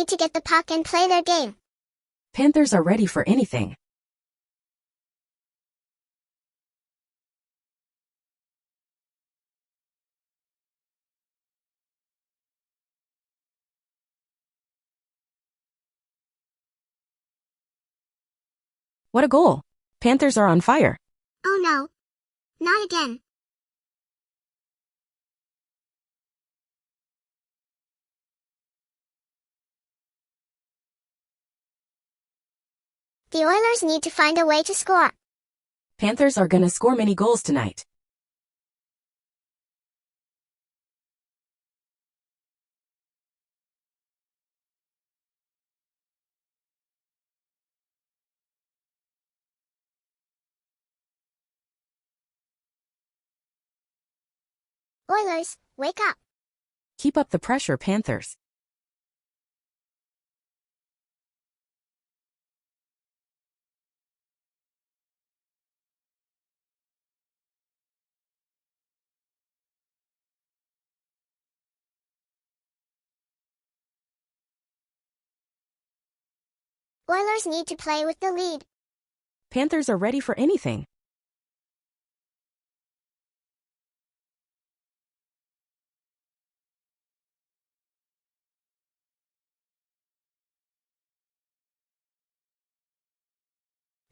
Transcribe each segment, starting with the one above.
need to get the puck and play their game. Panthers are ready for anything. What a goal! Panthers are on fire. Oh no. Not again. The Oilers need to find a way to score. Panthers are gonna score many goals tonight. Oilers, wake up. Keep up the pressure, Panthers. Oilers need to play with the lead. Panthers are ready for anything.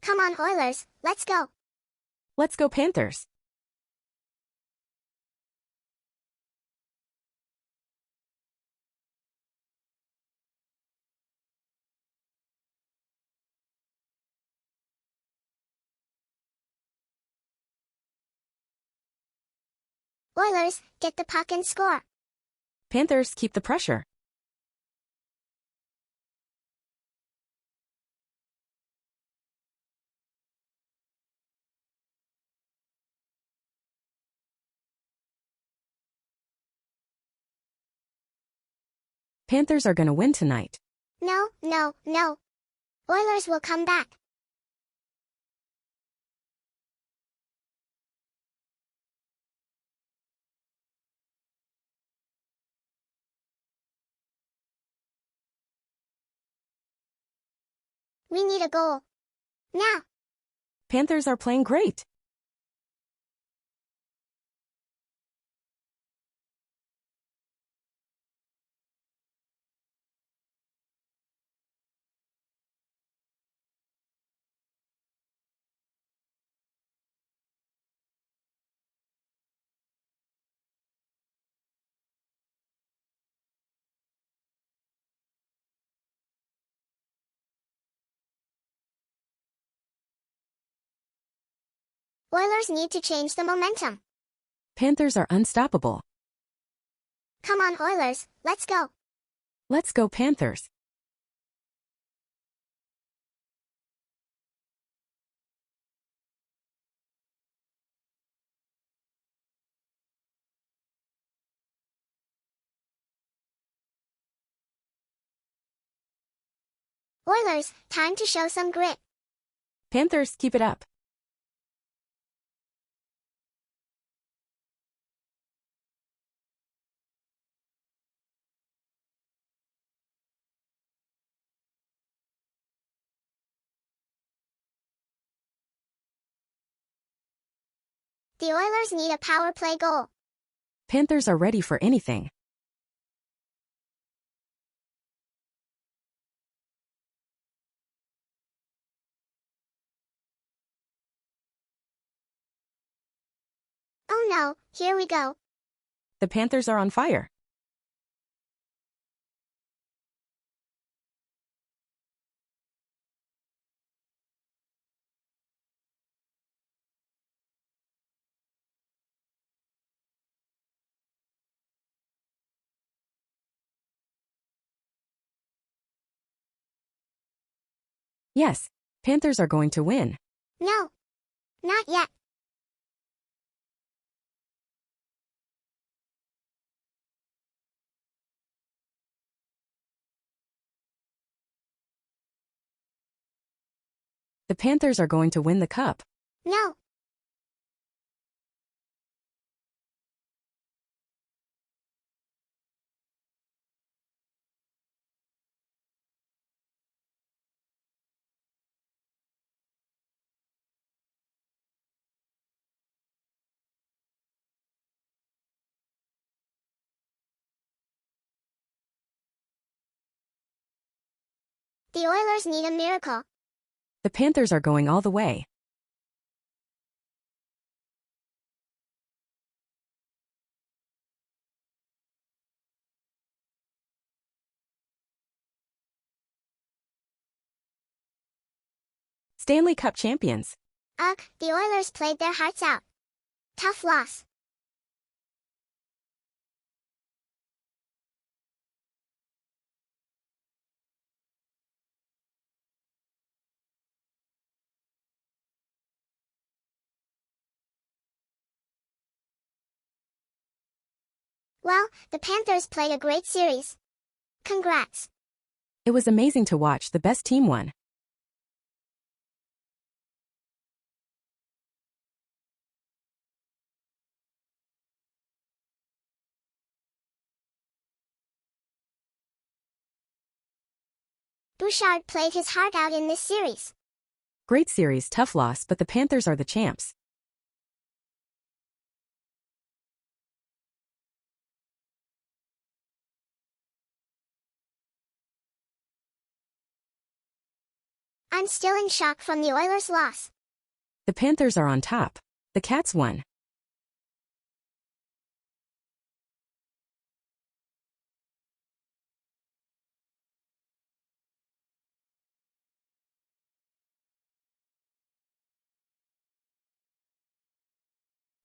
Come on, Oilers, let's go. Let's go, Panthers. Oilers, get the puck and score. Panthers keep the pressure. Panthers are gonna win tonight. No, no, no. Oilers will come back. We need a goal. Now. Panthers are playing great. Oilers need to change the momentum. Panthers are unstoppable. Come on, Oilers, let's go. Let's go, Panthers. Oilers, time to show some grit. Panthers keep it up. The Oilers need a power play goal. Panthers are ready for anything. Oh no, here we go. The Panthers are on fire. Yes, Panthers are going to win. No. Not yet. The Panthers are going to win the cup. No. The Oilers need a miracle. The Panthers are going all the way. Stanley Cup champions. Ugh, the Oilers played their hearts out. Tough loss. Well, the Panthers played a great series. Congrats. It was amazing to watch the best team won. Bouchard played his heart out in this series. Great series, tough loss, but the Panthers are the champs. I'm still in shock from the Oilers' loss. The Panthers are on top. The Cats won.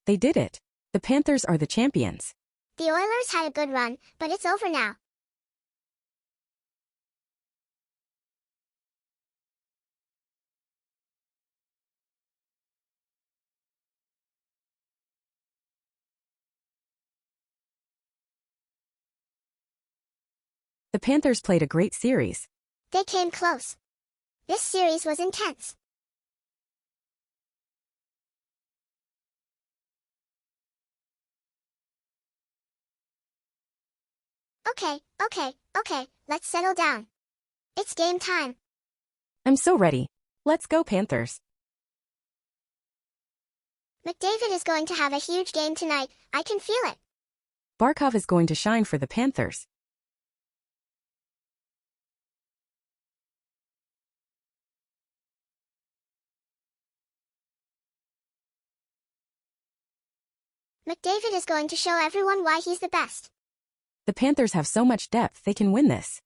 They did it. The Panthers are the champions. The Oilers had a good run, but it's over now. The Panthers played a great series. They came close. This series was intense. Okay, let's settle down. It's game time. I'm so ready. Let's go, Panthers. McDavid is going to have a huge game tonight, I can feel it. Barkov is going to shine for the Panthers. McDavid is going to show everyone why he's the best. The Panthers have so much depth they can win this.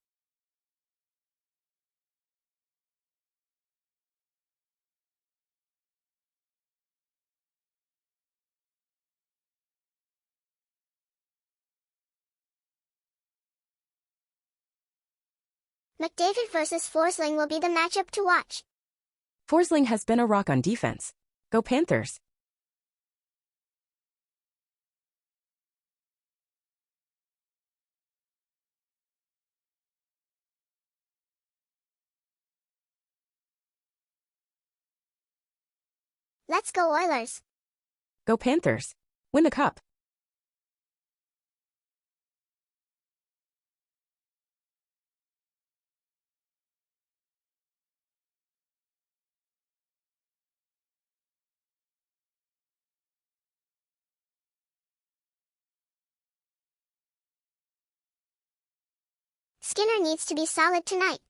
McDavid versus Forsling will be the matchup to watch. Forsling has been a rock on defense. Go Panthers. Let's go Oilers. Go Panthers. Win the cup. Skinner needs to be solid tonight.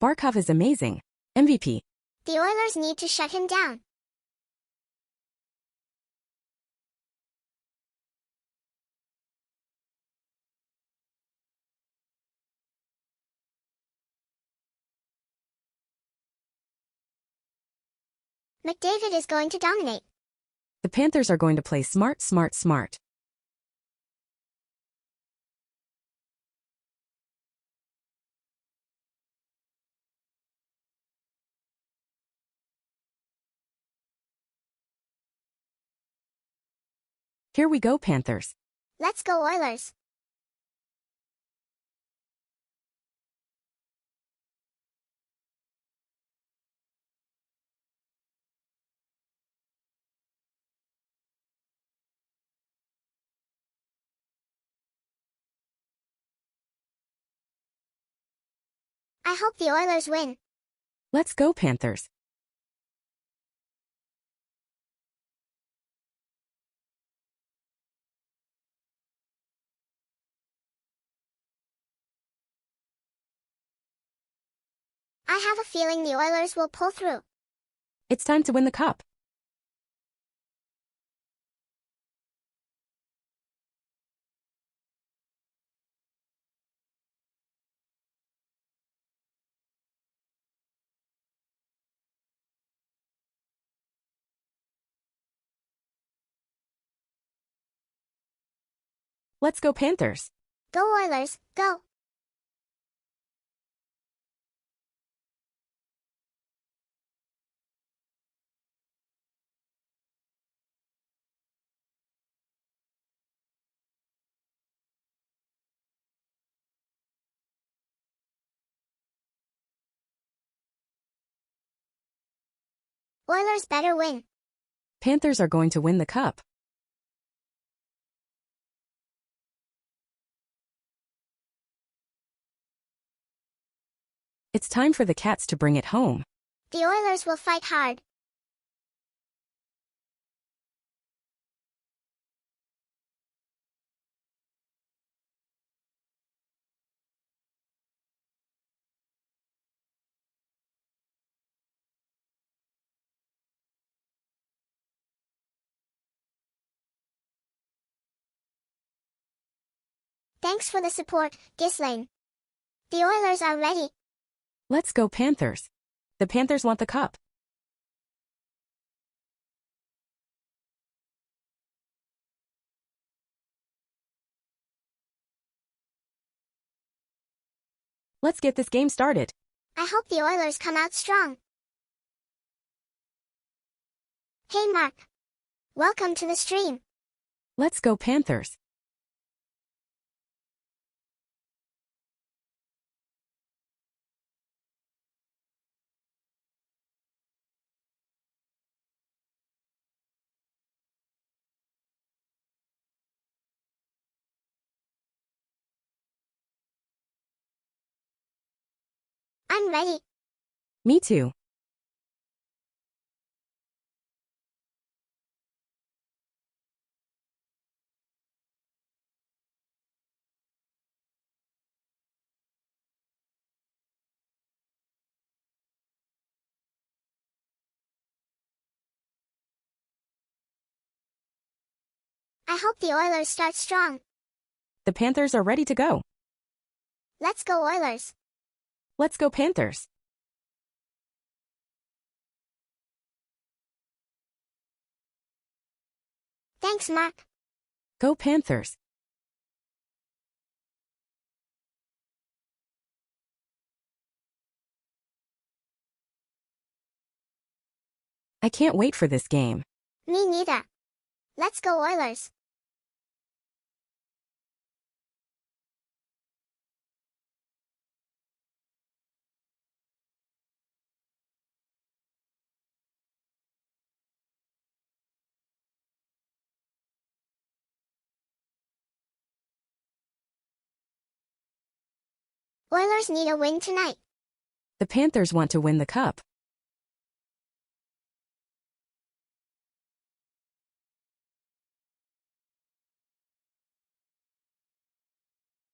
Barkov is amazing. MVP. The Oilers need to shut him down. McDavid is going to dominate. The Panthers are going to play smart. Here we go, Panthers. Let's go Oilers. I hope the Oilers win. Let's go, Panthers. I have a feeling the Oilers will pull through. It's time to win the cup. Let's go, Panthers. Go Oilers, go! Oilers better win. Panthers are going to win the cup. It's time for the Cats to bring it home. The Oilers will fight hard. Thanks for the support, Ghislaine. The Oilers are ready. Let's go, Panthers. The Panthers want the cup. Let's get this game started. I hope the Oilers come out strong. Hey Mark. Welcome to the stream. Let's go, Panthers. I'm ready. Me too. I hope the Oilers start strong. The Panthers are ready to go. Let's go Oilers. Let's go, Panthers. Thanks Mark. Go, Panthers. I can't wait for this game. Me neither. Let's go Oilers. Oilers need a win tonight. The Panthers want to win the cup.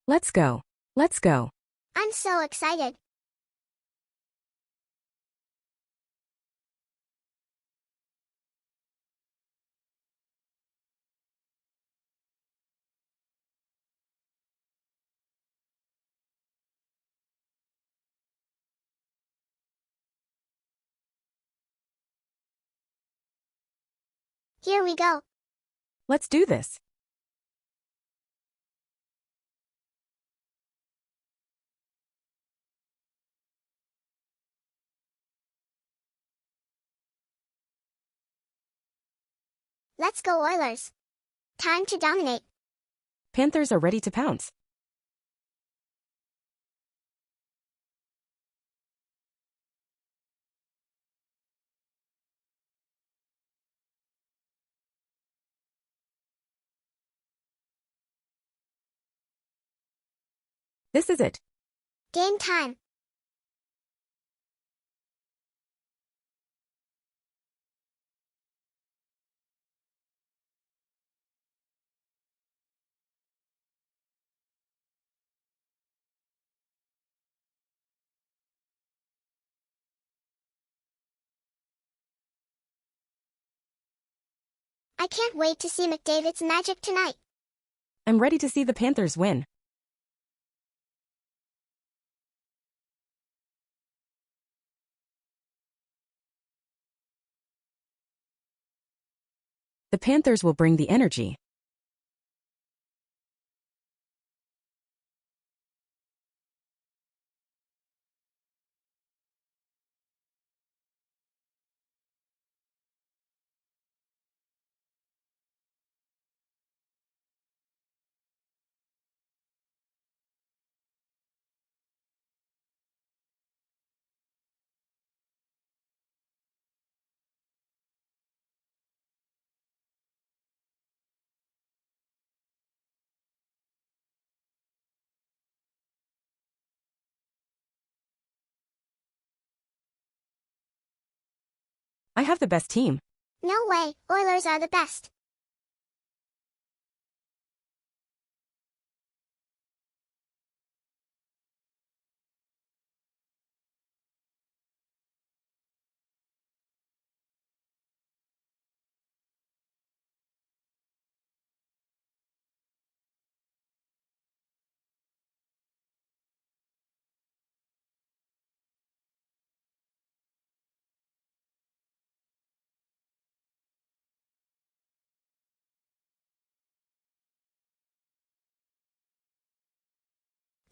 Let's go. Let's go. I'm so excited. Here we go. Let's do this. Let's go Oilers. Time to dominate. Panthers are ready to pounce. This is it. Game time. I can't wait to see McDavid's magic tonight. I'm ready to see the Panthers win. The Panthers will bring the energy. I have the best team. No way, Oilers are the best.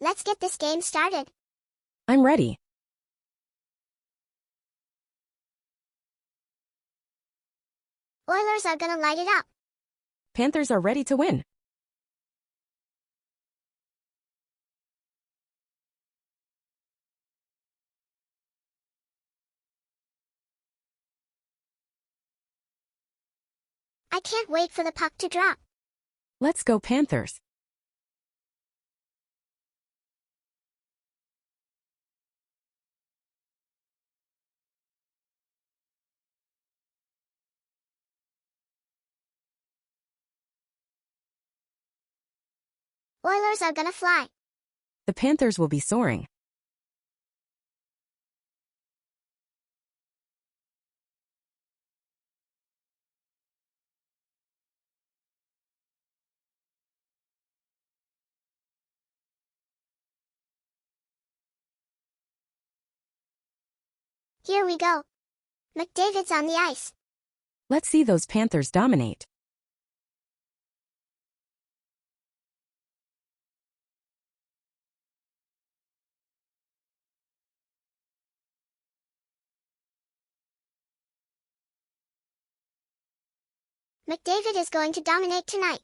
Let's get this game started. I'm ready. Oilers are gonna light it up. Panthers are ready to win. I can't wait for the puck to drop. Let's go Panthers. Oilers are gonna fly. The Panthers will be soaring. Here we go. McDavid's on the ice. Let's see those Panthers dominate. McDavid is going to dominate tonight.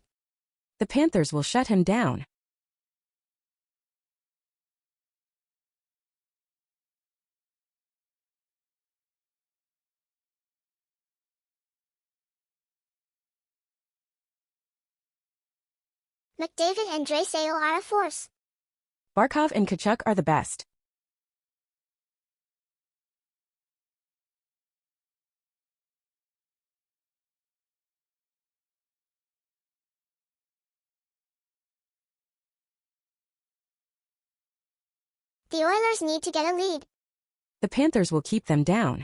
The Panthers will shut him down. McDavid and Draisaitl are a force. Barkov and Tkachuk are the best. The Oilers need to get a lead. The Panthers will keep them down.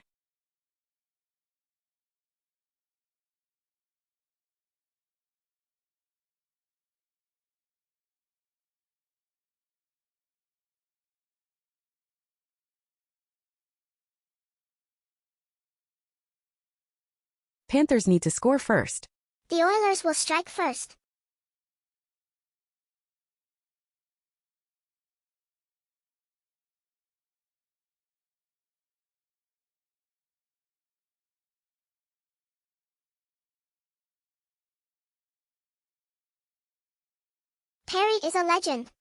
Panthers need to score first. The Oilers will strike first. Perry is a legend.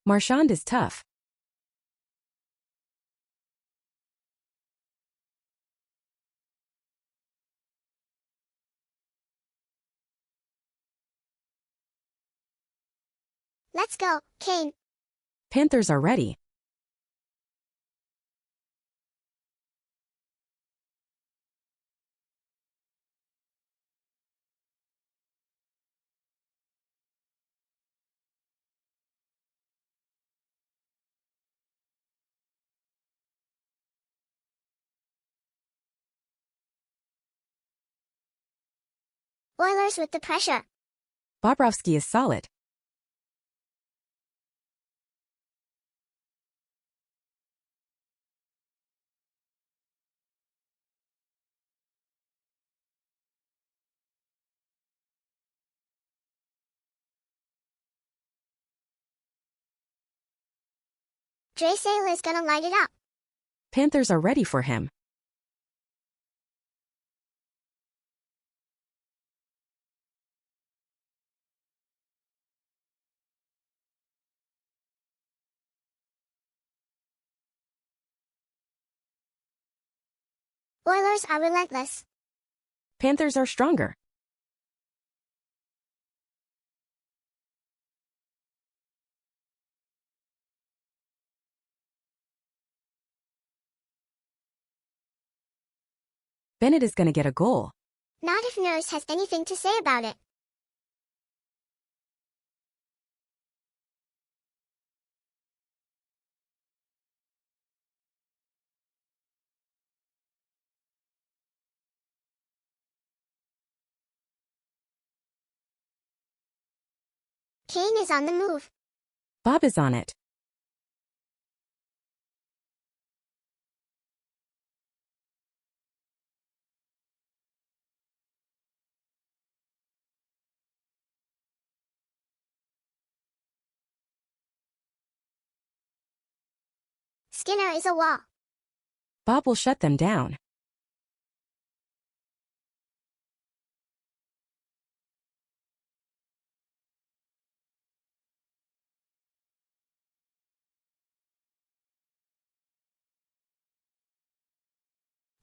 Marchand is tough. Let's go, Kane. Panthers are ready. Oilers with the pressure. Bobrovsky is solid. Draisaitl is gonna light it up. Panthers are ready for him. Oilers are relentless. Panthers are stronger. Bennett is gonna get a goal. Not if Nurse has anything to say about it. Kane is on the move. Bob is on it. Skinner is a wall. Bob will shut them down.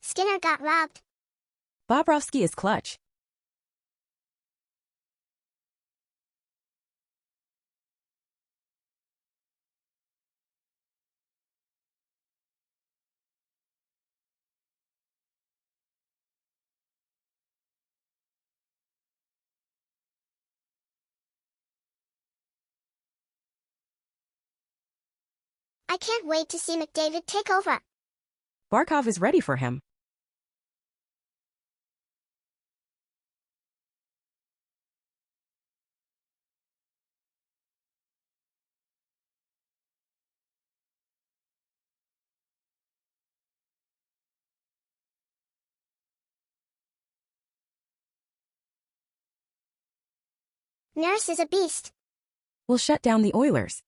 Skinner got robbed. Bobrovsky is clutch. I can't wait to see McDavid take over. Barkov is ready for him. Nurse is a beast. Will shut down the Oilers.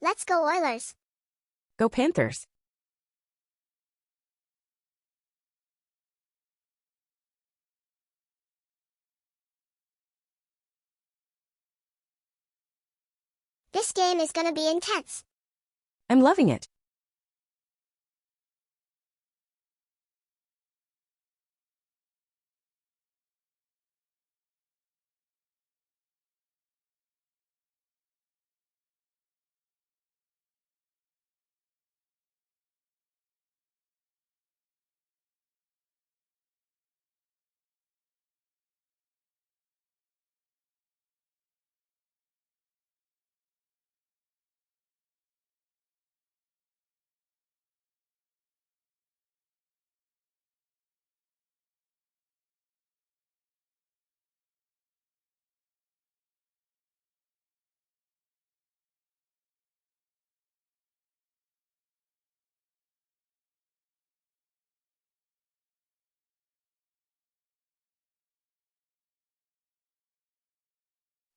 Let's go Oilers. Go Panthers. This game is gonna be intense. I'm loving it.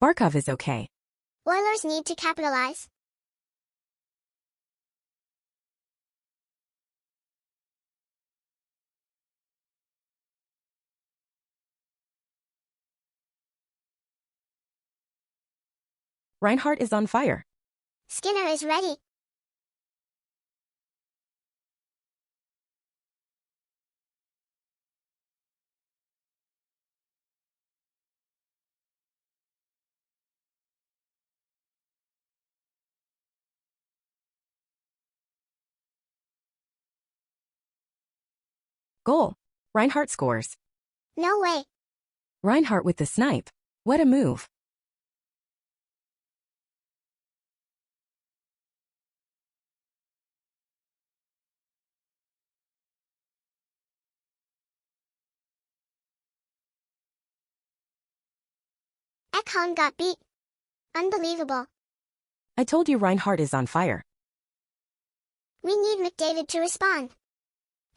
Barkov is okay. Oilers need to capitalize. Reinhardt is on fire. Skinner is ready. Goal. Reinhardt scores. No way. Reinhardt with the snipe. What a move. Ekholm got beat. Unbelievable. I told you Reinhardt is on fire. We need McDavid to respond.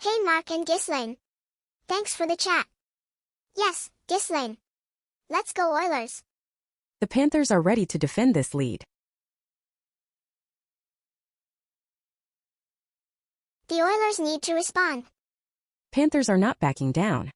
Hey Mark and Ghislaine. Thanks for the chat. Yes, Ghislaine. Let's go Oilers. The Panthers are ready to defend this lead. The Oilers need to respond. Panthers are not backing down.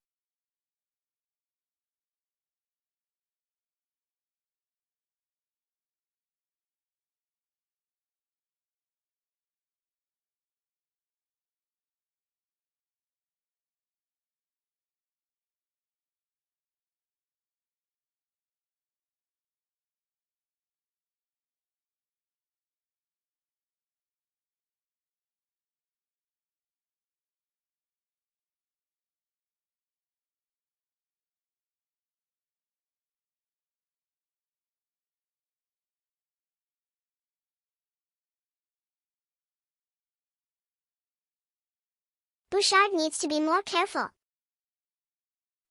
Bouchard needs to be more careful.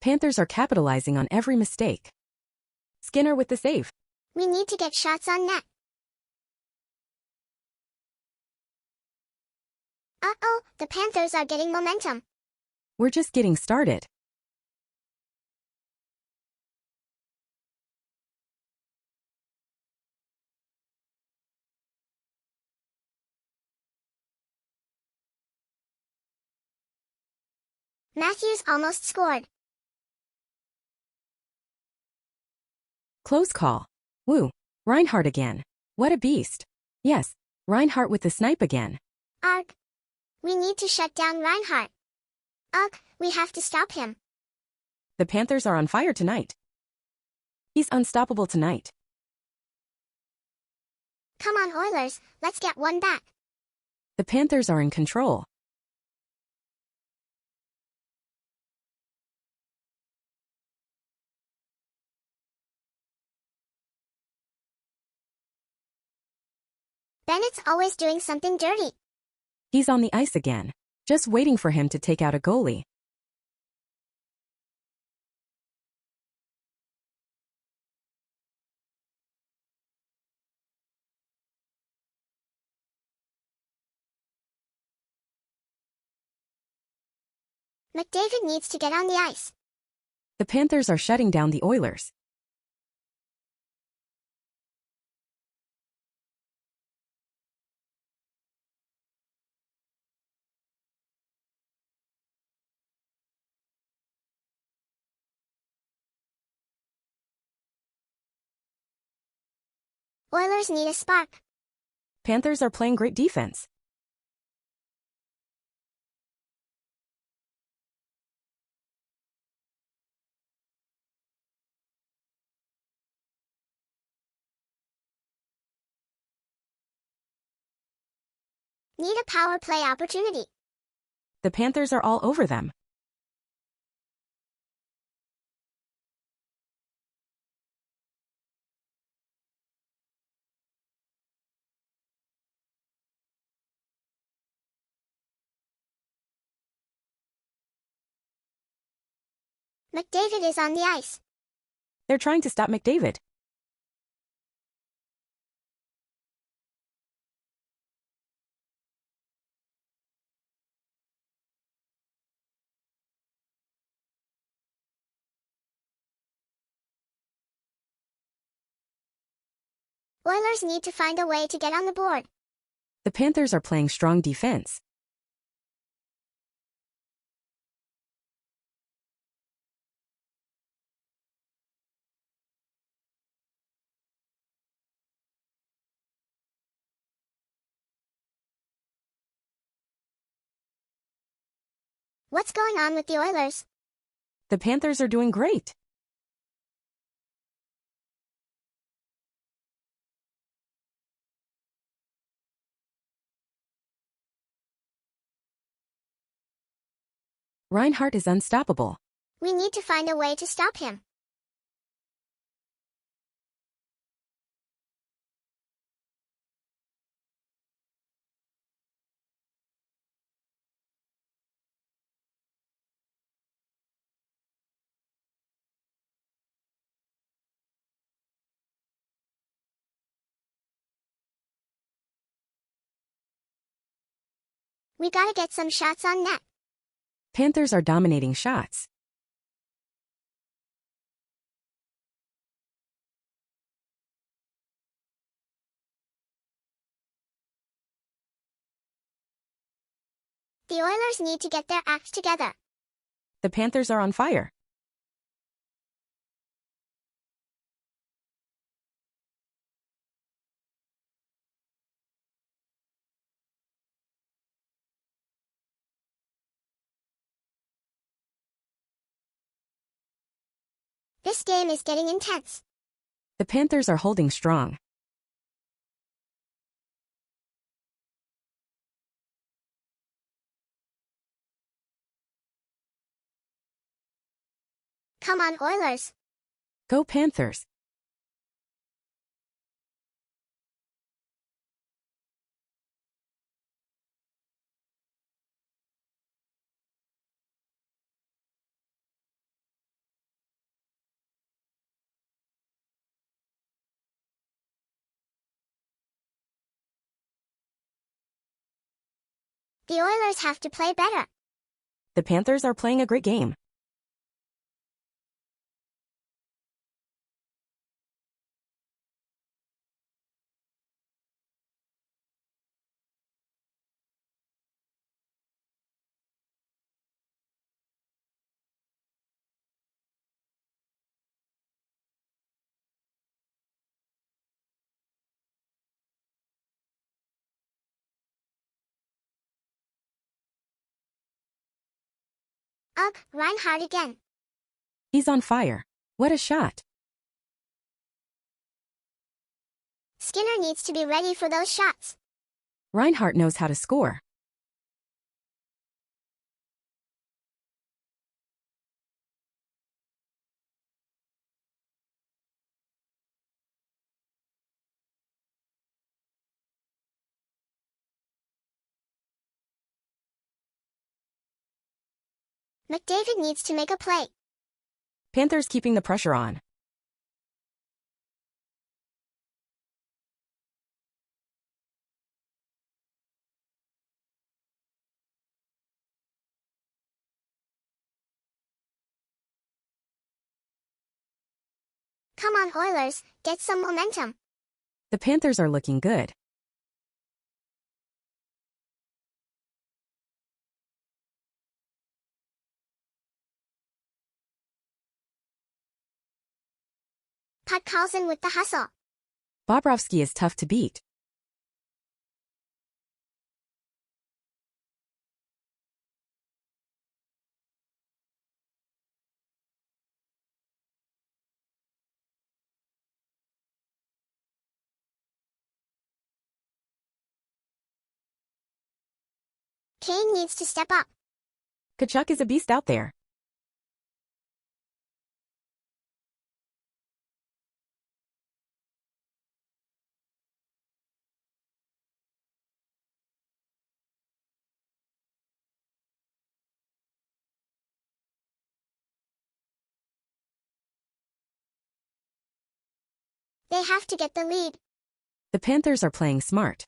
Panthers are capitalizing on every mistake. Skinner with the save. We need to get shots on net. Uh-oh, the Panthers are getting momentum. We're just getting started. Matthews almost scored. Close call. Woo. Reinhardt again. What a beast. Yes, Reinhardt with the snipe again. Arg. We need to shut down Reinhardt. Ugh, we have to stop him. The Panthers are on fire tonight. He's unstoppable tonight. Come on Oilers, let's get one back. The Panthers are in control. Bennett's always doing something dirty. He's on the ice again. Just waiting for him to take out a goalie. McDavid needs to get on the ice. The Panthers are shutting down the Oilers. Oilers need a spark. Panthers are playing great defense. Need a power play opportunity. The Panthers are all over them. McDavid is on the ice. They're trying to stop McDavid. Oilers need to find a way to get on the board. The Panthers are playing strong defense. What's going on with the Oilers? The Panthers are doing great. Reinhardt is unstoppable. We need to find a way to stop him. We gotta get some shots on net. Panthers are dominating shots. The Oilers need to get their act together. The Panthers are on fire. This game is getting intense. The Panthers are holding strong. Come on, Oilers. Go Panthers. The Oilers have to play better. The Panthers are playing a great game. Ugh, Reinhardt again. He's on fire. What a shot. Skinner needs to be ready for those shots. Reinhardt knows how to score. McDavid needs to make a play. Panthers keeping the pressure on. Come on, Oilers, get some momentum. The Panthers are looking good. Puck Carlson with the hustle. Bobrovsky is tough to beat. Kane needs to step up. Kachuk is a beast out there. They have to get the lead. The Panthers are playing smart.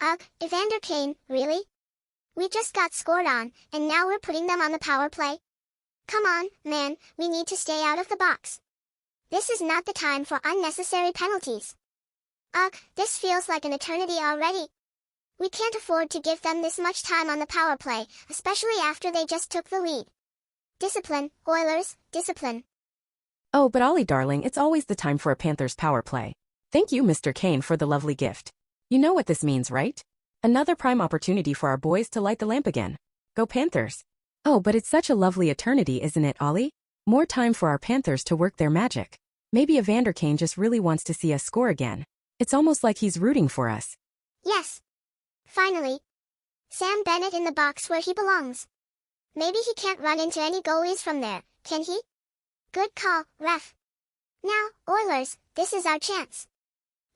Ugh, Evander Kane, really? We just got scored on, and now we're putting them on the power play? Come on, man, we need to stay out of the box. This is not the time for unnecessary penalties. Ugh, this feels like an eternity already. We can't afford to give them this much time on the power play, especially after they just took the lead. Discipline, Oilers, discipline. Oh, but Ollie darling, it's always the time for a Panthers power play. Thank you, Mr. Kane, for the lovely gift. You know what this means, right? Another prime opportunity for our boys to light the lamp again. Go Panthers! Oh, but it's such a lovely eternity, isn't it, Ollie? More time for our Panthers to work their magic. Maybe Evander Kane just really wants to see us score again. It's almost like he's rooting for us. Yes. Finally. Sam Bennett in the box where he belongs. Maybe he can't run into any goalies from there, can he? Good call, ref. Now, Oilers, this is our chance.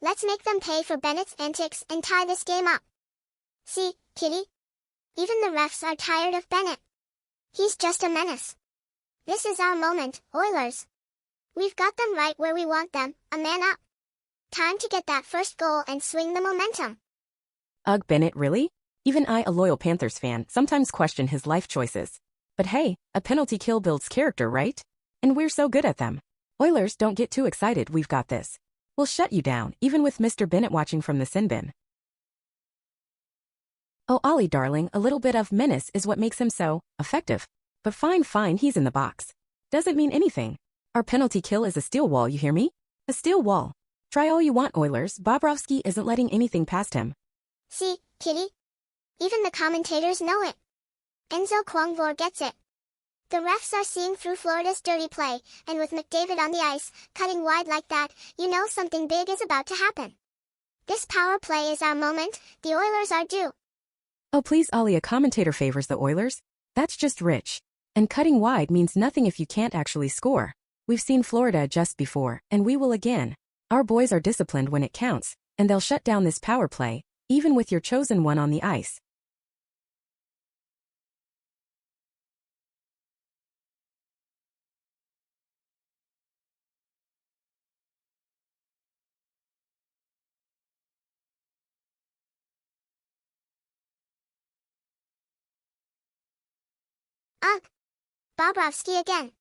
Let's make them pay for Bennett's antics and tie this game up. See, Kitty? Even the refs are tired of Bennett. He's just a menace. This is our moment, Oilers. We've got them right where we want them, a man up. Time to get that first goal and swing the momentum. Ugh, Bennett, really? Even I, a loyal Panthers fan, sometimes question his life choices. But hey, a penalty kill builds character, right? And we're so good at them. Oilers, don't get too excited, we've got this. We'll shut you down, even with Mr. Bennett watching from the sin bin. Oh, Ollie darling, a little bit of menace is what makes him so effective. But fine, he's in the box. Doesn't mean anything. Our penalty kill is a steel wall, you hear me? A steel wall. Try all you want, Oilers, Bobrovsky isn't letting anything past him. See, Kitty? Even the commentators know it. Enzo Kwongvor gets it. The refs are seeing through Florida's dirty play, and with McDavid on the ice, cutting wide like that, you know something big is about to happen. This power play is our moment, the Oilers are due. Oh please, Ollie, a commentator favors the Oilers? That's just rich. And cutting wide means nothing if you can't actually score. We've seen Florida adjust before, and we will again. Our boys are disciplined when it counts, and they'll shut down this power play, even with your chosen one on the ice. Ugh. Bobrovsky again.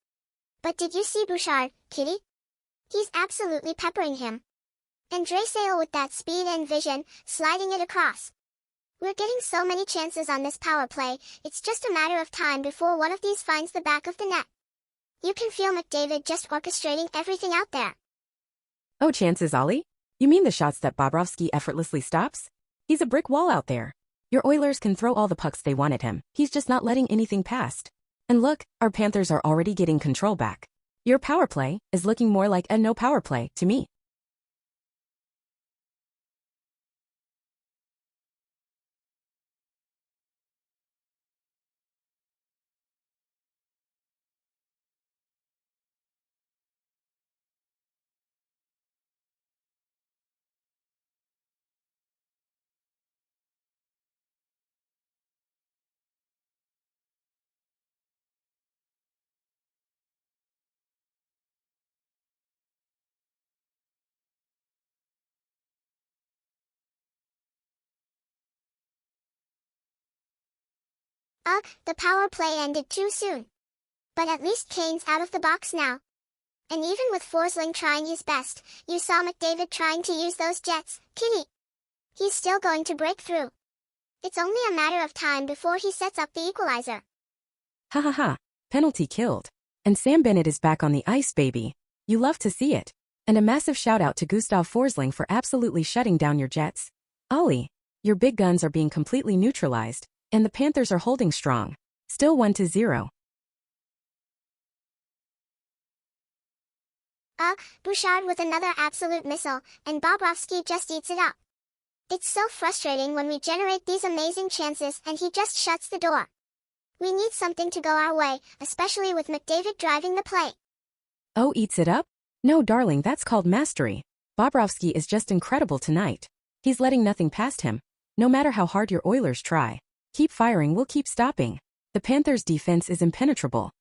But did you see Bouchard, Kitty? He's absolutely peppering him. And Draisaitl with that speed and vision, sliding it across. We're getting so many chances on this power play, it's just a matter of time before one of these finds the back of the net. You can feel McDavid just orchestrating everything out there. Oh, chances, Ollie? You mean the shots that Bobrovsky effortlessly stops? He's a brick wall out there. Your Oilers can throw all the pucks they want at him, he's just not letting anything past. And look, our Panthers are already getting control back. Your power play is looking more like a no power play to me. Ugh, the power play ended too soon. But at least Kane's out of the box now. And even with Forsling trying his best, you saw McDavid trying to use those jets, Kitty. He's still going to break through. It's only a matter of time before he sets up the equalizer. Ha ha ha, penalty killed. And Sam Bennett is back on the ice, baby. You love to see it. And a massive shout out to Gustav Forsling for absolutely shutting down your Jets. Ollie, your big guns are being completely neutralized, and the Panthers are holding strong. Still 1-0. Bouchard with another absolute missile, and Bobrovsky just eats it up. It's so frustrating when we generate these amazing chances and he just shuts the door. We need something to go our way, especially with McDavid driving the play. Oh, eats it up? No, darling, that's called mastery. Bobrovsky is just incredible tonight. He's letting nothing past him. No matter how hard your Oilers try. Keep firing, we'll keep stopping. The Panthers' defense is impenetrable.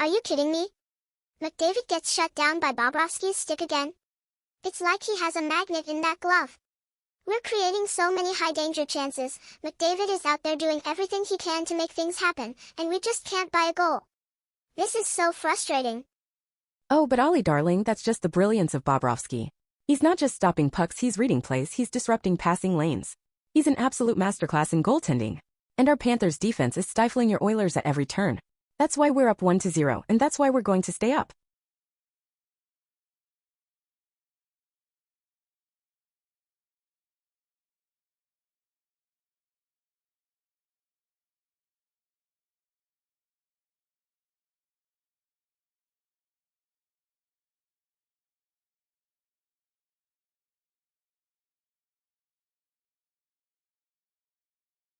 Are you kidding me? McDavid gets shut down by Bobrovsky's stick again. It's like he has a magnet in that glove. We're creating so many high-danger chances. McDavid is out there doing everything he can to make things happen, and we just can't buy a goal. This is so frustrating. Oh, but Ollie darling, that's just the brilliance of Bobrovsky. He's not just stopping pucks, he's reading plays, he's disrupting passing lanes. He's an absolute masterclass in goaltending. And our Panthers defense is stifling your Oilers at every turn. That's why we're up 1-0, and that's why we're going to stay up.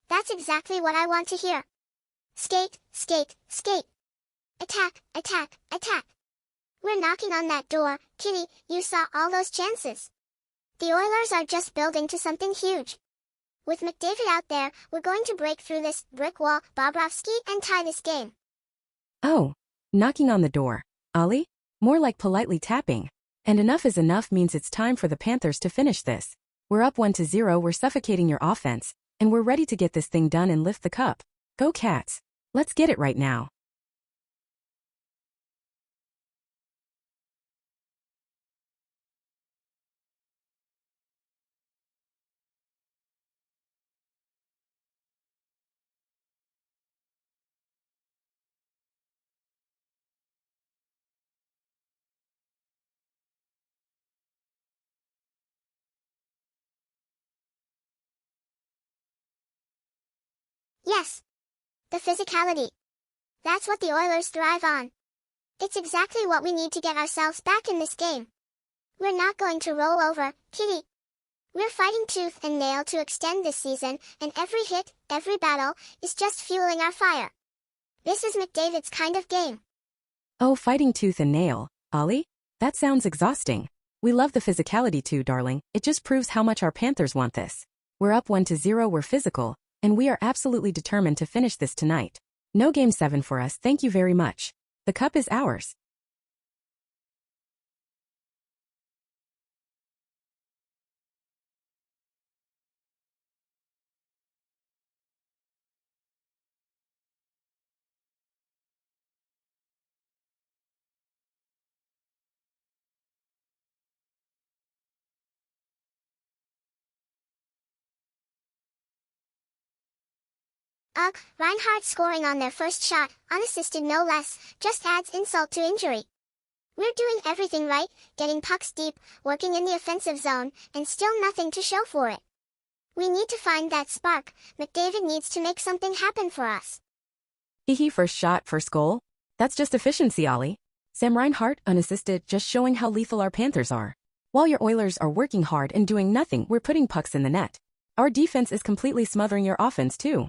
That's exactly what I want to hear. Skate, skate, skate. Attack, attack, attack. We're knocking on that door. Kitty, you saw all those chances. The Oilers are just building to something huge. With McDavid out there, we're going to break through this brick wall, Bobrovsky, and tie this game. Oh, knocking on the door. Ollie? More like politely tapping. And enough is enough means it's time for the Panthers to finish this. We're up 1-0, we're suffocating your offense, and we're ready to get this thing done and lift the cup. Go Cats. Let's get it right now. Yes. The physicality. That's what the Oilers thrive on. It's exactly what we need to get ourselves back in this game. We're not going to roll over, Kitty. We're fighting tooth and nail to extend this season, and every hit, every battle, is just fueling our fire. This is McDavid's kind of game. Oh, fighting tooth and nail. Ollie? That sounds exhausting. We love the physicality too, darling. It just proves how much our Panthers want this. We're up 1-0, we're physical, and we are absolutely determined to finish this tonight. No Game 7 for us, thank you very much. The cup is ours. Ugh, Reinhardt scoring on their first shot, unassisted no less, just adds insult to injury. We're doing everything right, getting pucks deep, working in the offensive zone, and still nothing to show for it. We need to find that spark. McDavid needs to make something happen for us. Hiiiiii first shot, first goal? That's just efficiency, Ollie. Sam Reinhart, unassisted, just showing how lethal our Panthers are. While your Oilers are working hard and doing nothing, we're putting pucks in the net. Our defense is completely smothering your offense too.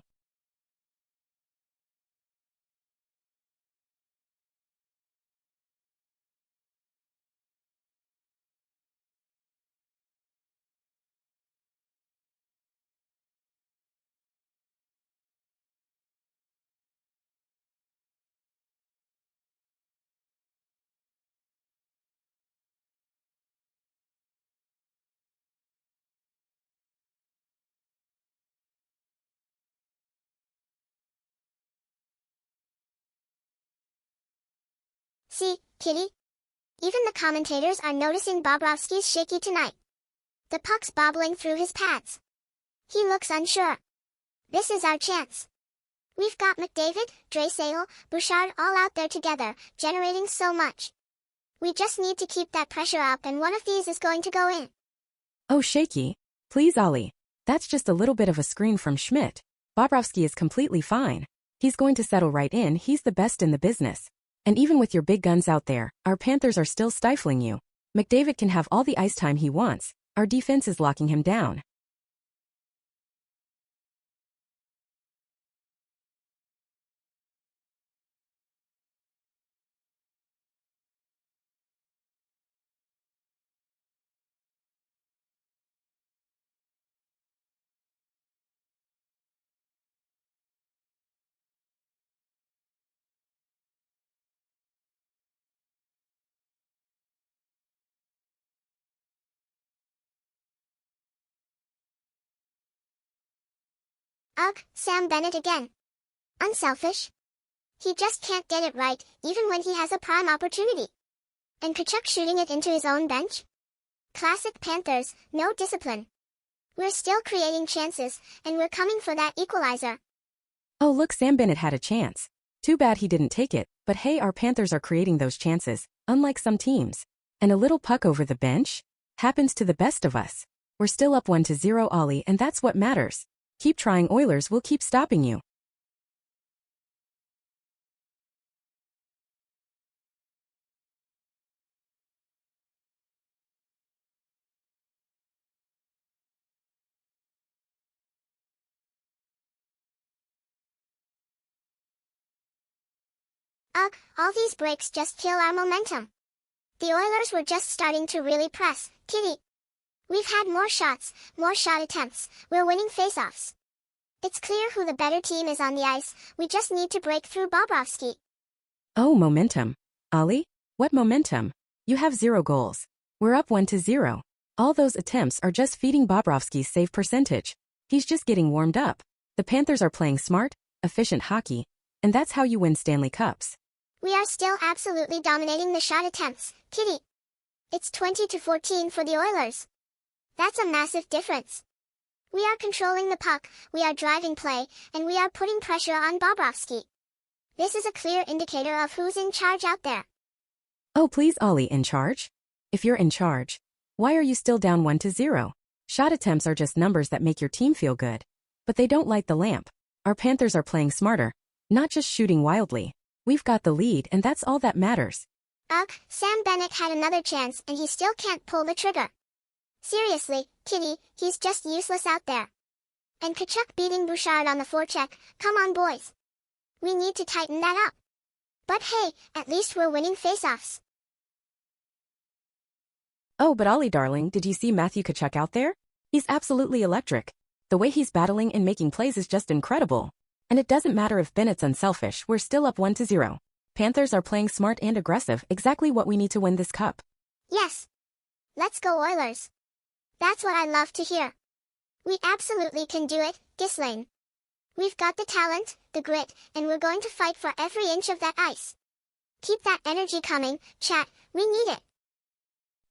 See, Kitty? Even the commentators are noticing Bobrovsky's shaky tonight. The puck's bobbling through his pads. He looks unsure. This is our chance. We've got McDavid, Draisaitl, Bouchard all out there together, generating so much. We just need to keep that pressure up and one of these is going to go in. Oh, shaky. Please, Ollie. That's just a little bit of a screen from Schmidt. Bobrovsky is completely fine. He's going to settle right in, he's the best in the business. And even with your big guns out there, our Panthers are still stifling you. McDavid can have all the ice time he wants. Our defense is locking him down. Ugh, Sam Bennett again. Unselfish. He just can't get it right, even when he has a prime opportunity. And Kachuk shooting it into his own bench? Classic Panthers, no discipline. We're still creating chances, and we're coming for that equalizer. Oh look, Sam Bennett had a chance. Too bad he didn't take it, but hey, our Panthers are creating those chances, unlike some teams. And a little puck over the bench? Happens to the best of us. We're still up 1-0, Ollie, and that's what matters. Keep trying, Oilers will keep stopping you. Ugh, all these breaks just kill our momentum. The Oilers were just starting to really press, Kitty. We've had more shots, more shot attempts, we're winning faceoffs. It's clear who the better team is on the ice, we just need to break through Bobrovsky. Oh, momentum. Ollie? What momentum? You have 0 goals. We're up 1-0. All those attempts are just feeding Bobrovsky's save percentage. He's just getting warmed up. The Panthers are playing smart, efficient hockey, and that's how you win Stanley Cups. We are still absolutely dominating the shot attempts, Kitty. It's 20-14 for the Oilers. That's a massive difference. We are controlling the puck, we are driving play, and we are putting pressure on Bobrovsky. This is a clear indicator of who's in charge out there. Oh please, Ollie, in charge? If you're in charge, why are you still down 1-0? Shot attempts are just numbers that make your team feel good. But they don't light the lamp. Our Panthers are playing smarter, not just shooting wildly. We've got the lead, and that's all that matters. Ugh, Sam Bennett had another chance and he still can't pull the trigger. Seriously, Kitty, he's just useless out there. And Kachuk beating Bouchard on the forecheck, come on boys. We need to tighten that up. But hey, at least we're winning faceoffs. Oh, but Ollie darling, did you see Matthew Kachuk out there? He's absolutely electric. The way he's battling and making plays is just incredible. And it doesn't matter if Bennett's unselfish, we're still up 1-0. Panthers are playing smart and aggressive, exactly what we need to win this cup. Yes. Let's go Oilers. That's what I love to hear. We absolutely can do it, Ghislaine. We've got the talent, the grit, and we're going to fight for every inch of that ice. Keep that energy coming, chat, we need it.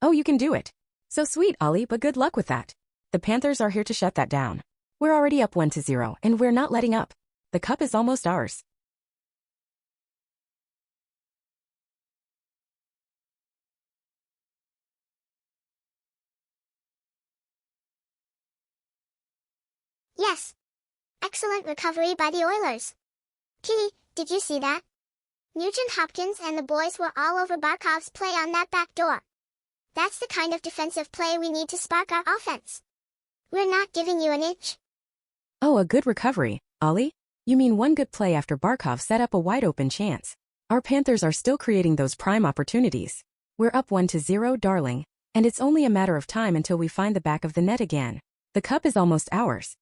Oh, you can do it. So sweet, Ollie, but good luck with that. The Panthers are here to shut that down. We're already up 1-0, and we're not letting up. The cup is almost ours. Yes. Excellent recovery by the Oilers. Kitty, did you see that? Nugent Hopkins and the boys were all over Barkov's play on that back door. That's the kind of defensive play we need to spark our offense. We're not giving you an inch. Oh, a good recovery, Ollie? You mean one good play after Barkov set up a wide-open chance. Our Panthers are still creating those prime opportunities. We're up 1-0, darling, and it's only a matter of time until we find the back of the net again. The cup is almost ours.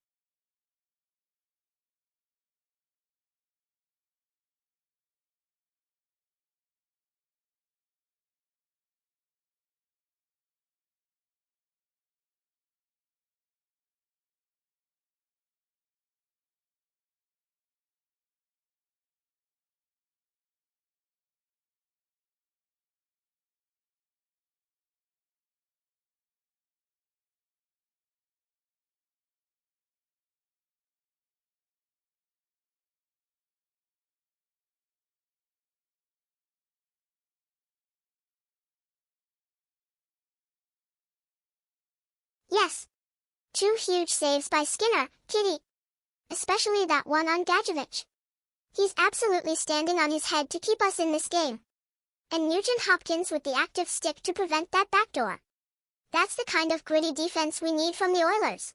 Yes. 2 huge saves by Skinner, Kitty. Especially that one on Gadjevich. He's absolutely standing on his head to keep us in this game. And Nugent Hopkins with the active stick to prevent that backdoor. That's the kind of gritty defense we need from the Oilers.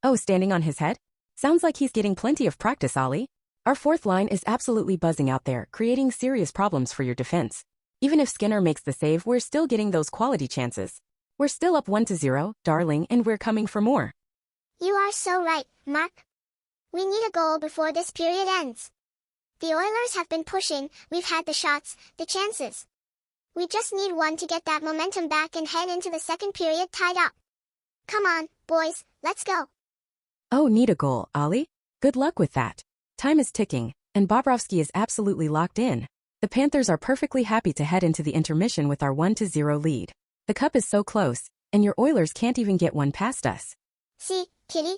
Oh, standing on his head? Sounds like he's getting plenty of practice, Ollie. Our fourth line is absolutely buzzing out there, creating serious problems for your defense. Even if Skinner makes the save, we're still getting those quality chances. We're still up 1-0, darling, and we're coming for more. You are so right, Mark. We need a goal before this period ends. The Oilers have been pushing, we've had the shots, the chances. We just need one to get that momentum back and head into the second period tied up. Come on, boys, let's go. Oh, need a goal, Ollie? Good luck with that. Time is ticking, and Bobrovsky is absolutely locked in. The Panthers are perfectly happy to head into the intermission with our 1-0 lead. The cup is so close, and your Oilers can't even get one past us. See, Kitty?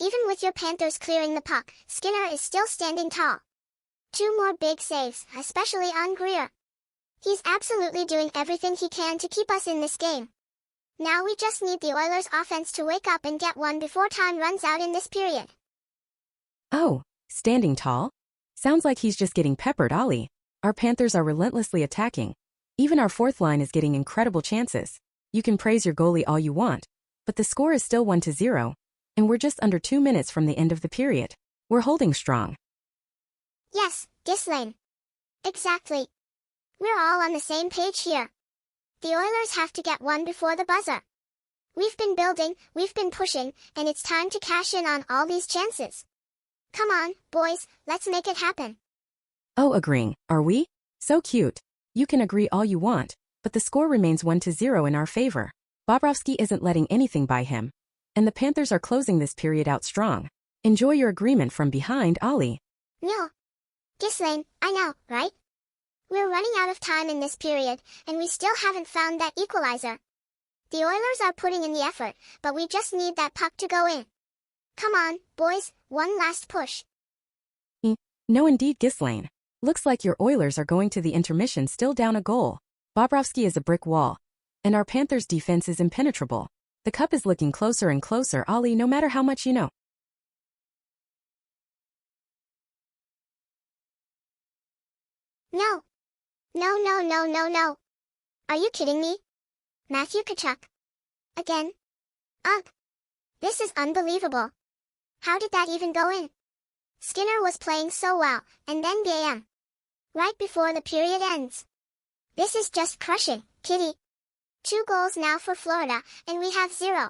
Even with your Panthers clearing the puck, Skinner is still standing tall. 2 more big saves, especially on Greer. He's absolutely doing everything he can to keep us in this game. Now we just need the Oilers' offense to wake up and get one before time runs out in this period. Oh, standing tall? Sounds like he's just getting peppered, Ollie. Our Panthers are relentlessly attacking. Even our fourth line is getting incredible chances. You can praise your goalie all you want, but the score is still 1-0, and we're just under 2 minutes from the end of the period. We're holding strong. Yes, Ghislaine. Exactly. We're all on the same page here. The Oilers have to get one before the buzzer. We've been building, we've been pushing, and it's time to cash in on all these chances. Come on, boys, let's make it happen. Oh, agreeing, are we? So cute. You can agree all you want, but the score remains 1-0 in our favor. Bobrovsky isn't letting anything by him, and the Panthers are closing this period out strong. Enjoy your agreement from behind, Ollie. No. Ghislaine, I know, right? We're running out of time in this period, and we still haven't found that equalizer. The Oilers are putting in the effort, but we just need that puck to go in. Come on, boys, one last push. No indeed, Ghislaine. Looks like your Oilers are going to the intermission still down a goal. Bobrovsky is a brick wall, and our Panthers' defense is impenetrable. The cup is looking closer and closer, Ollie, no matter how much you know. No. No, no, no, no, no. Are you kidding me? Matthew Tkachuk. Again? Ugh. This is unbelievable. How did that even go in? Skinner was playing so well, and then bam. Right before the period ends. This is just crushing, Kitty. 2 goals now for Florida, and we have 0.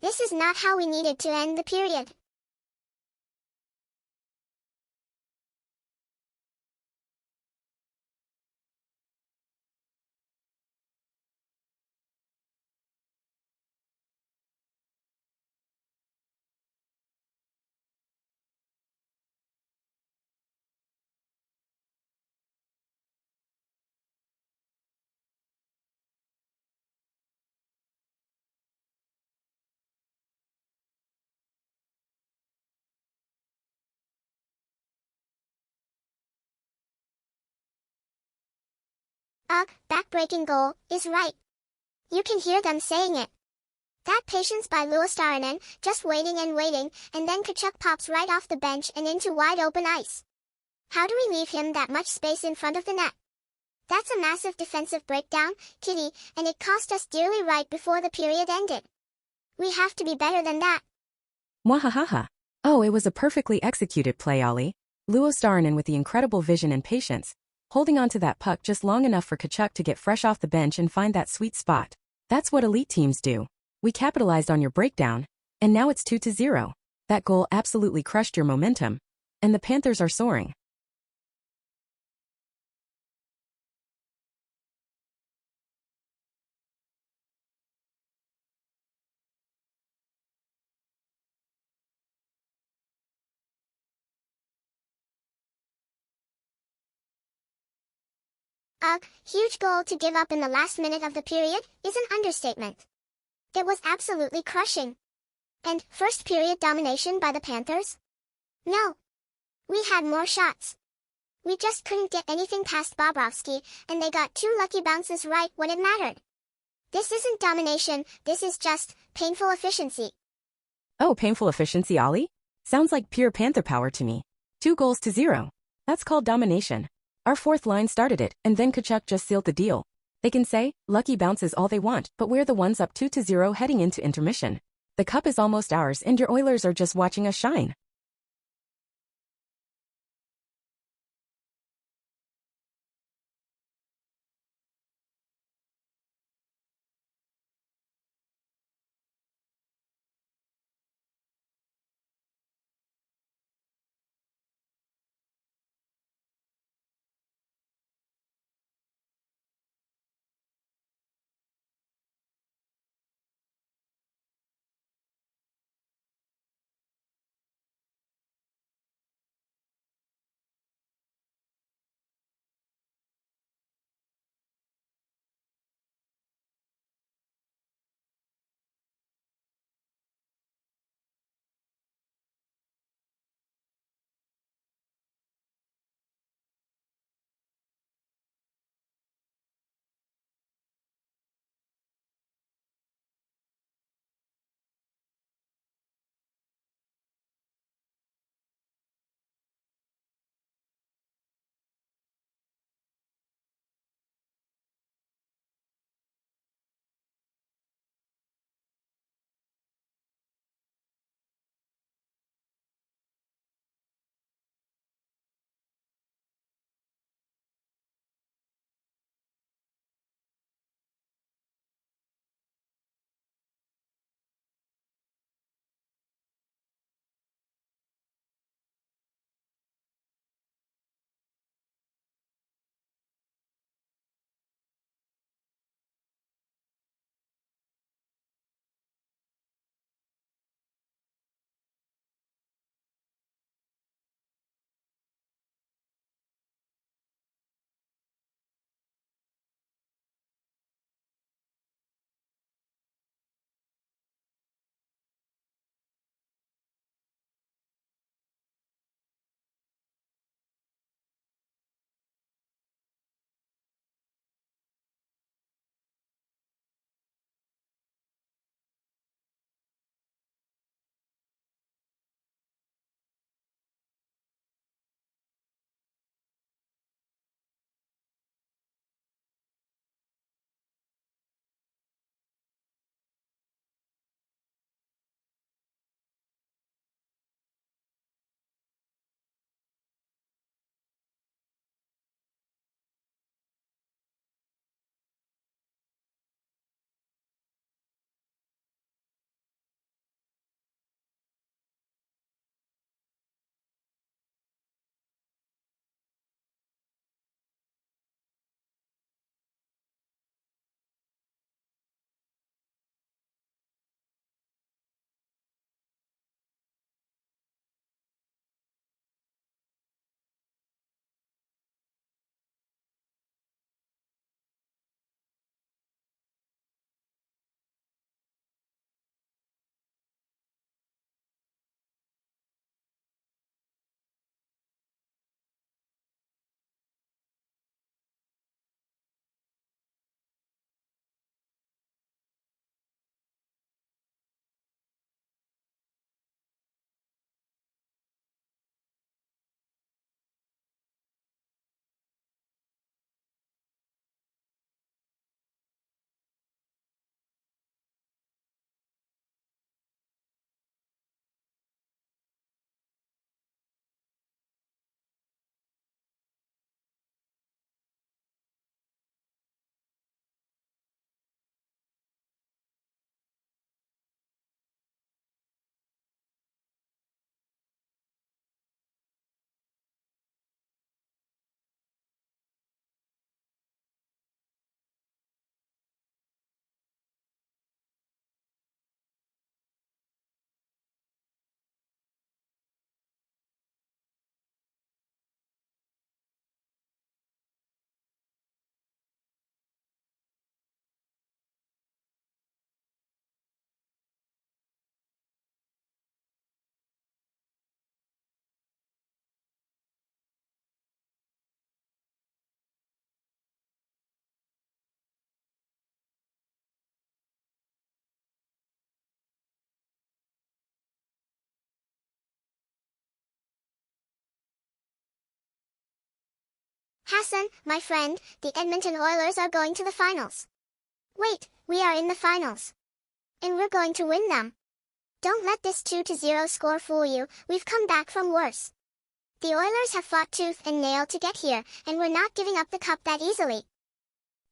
This is not how we needed to end the period. Ugh, back-breaking goal, is right. You can hear them saying it. That patience by Luostarinen, just waiting, and then Tkachuk pops right off the bench and into wide-open ice. How do we leave him that much space in front of the net? That's a massive defensive breakdown, Kitty, and it cost us dearly right before the period ended. We have to be better than that. Mwahaha. Oh, it was a perfectly executed play, Ollie. Luostarinen with the incredible vision and patience, holding on to that puck just long enough for Tkachuk to get fresh off the bench and find that sweet spot. That's what elite teams do. We capitalized on your breakdown, and now it's 2-0. That goal absolutely crushed your momentum, and the Panthers are soaring. Ugh, huge goal to give up in the last minute of the period is an understatement. It was absolutely crushing. And first period domination by the Panthers? No. We had more shots. We just couldn't get anything past Bobrovsky, and they got 2 lucky bounces right when it mattered. This isn't domination, this is just painful efficiency. Oh, painful efficiency, Ollie? Sounds like pure Panther power to me. 2-0. That's called domination. Our fourth line started it, and then Tkachuk just sealed the deal. They can say, lucky bounces all they want, but we're the ones up 2-0 heading into intermission. The cup is almost ours, and your Oilers are just watching us shine. Hassan, my friend, the Edmonton Oilers are going to the finals. Wait, we are in the finals. And we're going to win them. Don't let this 2-0 score fool you, we've come back from worse. The Oilers have fought tooth and nail to get here, and we're not giving up the cup that easily.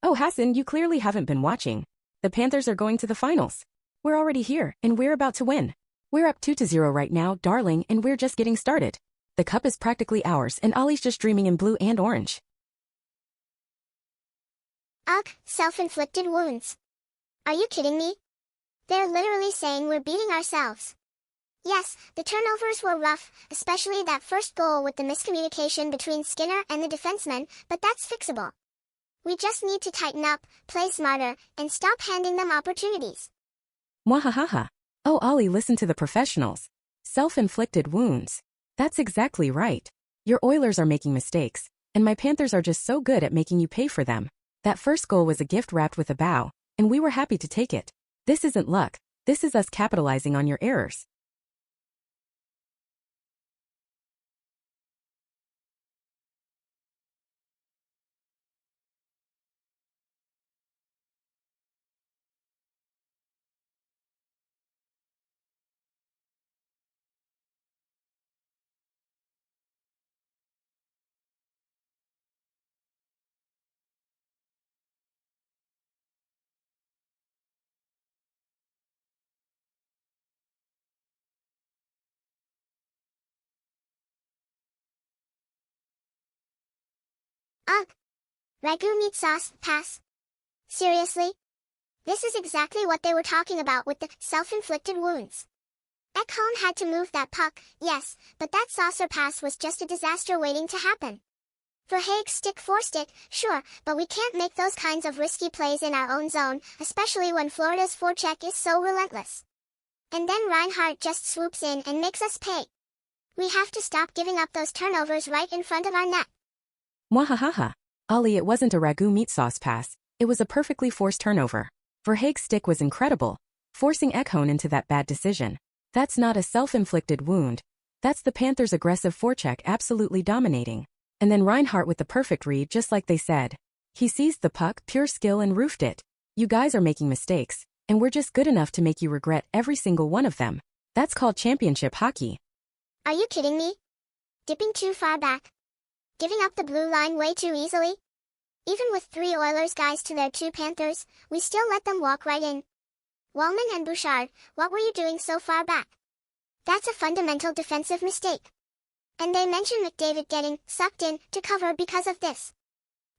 Oh, Hassan, you clearly haven't been watching. The Panthers are going to the finals. We're already here, and we're about to win. We're up 2-0 right now, darling, and we're just getting started. The cup is practically ours, and Ollie's just dreaming in blue and orange. Ugh, self-inflicted wounds. Are you kidding me? They're literally saying we're beating ourselves. Yes, the turnovers were rough, especially that first goal with the miscommunication between Skinner and the defenseman, but that's fixable. We just need to tighten up, play smarter, and stop handing them opportunities. Mwahaha. Oh, Ollie, listen to the professionals. Self-inflicted wounds. That's exactly right. Your Oilers are making mistakes, and my Panthers are just so good at making you pay for them. That first goal was a gift wrapped with a bow, and we were happy to take it. This isn't luck, this is us capitalizing on your errors. Ugh. Ragu meat sauce, pass. Seriously? This is exactly what they were talking about with the self-inflicted wounds. Ekholm had to move that puck, yes, but that saucer pass was just a disaster waiting to happen. Verhaeghe's stick forced it, sure, but we can't make those kinds of risky plays in our own zone, especially when Florida's forecheck is so relentless. And then Reinhart just swoops in and makes us pay. We have to stop giving up those turnovers right in front of our net. Mwahaha. Ollie, it wasn't a ragu meat sauce pass, it was a perfectly forced turnover. Verhaeghe's stick was incredible, forcing Ekholm into that bad decision. That's not a self-inflicted wound. That's the Panthers' aggressive forecheck absolutely dominating. And then Reinhart with the perfect read just like they said. He seized the puck, pure skill, and roofed it. You guys are making mistakes, and we're just good enough to make you regret every single one of them. That's called championship hockey. Are you kidding me? Dipping too far back? Giving up the blue line way too easily? Even with 3 Oilers guys to their 2 Panthers, we still let them walk right in. Wallman and Bouchard, what were you doing so far back? That's a fundamental defensive mistake. And they mention McDavid getting sucked in to cover because of this.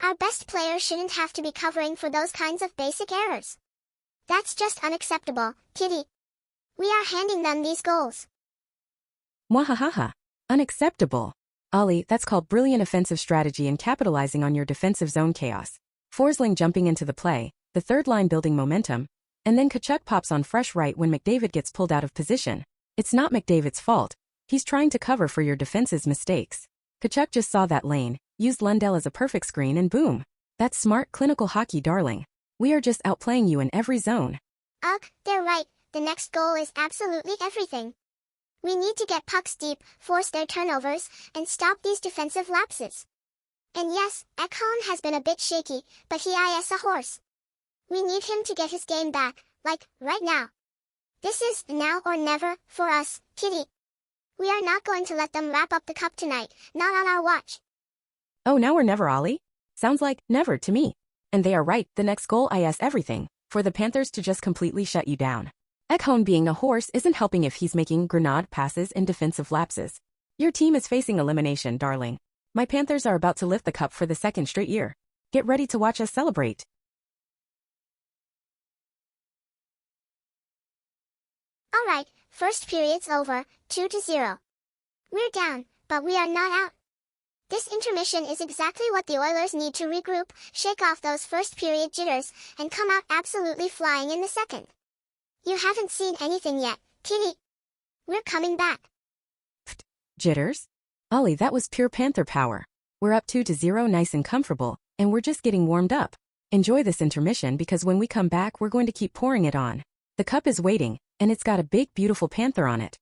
Our best players shouldn't have to be covering for those kinds of basic errors. That's just unacceptable, Kitty. We are handing them these goals. Mwahaha. Unacceptable. Ollie, that's called brilliant offensive strategy and capitalizing on your defensive zone chaos. Forsling jumping into the play, the third line building momentum, and then Tkachuk pops on fresh right when McDavid gets pulled out of position. It's not McDavid's fault. He's trying to cover for your defense's mistakes. Tkachuk just saw that lane, used Lundell as a perfect screen, and boom. That's smart, clinical hockey, darling. We are just outplaying you in every zone. Ugh, they're right. The next goal is absolutely everything. We need to get pucks deep, force their turnovers, and stop these defensive lapses. And yes, Ekholm has been a bit shaky, but he is a horse. We need him to get his game back, like, right now. This is now or never for us, Kitty. We are not going to let them wrap up the cup tonight, not on our watch. Oh, now or never, Ollie? Sounds like never to me. And they are right, the next goal is everything, for the Panthers to just completely shut you down. Ekholm being a horse isn't helping if he's making grenade passes and defensive lapses. Your team is facing elimination, darling. My Panthers are about to lift the cup for the 2nd straight year. Get ready to watch us celebrate. Alright, first period's over, 2-0. We're down, but we are not out. This intermission is exactly what the Oilers need to regroup, shake off those first period jitters, and come out absolutely flying in the second. You haven't seen anything yet, Kitty. We're coming back. Pfft, jitters? Ollie, that was pure Panther power. We're up 2-0 nice and comfortable, and we're just getting warmed up. Enjoy this intermission because when we come back we're going to keep pouring it on. The cup is waiting, and it's got a big beautiful panther on it.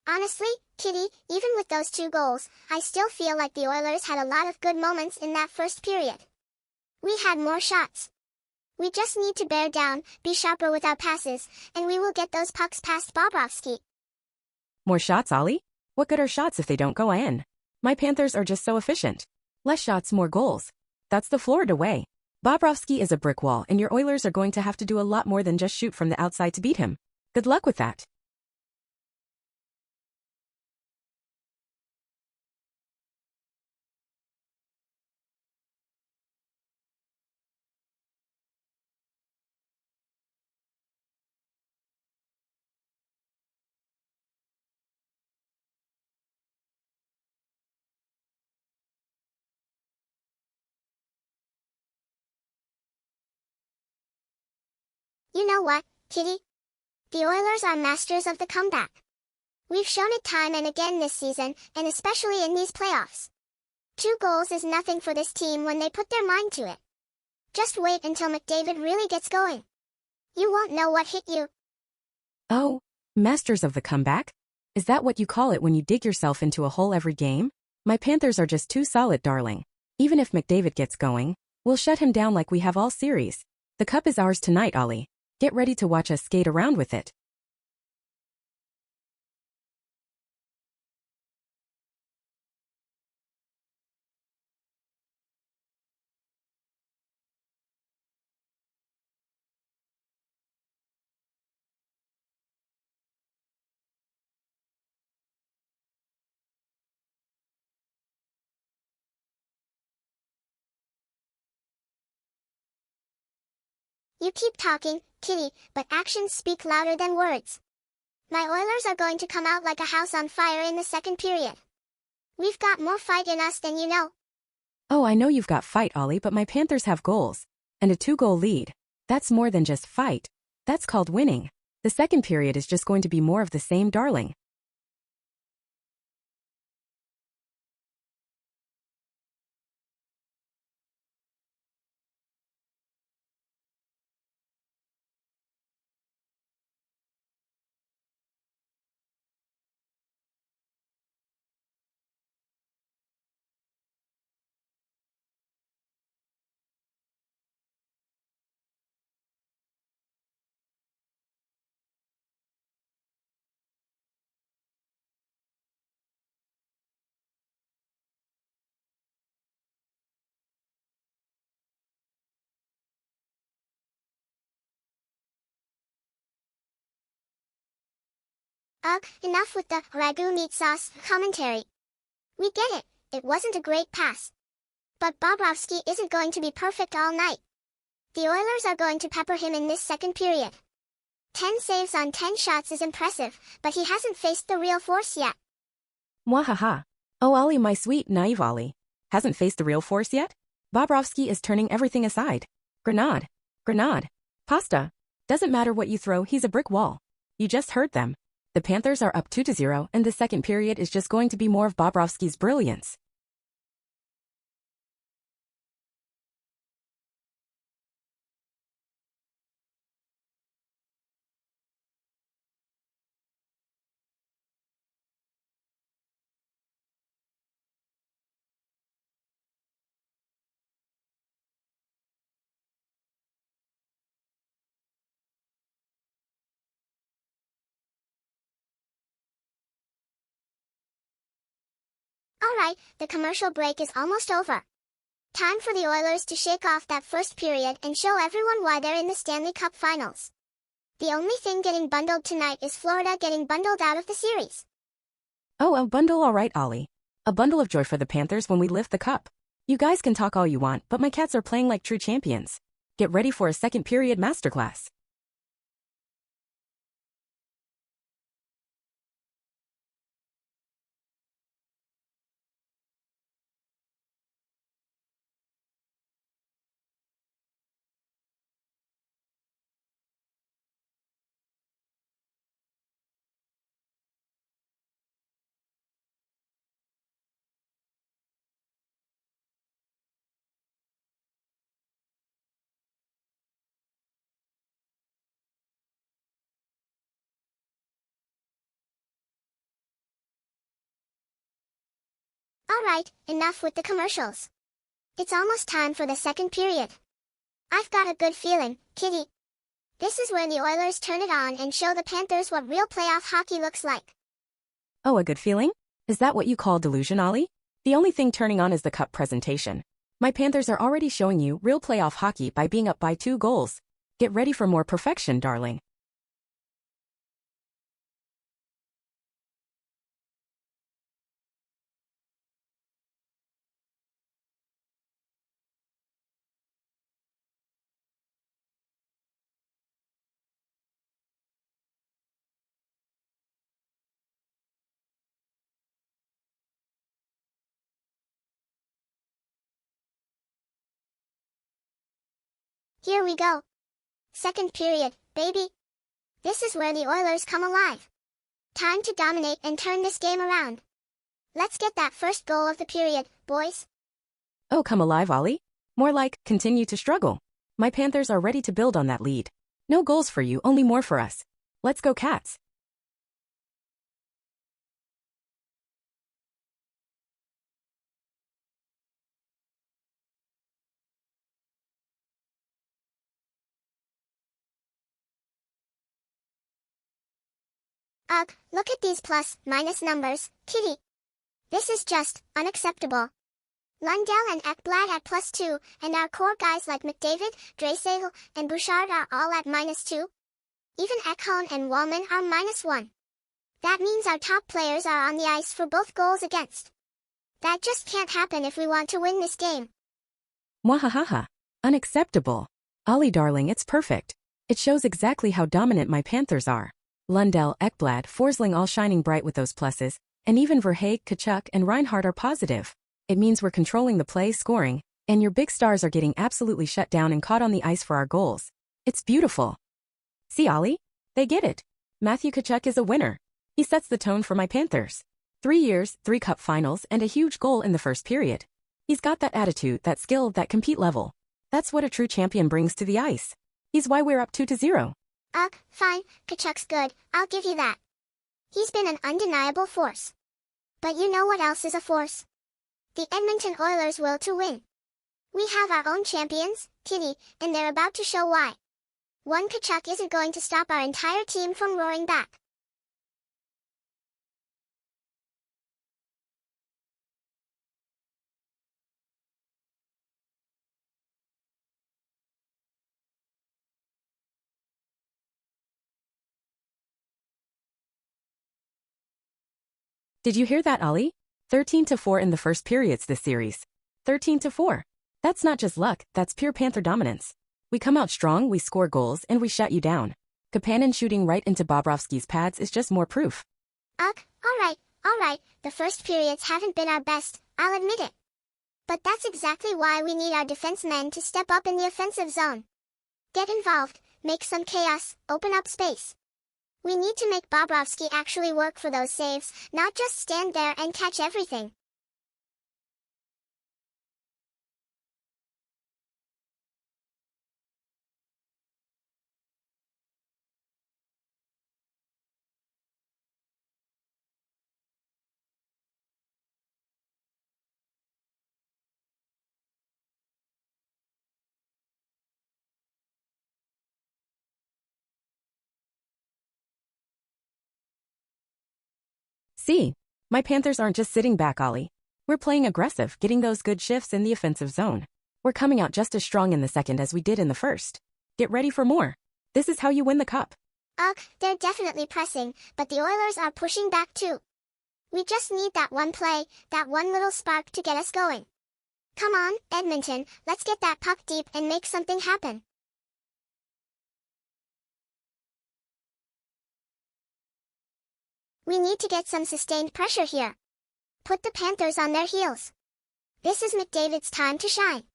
Honestly, Kitty, even with those 2 goals, I still feel like the Oilers had a lot of good moments in that first period. We had more shots. We just need to bear down, be sharper with our passes, and we will get those pucks past Bobrovsky. More shots, Ollie? What good are shots if they don't go in? My Panthers are just so efficient. Less shots, more goals. That's the Florida way. Bobrovsky is a brick wall, and your Oilers are going to have to do a lot more than just shoot from the outside to beat him. Good luck with that. You know what, Kitty? The Oilers are masters of the comeback. We've shown it time and again this season, and especially in these playoffs. 2 goals is nothing for this team when they put their mind to it. Just wait until McDavid really gets going. You won't know what hit you. Oh, masters of the comeback? Is that what you call it when you dig yourself into a hole every game? My Panthers are just too solid, darling. Even if McDavid gets going, we'll shut him down like we have all series. The cup is ours tonight, Ollie. Get ready to watch us skate around with it. You keep talking, Kitty, but actions speak louder than words. My Oilers are going to come out like a house on fire in the second period. We've got more fight in us than you know. Oh, I know you've got fight, Ollie, but my Panthers have goals. And a 2-goal lead. That's more than just fight. That's called winning. The second period is just going to be more of the same, darling. Ugh, enough with the ragu meat sauce commentary. We get it, it wasn't a great pass. But Bobrovsky isn't going to be perfect all night. The Oilers are going to pepper him in this second period. 10 saves on 10 shots is impressive, but he hasn't faced the real force yet. Mwahaha. Oh, Ollie, my sweet, naive Ollie. Hasn't faced the real force yet? Bobrovsky is turning everything aside. Grenade. Grenade. Pasta. Doesn't matter what you throw, he's a brick wall. You just heard them. The Panthers are up 2-0, and the second period is just going to be more of Bobrovsky's brilliance. Alright, the commercial break is almost over. Time for the Oilers to shake off that first period and show everyone why they're in the Stanley Cup Finals. The only thing getting bundled tonight is Florida getting bundled out of the series. Oh, a bundle, all right, Ollie. A bundle of joy for the Panthers when we lift the cup. You guys can talk all you want, but my cats are playing like true champions. Get ready for a second period masterclass. Alright, enough with the commercials. It's almost time for the second period. I've got a good feeling, Kitty. This is where the Oilers turn it on and show the Panthers what real playoff hockey looks like. Oh, a good feeling? Is that what you call delusion, Ollie? The only thing turning on is the cup presentation. My Panthers are already showing you real playoff hockey by being up by 2 goals. Get ready for more perfection, darling. Here we go. Second period, baby. This is where the Oilers come alive. Time to dominate and turn this game around. Let's get that first goal of the period, boys. Oh, come alive, Ollie. More like, continue to struggle. My Panthers are ready to build on that lead. No goals for you, only more for us. Let's go, Cats. Ugh, look at these plus, minus numbers, Kitty. This is just, unacceptable. Lundell and Ekblad at +2, and our core guys like McDavid, Draisaitl, and Bouchard are all at -2. Even Ekholm and Wallman are -1. That means our top players are on the ice for both goals against. That just can't happen if we want to win this game. Mwahaha. Unacceptable. Ollie darling, it's perfect. It shows exactly how dominant my Panthers are. Lundell, Ekblad, Forsling all shining bright with those pluses, and even Verhaeghe, Tkachuk, and Reinhardt are positive. It means we're controlling the play, scoring, and your big stars are getting absolutely shut down and caught on the ice for our goals. It's beautiful. See, Ollie? They get it. Matthew Tkachuk is a winner. He sets the tone for my Panthers. 3 years, 3 cup finals, and a huge goal in the first period. He's got that attitude, that skill, that compete level. That's what a true champion brings to the ice. He's why we're up 2-0. Ugh, fine, Tkachuk's good, I'll give you that. He's been an undeniable force. But you know what else is a force? The Edmonton Oilers' will to win. We have our own champions, Kitty, and they're about to show why. One Tkachuk isn't going to stop our entire team from roaring back. Did you hear that, Ollie? 13-4 in the first periods this series. 13-4. That's not just luck, that's pure Panther dominance. We come out strong, we score goals, and we shut you down. Kapanen shooting right into Bobrovsky's pads is just more proof. Ugh, alright, the first periods haven't been our best, I'll admit it. But that's exactly why we need our defensemen to step up in the offensive zone. Get involved, make some chaos, open up space. We need to make Bobrovsky actually work for those saves, not just stand there and catch everything. See, my Panthers aren't just sitting back, Ollie. We're playing aggressive, getting those good shifts in the offensive zone. We're coming out just as strong in the second as we did in the first. Get ready for more. This is how you win the cup. Ugh, they're definitely pressing, but the Oilers are pushing back too. We just need that one play, that one little spark to get us going. Come on, Edmonton, let's get that puck deep and make something happen. We need to get some sustained pressure here. Put the Panthers on their heels. This is McDavid's time to shine.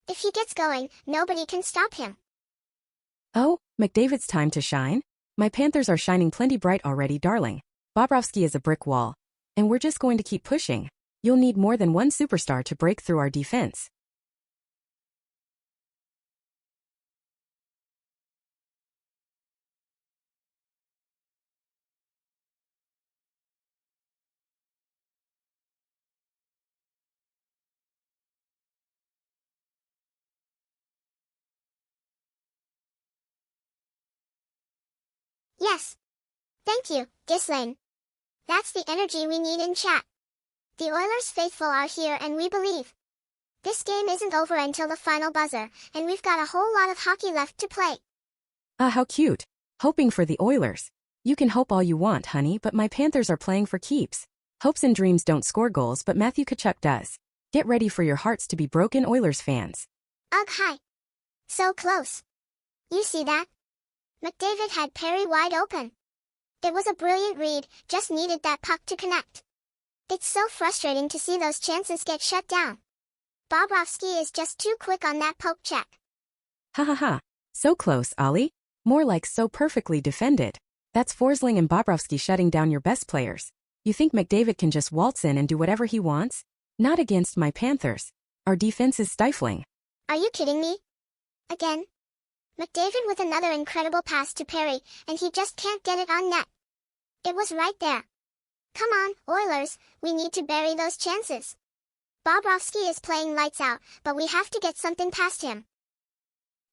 If he gets going, nobody can stop him. Oh, McDavid's time to shine? My Panthers are shining plenty bright already, darling. Bobrovsky is a brick wall. And we're just going to keep pushing. You'll need more than one superstar to break through our defense. Yes. Thank you, Ghislaine. That's the energy we need in chat. The Oilers faithful are here and we believe. This game isn't over until the final buzzer, and we've got a whole lot of hockey left to play. Ah, how cute. Hoping for the Oilers. You can hope all you want, honey, but my Panthers are playing for keeps. Hopes and dreams don't score goals, but Matthew Tkachuk does. Get ready for your hearts to be broken, Oilers fans. Ugh, hi. So close. You see that? McDavid had Perry wide open. It was a brilliant read, just needed that puck to connect. It's so frustrating to see those chances get shut down. Bobrovsky is just too quick on that poke check. Ha ha ha. So close, Ollie. More like so perfectly defended. That's Forsling and Bobrovsky shutting down your best players. You think McDavid can just waltz in and do whatever he wants? Not against my Panthers. Our defense is stifling. Are you kidding me? Again? McDavid with another incredible pass to Perry, and he just can't get it on net. It was right there. Come on, Oilers, we need to bury those chances. Bobrovsky is playing lights out, but we have to get something past him.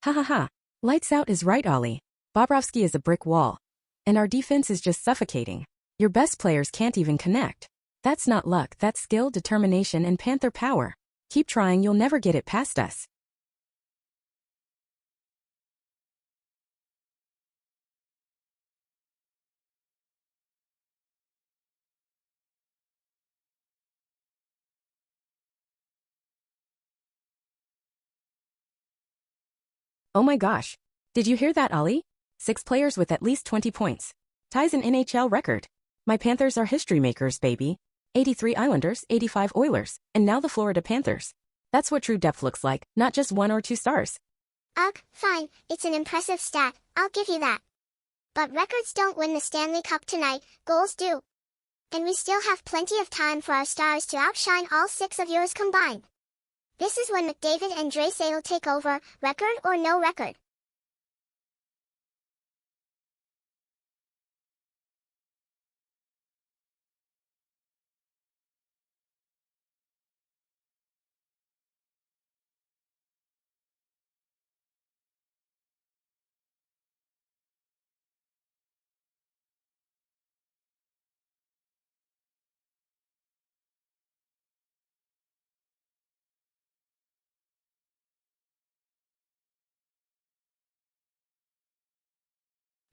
Ha ha ha. Lights out is right, Ollie. Bobrovsky is a brick wall. And our defense is just suffocating. Your best players can't even connect. That's not luck, that's skill, determination, and Panther power. Keep trying, you'll never get it past us. Oh my gosh. Did you hear that, Ollie? 6 players with at least 20 points. Ties an NHL record. My Panthers are history makers, baby. 83 Islanders, 85 Oilers, and now the Florida Panthers. That's what true depth looks like, not just 1 or 2 stars. Ugh, fine, it's an impressive stat, I'll give you that. But records don't win the Stanley Cup tonight, goals do. And we still have plenty of time for our stars to outshine all 6 of yours combined. This is when McDavid and Draisaitl take over, record or no record.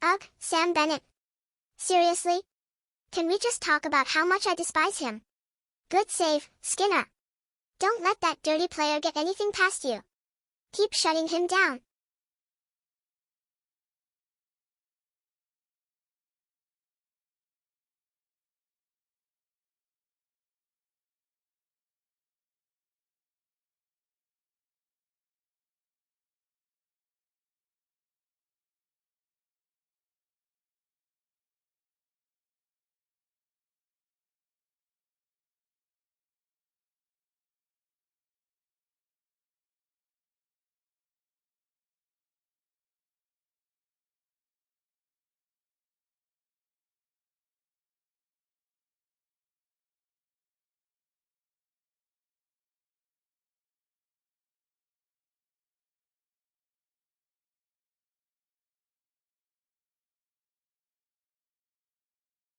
Ugh, Sam Bennett. Seriously? Can we just talk about how much I despise him? Good save, Skinner. Don't let that dirty player get anything past you. Keep shutting him down.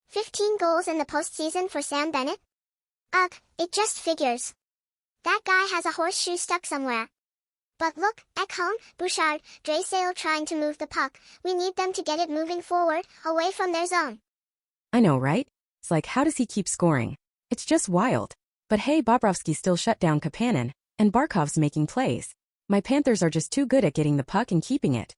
"15 goals in the postseason for Sam Bennett? Ugh, it just figures. That guy has a horseshoe stuck somewhere. But look, Ekholm, Bouchard, Draisaitl trying to move the puck. We need them to get it moving forward, away from their zone." I know, right? It's like, how does he keep scoring? It's just wild. But hey, Bobrovsky still shut down Kapanen, and Barkov's making plays. My Panthers are just too good at getting the puck and keeping it.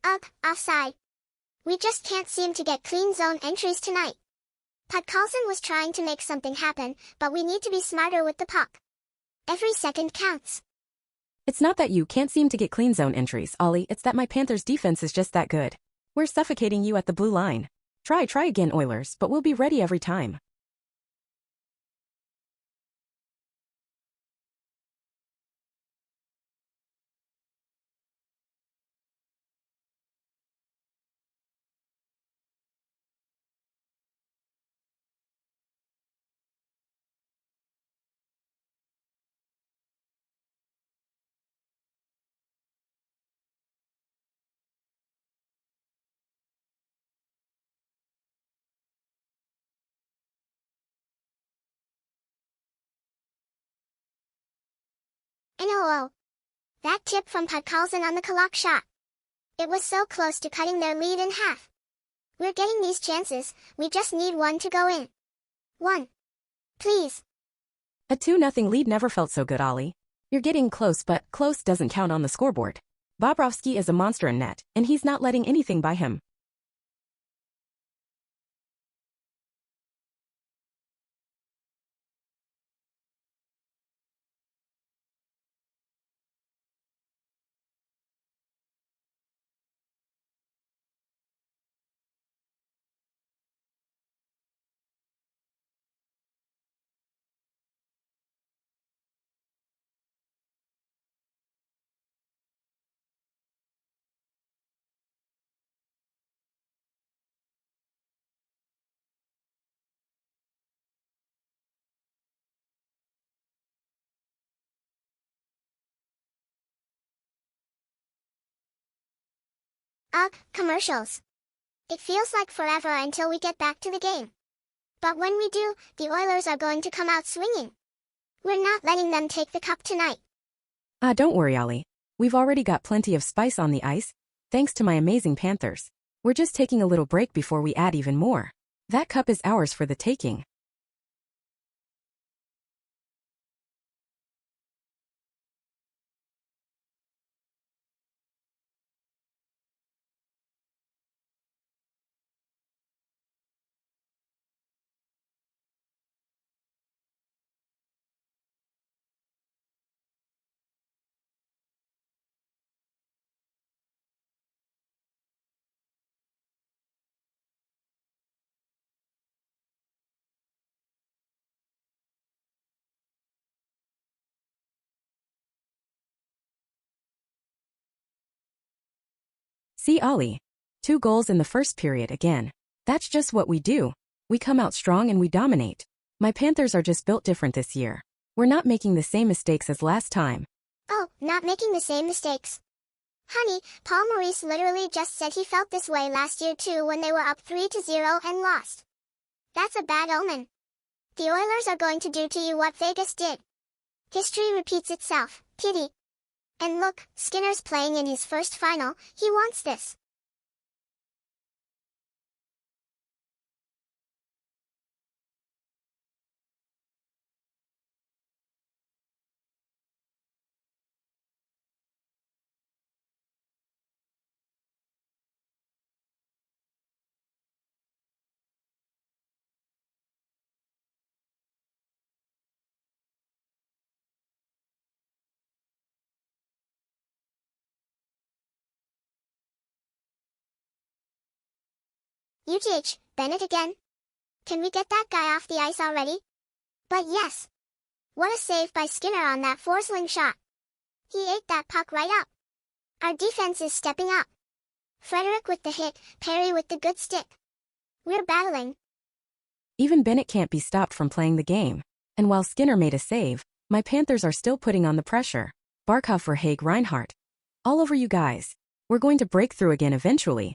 Ugh, offside. We just can't seem to get clean zone entries tonight. Podkolzin was trying to make something happen, but we need to be smarter with the puck. Every second counts. It's not that you can't seem to get clean zone entries, Ollie, it's that my Panthers defense is just that good. We're suffocating you at the blue line. Try again, Oilers, but we'll be ready every time. NOO. That tip from Podkolzin on the clock shot. It was so close to cutting their lead in half. We're getting these chances, we just need one to go in. One. Please. A 2-0 lead never felt so good, Ollie. You're getting close, but close doesn't count on the scoreboard. Bobrovsky is a monster in net, and he's not letting anything by him. Ugh, commercials. It feels like forever until we get back to the game. But when we do, the Oilers are going to come out swinging. We're not letting them take the cup tonight. Don't worry, Ollie. We've already got plenty of spice on the ice, thanks to my amazing Panthers. We're just taking a little break before we add even more. That cup is ours for the taking. See, Ollie. 2 goals in the first period again. That's just what we do. We come out strong and we dominate. My Panthers are just built different this year. We're not making the same mistakes as last time. Oh, not making the same mistakes. Honey, Paul Maurice literally just said he felt this way last year too when they were up 3-0 and lost. That's a bad omen. The Oilers are going to do to you what Vegas did. History repeats itself, Kitty. And look, Skinner's playing in his first final, he wants this. UGH, Bennett again? Can we get that guy off the ice already? But yes. What a save by Skinner on that Forsling shot. He ate that puck right up. Our defense is stepping up. Frederick with the hit, Perry with the good stick. We're battling. Even Bennett can't be stopped from playing the game. And while Skinner made a save, my Panthers are still putting on the pressure. Barkov for Haig Reinhardt. All over you guys. We're going to break through again eventually.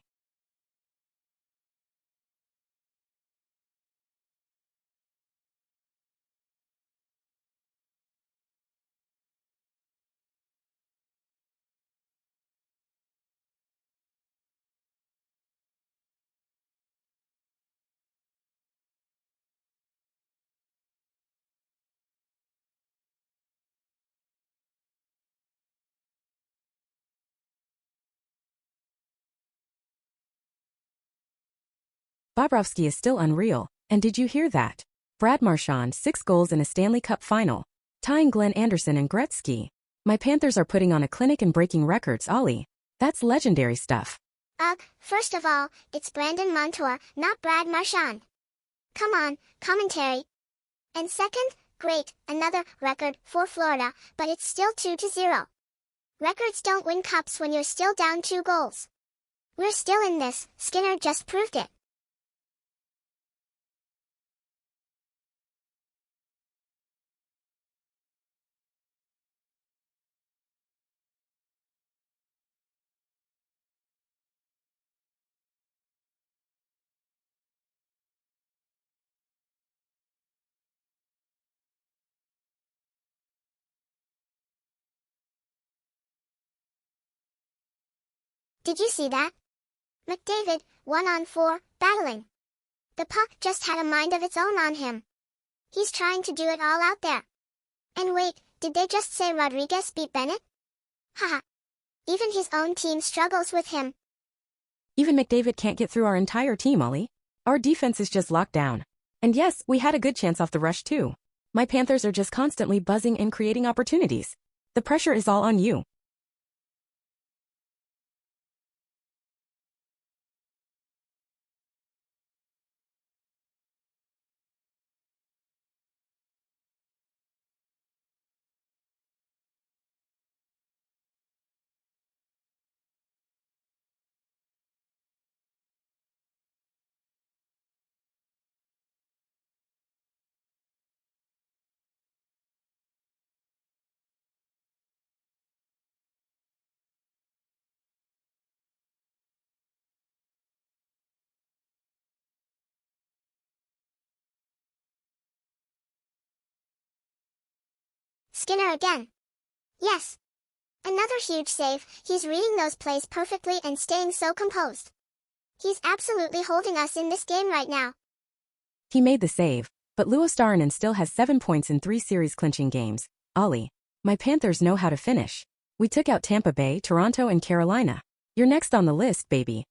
Bobrovsky is still unreal, and did you hear that? Brad Marchand 6 goals in a Stanley Cup final, tying Glenn Anderson and Gretzky. My Panthers are putting on a clinic and breaking records, Ollie. That's legendary stuff. Ugh, first of all, it's Brandon Montour, not Brad Marchand. Come on, commentary. And second, great, another record for Florida, but it's still 2-0. Records don't win cups when you're still down 2 goals. We're still in this, Skinner just proved it. Did you see that? McDavid, 1-on-4, battling. The puck just had a mind of its own on him. He's trying to do it all out there. And wait, did they just say Rodriguez beat Bennett? Haha. Even his own team struggles with him. Even McDavid can't get through our entire team, Ollie. Our defense is just locked down. And yes, we had a good chance off the rush too. My Panthers are just constantly buzzing and creating opportunities. The pressure is all on you. Skinner again. Yes. Another huge save. He's reading those plays perfectly and staying so composed. He's absolutely holding us in this game right now. He made the save, but Luostarinen still has 7 points in 3 series clinching games. Ollie, my Panthers know how to finish. We took out Tampa Bay, Toronto, and Carolina. You're next on the list, baby.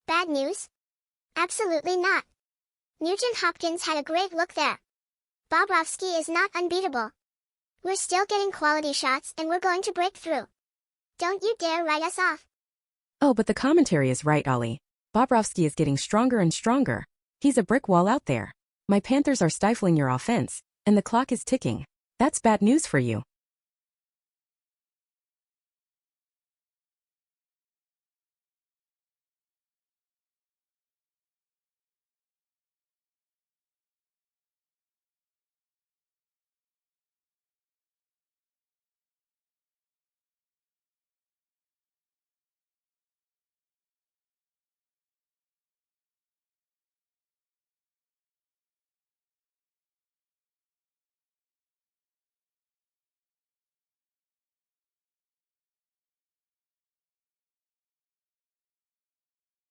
Bad news? Absolutely not. Nugent Hopkins had a great look there. Bobrovsky is not unbeatable. We're still getting quality shots and we're going to break through. Don't you dare write us off. Oh, but the commentary is right, Ollie. Bobrovsky is getting stronger and stronger. He's a brick wall out there. My Panthers are stifling your offense, and the clock is ticking. That's bad news for you.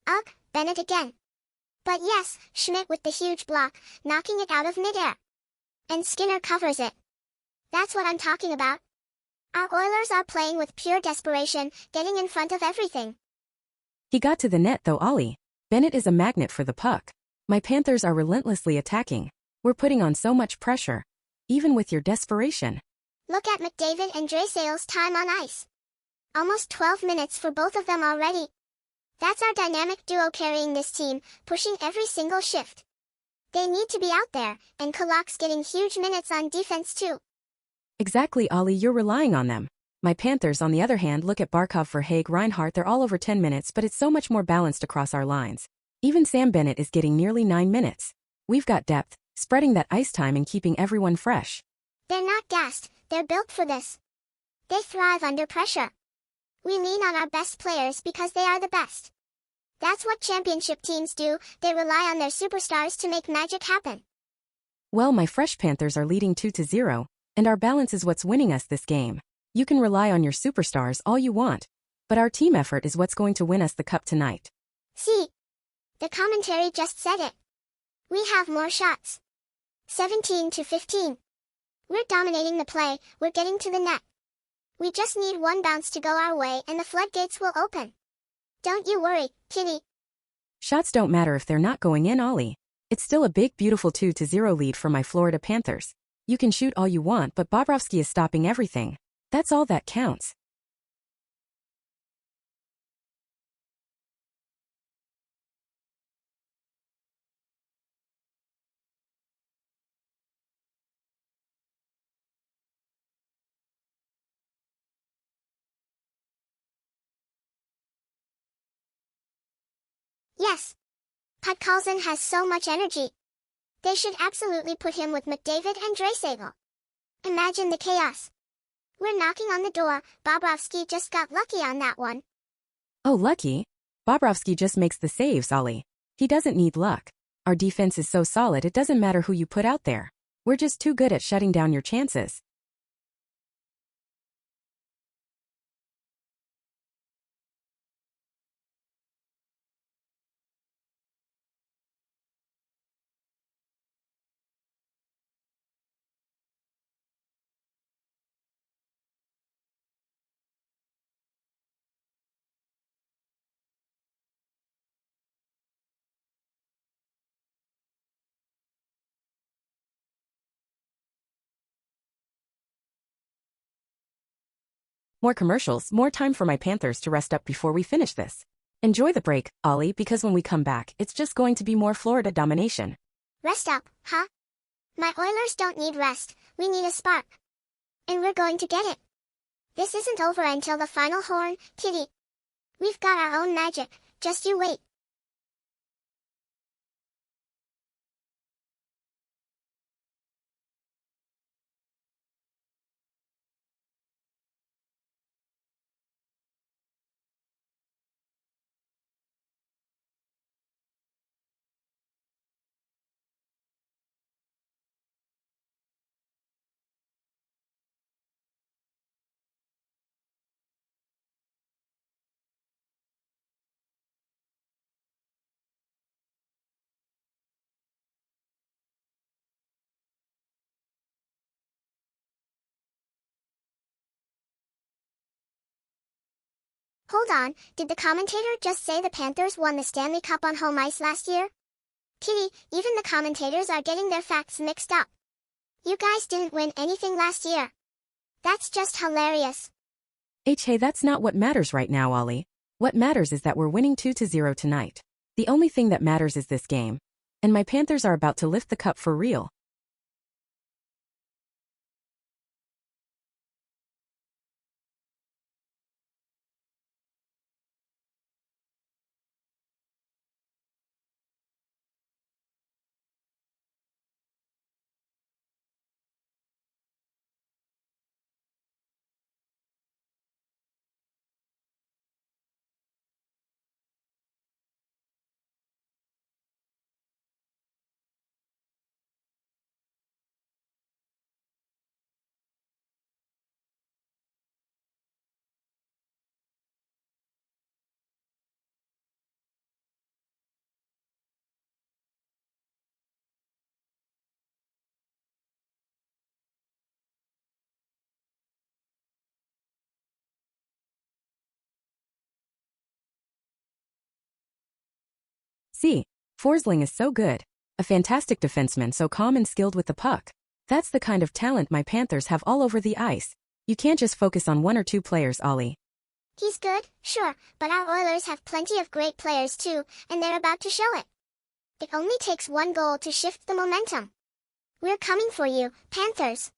Ugh, Bennett again. But yes, Schmidt with the huge block, knocking it out of midair. And Skinner covers it. That's what I'm talking about. Our Oilers are playing with pure desperation, getting in front of everything. He got to the net though, Ollie. Bennett is a magnet for the puck. My Panthers are relentlessly attacking. We're putting on so much pressure. Even with your desperation. Look at McDavid and Draisaitl's time on ice. Almost 12 minutes for both of them already. That's our dynamic duo carrying this team, pushing every single shift. They need to be out there, and Kulak's getting huge minutes on defense too. Exactly, Ollie, you're relying on them. My Panthers, on the other hand, look at Barkov, Verhaeghe, Reinhart, they're all over 10 minutes, but it's so much more balanced across our lines. Even Sam Bennett is getting nearly 9 minutes. We've got depth, spreading that ice time and keeping everyone fresh. They're not gassed, they're built for this. They thrive under pressure. We lean on our best players because they are the best. That's what championship teams do, they rely on their superstars to make magic happen. Well, my fresh Panthers are leading 2-0, and our balance is what's winning us this game. You can rely on your superstars all you want, but our team effort is what's going to win us the cup tonight. See? The commentary just said it. We have more shots. 17-15. We're dominating the play, we're getting to the net. We just need one bounce to go our way and the floodgates will open. Don't you worry, Kitty. Shots don't matter if they're not going in, Ollie. It's still a big, beautiful 2-0 lead for my Florida Panthers. You can shoot all you want, but Bobrovsky is stopping everything. That's all that counts. Yes. Podkolzin has so much energy. They should absolutely put him with McDavid and Draisaitl. Imagine the chaos. We're knocking on the door, Bobrovsky just got lucky on that one. Oh, lucky? Bobrovsky just makes the saves, Ollie. He doesn't need luck. Our defense is so solid it doesn't matter who you put out there. We're just too good at shutting down your chances. More commercials, more time for my Panthers to rest up before we finish this. Enjoy the break, Ollie, because when we come back, it's just going to be more Florida domination. Rest up, huh? My Oilers don't need rest, we need a spark. And we're going to get it. This isn't over until the final horn, Kitty. We've got our own magic, just you wait. Hold on, did the commentator just say the Panthers won the Stanley Cup on home ice last year? Kitty, even the commentators are getting their facts mixed up. You guys didn't win anything last year. That's just hilarious. Hey, that's not what matters right now, Ollie. What matters is that we're winning 2-0 tonight. The only thing that matters is this game. And my Panthers are about to lift the cup for real. See, Forsling is so good. A fantastic defenseman, so calm and skilled with the puck. That's the kind of talent my Panthers have all over the ice. You can't just focus on one or two players, Ollie. He's good, sure, but our Oilers have plenty of great players too, and they're about to show it. It only takes one goal to shift the momentum. We're coming for you, Panthers.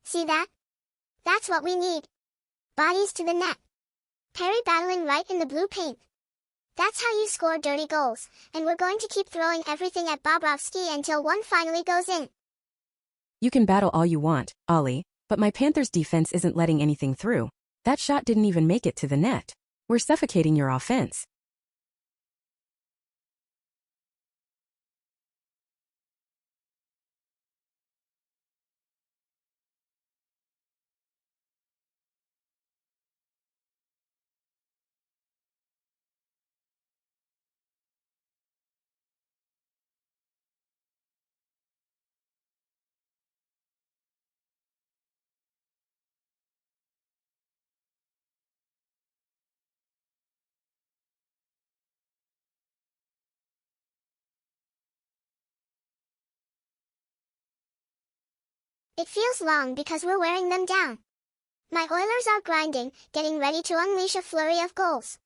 See that? That's what we need. Bodies to the net. Perry battling right in the blue paint. That's how you score dirty goals, and we're going to keep throwing everything at Bobrovsky until one finally goes in. You can battle all you want, Ollie, but my Panthers defense isn't letting anything through. That shot didn't even make it to the net. We're suffocating your offense. It feels long because we're wearing them down. My Oilers are grinding, getting ready to unleash a flurry of goals.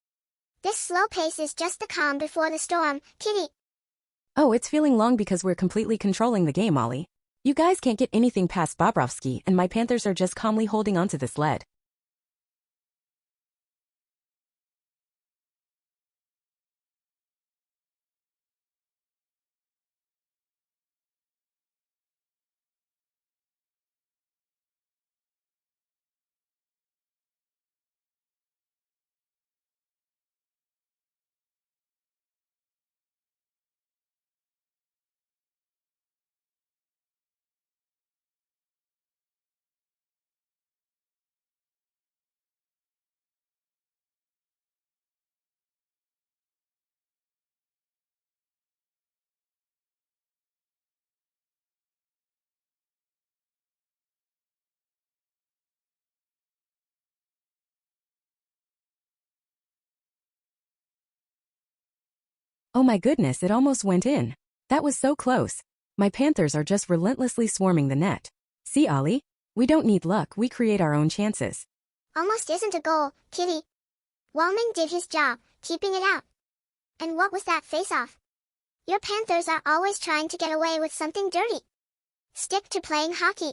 This slow pace is just the calm before the storm, Kitty. Oh, it's feeling long because we're completely controlling the game, Ollie. You guys can't get anything past Bobrovsky, and my Panthers are just calmly holding onto this lead. Oh my goodness, it almost went in. That was so close. My Panthers are just relentlessly swarming the net. See, Ollie? We don't need luck, we create our own chances. Almost isn't a goal, Kitty. Wallman did his job, keeping it out. And what was that face-off? Your Panthers are always trying to get away with something dirty. Stick to playing hockey.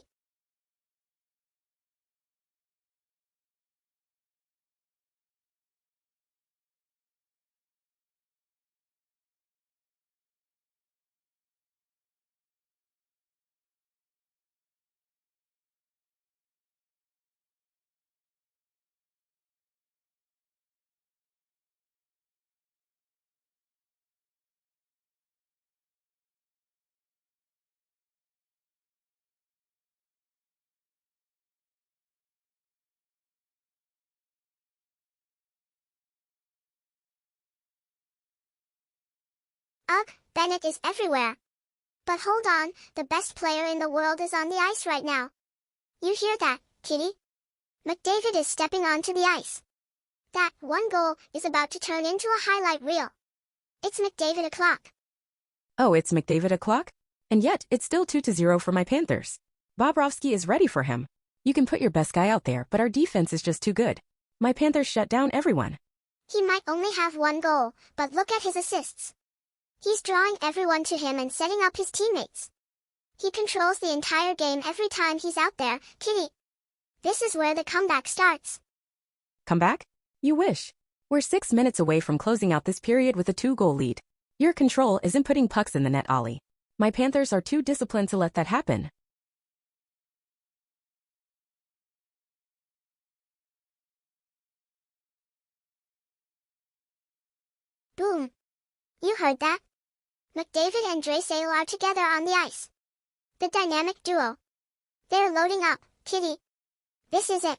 Ugh, Bennett is everywhere. But hold on, the best player in the world is on the ice right now. You hear that, Kitty? McDavid is stepping onto the ice. That one goal is about to turn into a highlight reel. It's McDavid o'clock. Oh, it's McDavid o'clock? And yet, it's still 2-0 for my Panthers. Bobrovsky is ready for him. You can put your best guy out there, but our defense is just too good. My Panthers shut down everyone. He might only have one goal, but look at his assists. He's drawing everyone to him and setting up his teammates. He controls the entire game every time he's out there, Kitty. This is where the comeback starts. Comeback? You wish. We're 6 minutes away from closing out this period with a 2-goal lead. Your control isn't putting pucks in the net, Ollie. My Panthers are too disciplined to let that happen. Boom. You heard that? McDavid and Draisaitl are together on the ice. The dynamic duo. They're loading up, Kitty. This is it.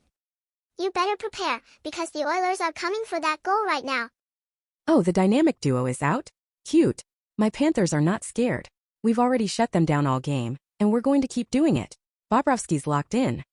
You better prepare, because the Oilers are coming for that goal right now. Oh, the dynamic duo is out? Cute. My Panthers are not scared. We've already shut them down all game, and we're going to keep doing it. Bobrovsky's locked in.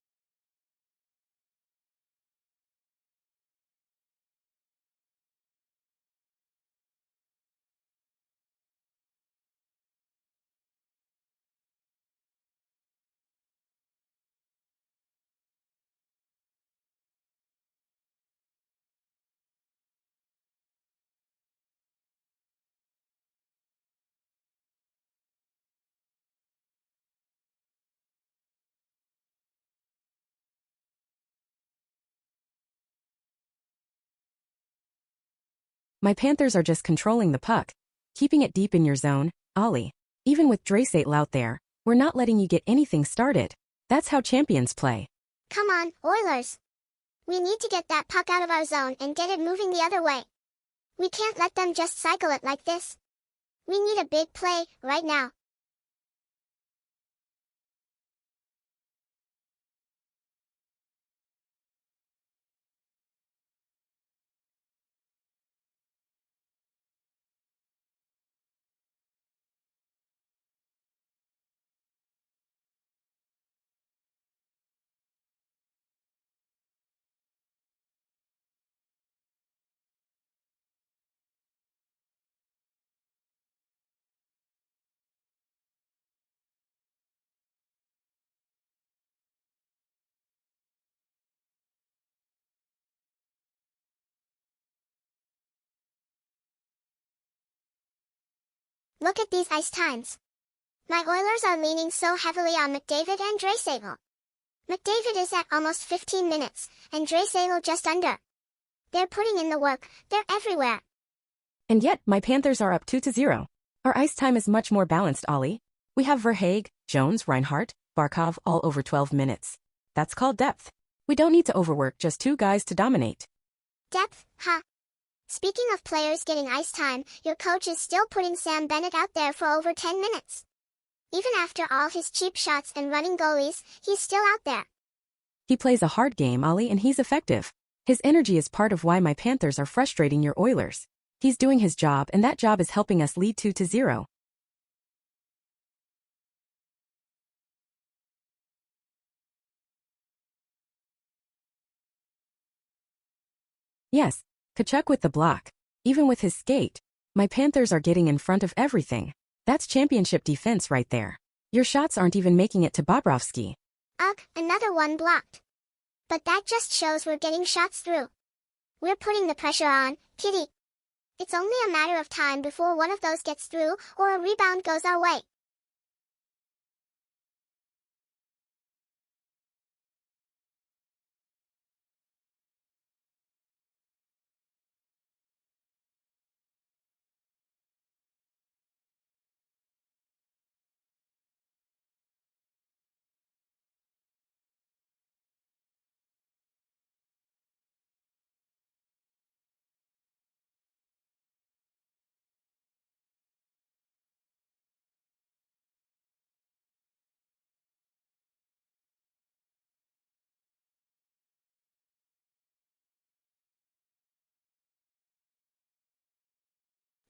My Panthers are just controlling the puck, keeping it deep in your zone, Ollie. Even with Draisaitl out there, We're not letting you get anything started. That's how champions play. Come on, Oilers. We need to get that puck out of our zone and get it moving the other way. We can't let them just cycle it like this. We need a big play, right now. Look at these ice times. My Oilers are leaning so heavily on McDavid and Draisaitl. McDavid is at almost 15 minutes, and Draisaitl just under. They're putting in the work, they're everywhere. And yet, my Panthers are up 2-0. Our ice time is much more balanced, Ollie. We have Verhaeghe, Jones, Reinhart, Barkov all over 12 minutes. That's called depth. We don't need to overwork just two guys to dominate. Depth, huh? Speaking of players getting ice time, your coach is still putting Sam Bennett out there for over 10 minutes. Even after all his cheap shots and running goalies, he's still out there. He plays a hard game, Ollie, and he's effective. His energy is part of why my Panthers are frustrating your Oilers. He's doing his job, and that job is helping us lead 2-0. Yes, Kachuk with the block. Even with his skate, my Panthers are getting in front of everything. That's championship defense right there. Your shots aren't even making it to Bobrovsky. Ugh, another one blocked. But that just shows we're getting shots through. We're putting the pressure on, Kitty. It's only a matter of time before one of those gets through or a rebound goes our way.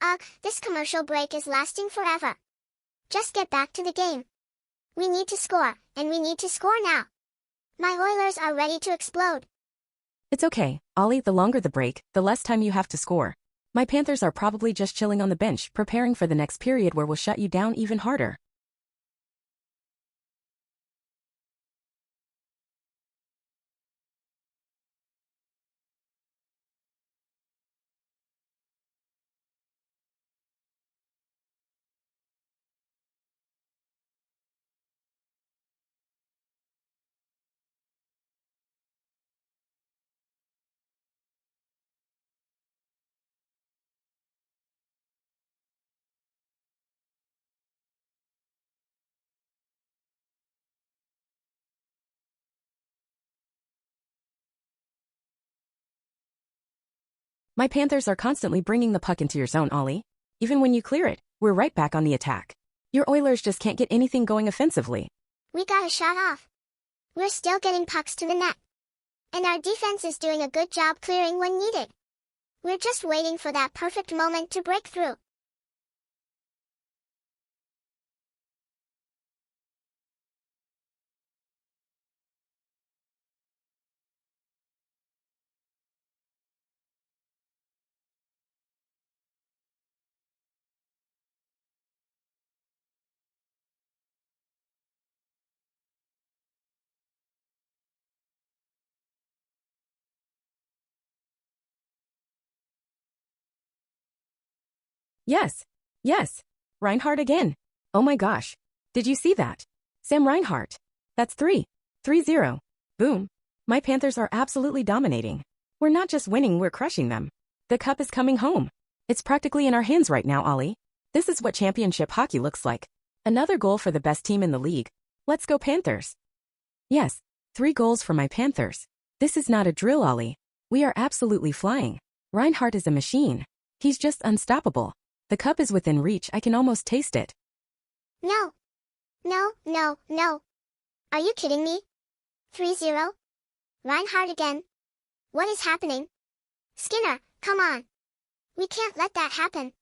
Ugh, this commercial break is lasting forever. Just get back to the game. We need to score, and we need to score now. My Oilers are ready to explode. It's okay, Ollie, the longer the break, the less time you have to score. My Panthers are probably just chilling on the bench, preparing for the next period where we'll shut you down even harder. My Panthers are constantly bringing the puck into your zone, Ollie. Even when you clear it, we're right back on the attack. Your Oilers just can't get anything going offensively. We got a shot off. We're still getting pucks to the net. And our defense is doing a good job clearing when needed. We're just waiting for that perfect moment to break through. Yes. Yes. Reinhart again. Oh my gosh. Did you see that? Sam Reinhart. That's 3-0. Boom. My Panthers are absolutely dominating. We're not just winning, we're crushing them. The cup is coming home. It's practically in our hands right now, Ollie. This is what championship hockey looks like. Another goal for the best team in the league. Let's go Panthers. Yes, 3 goals for my Panthers. This is not a drill, Ollie. We are absolutely flying. Reinhart is a machine. He's just unstoppable. The cup is within reach, I can almost taste it. No. No, no, no. Are you kidding me? 3-0? Reinhart again? What is happening? Skinner, come on. We can't let that happen.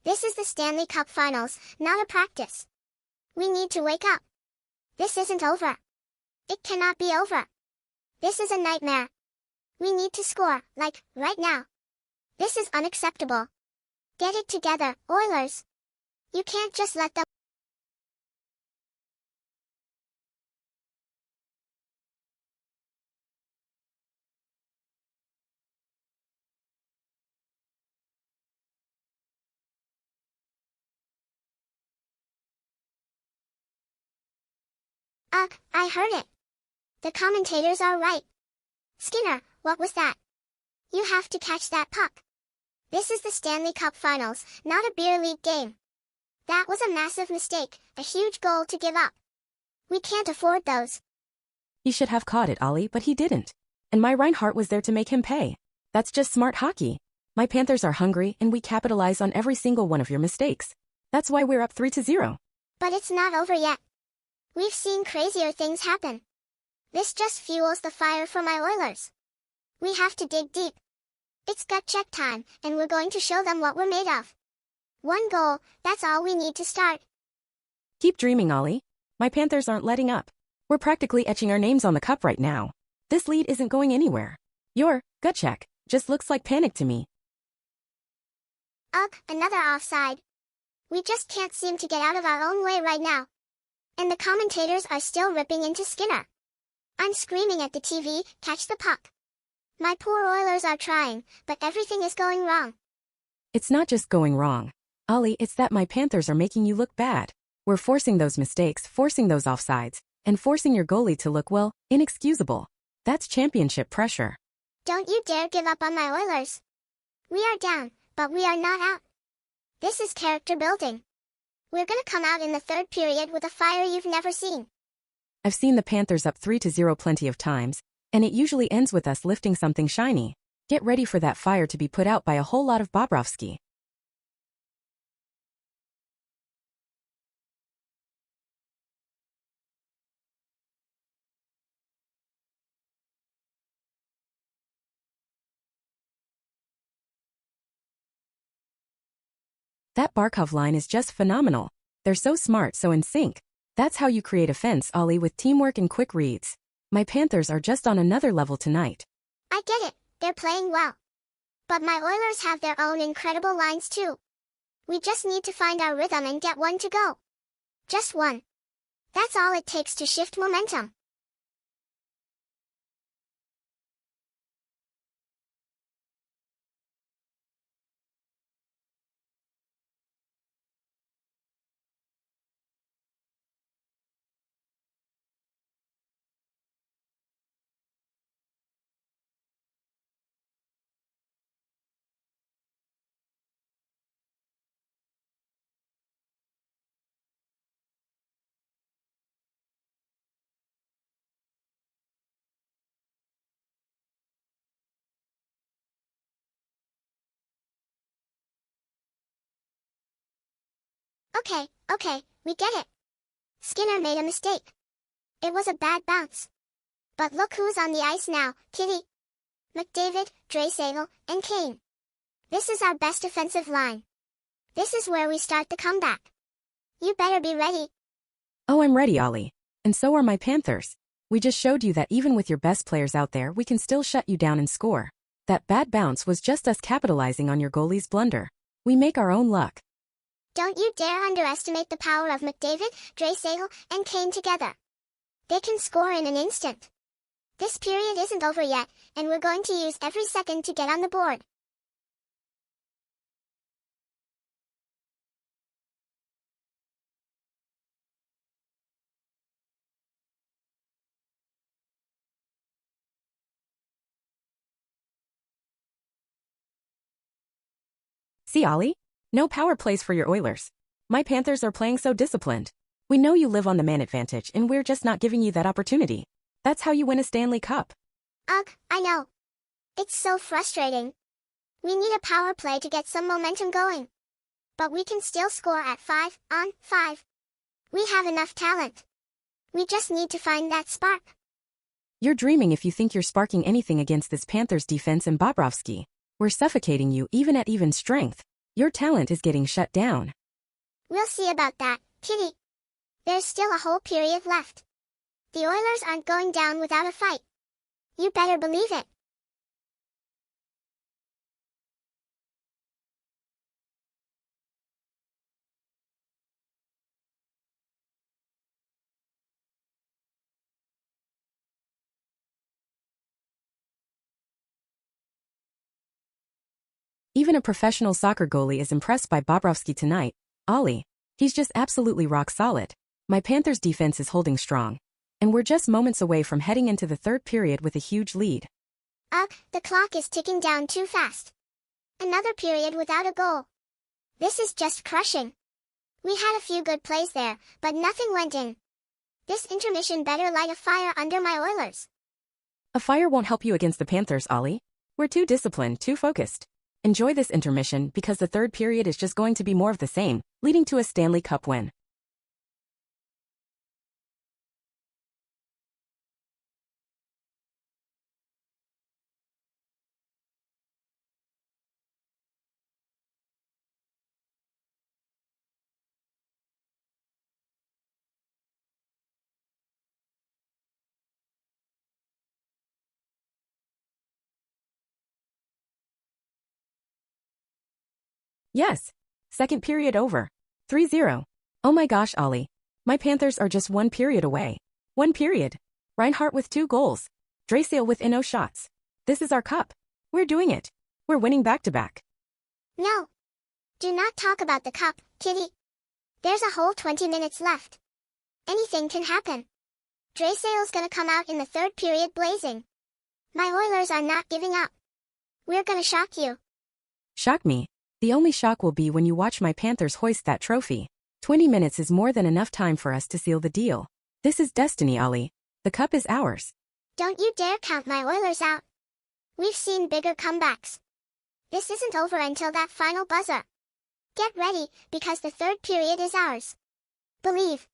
This is the Stanley Cup Finals, not a practice. We need to wake up. This isn't over. It cannot be over. This is a nightmare. We need to score, like, right now. This is unacceptable. Get it together, Oilers. You can't just let them. I heard it. The commentators are right. Skinner, what was that? You have to catch that puck. This is the Stanley Cup Finals, not a beer league game. That was a massive mistake, a huge goal to give up. We can't afford those. He should have caught it, Ollie, but he didn't. And my Reinhart was there to make him pay. That's just smart hockey. My Panthers are hungry and we capitalize on every single one of your mistakes. That's why we're up 3-0. But it's not over yet. We've seen crazier things happen. This just fuels the fire for my Oilers. We have to dig deep. It's gut check time, and we're going to show them what we're made of. 1 goal, that's all we need to start. Keep dreaming, Ollie. My Panthers aren't letting up. We're practically etching our names on the cup right now. This lead isn't going anywhere. Your gut check just looks like panic to me. Ugh, another offside. We just can't seem to get out of our own way right now. And the commentators are still ripping into Skinner. I'm screaming at the TV, catch the puck. My poor Oilers are trying, but everything is going wrong. It's not just going wrong. Ollie, it's that my Panthers are making you look bad. We're forcing those mistakes, forcing those offsides, and forcing your goalie to look, well, inexcusable. That's championship pressure. Don't you dare give up on my Oilers. We are down, but we are not out. This is character building. We're gonna come out in the 3rd period with a fire you've never seen. I've seen the Panthers up 3-0 plenty of times, and it usually ends with us lifting something shiny. Get ready for that fire to be put out by a whole lot of Bobrovsky. That Barkov line is just phenomenal. They're so smart, so in sync. That's how you create offense, Ollie, with teamwork and quick reads. My Panthers are just on another level tonight. I get it, they're playing well. But my Oilers have their own incredible lines too. We just need to find our rhythm and get 1 to go. Just 1. That's all it takes to shift momentum. Okay, we get it. Skinner made a mistake. It was a bad bounce. But look who's on the ice now, Kitty, McDavid, Draisaitl, and Kane. This is our best offensive line. This is where we start the comeback. You better be ready. Oh, I'm ready, Ollie. And so are my Panthers. We just showed you that even with your best players out there, we can still shut you down and score. That bad bounce was just us capitalizing on your goalie's blunder. We make our own luck. Don't you dare underestimate the power of McDavid, Draisaitl, and Kane together. They can score in an instant. This period isn't over yet, and we're going to use every second to get on the board. See, Ollie? No power plays for your Oilers. My Panthers are playing so disciplined. We know you live on the man advantage and we're just not giving you that opportunity. That's how you win a Stanley Cup. Ugh, I know. It's so frustrating. We need a power play to get some momentum going. But we can still score at 5-on-5. We have enough talent. We just need to find that spark. You're dreaming if you think you're sparking anything against this Panthers defense and Bobrovsky. We're suffocating you even at even strength. Your talent is getting shut down. We'll see about that, Kitty. There's still a whole period left. The Oilers aren't going down without a fight. You better believe it. Even a professional soccer goalie is impressed by Bobrovsky tonight. Ollie. He's just absolutely rock solid. My Panthers defense is holding strong. And we're just moments away from heading into the third period with a huge lead. Ugh, the clock is ticking down too fast. Another period without a goal. This is just crushing. We had a few good plays there, but nothing went in. This intermission better light a fire under my Oilers. A fire won't help you against the Panthers, Ollie. We're too disciplined, too focused. Enjoy this intermission because the third period is just going to be more of the same, leading to a Stanley Cup win. Yes. Second period over. 3-0. Oh my gosh, Ollie. My Panthers are just one period away. One period. Reinhart with 2 goals. Draisaitl with no shots. This is our cup. We're doing it. We're winning back-to-back. No. Do not talk about the cup, Kitty. There's a whole 20 minutes left. Anything can happen. Draisaitl's gonna come out in the third period blazing. My Oilers are not giving up. We're gonna shock you. Shock me. The only shock will be when you watch my Panthers hoist that trophy. 20 minutes is more than enough time for us to seal the deal. This is destiny, Ollie. The cup is ours. Don't you dare count my Oilers out. We've seen bigger comebacks. This isn't over until that final buzzer. Get ready, because the third period is ours. Believe.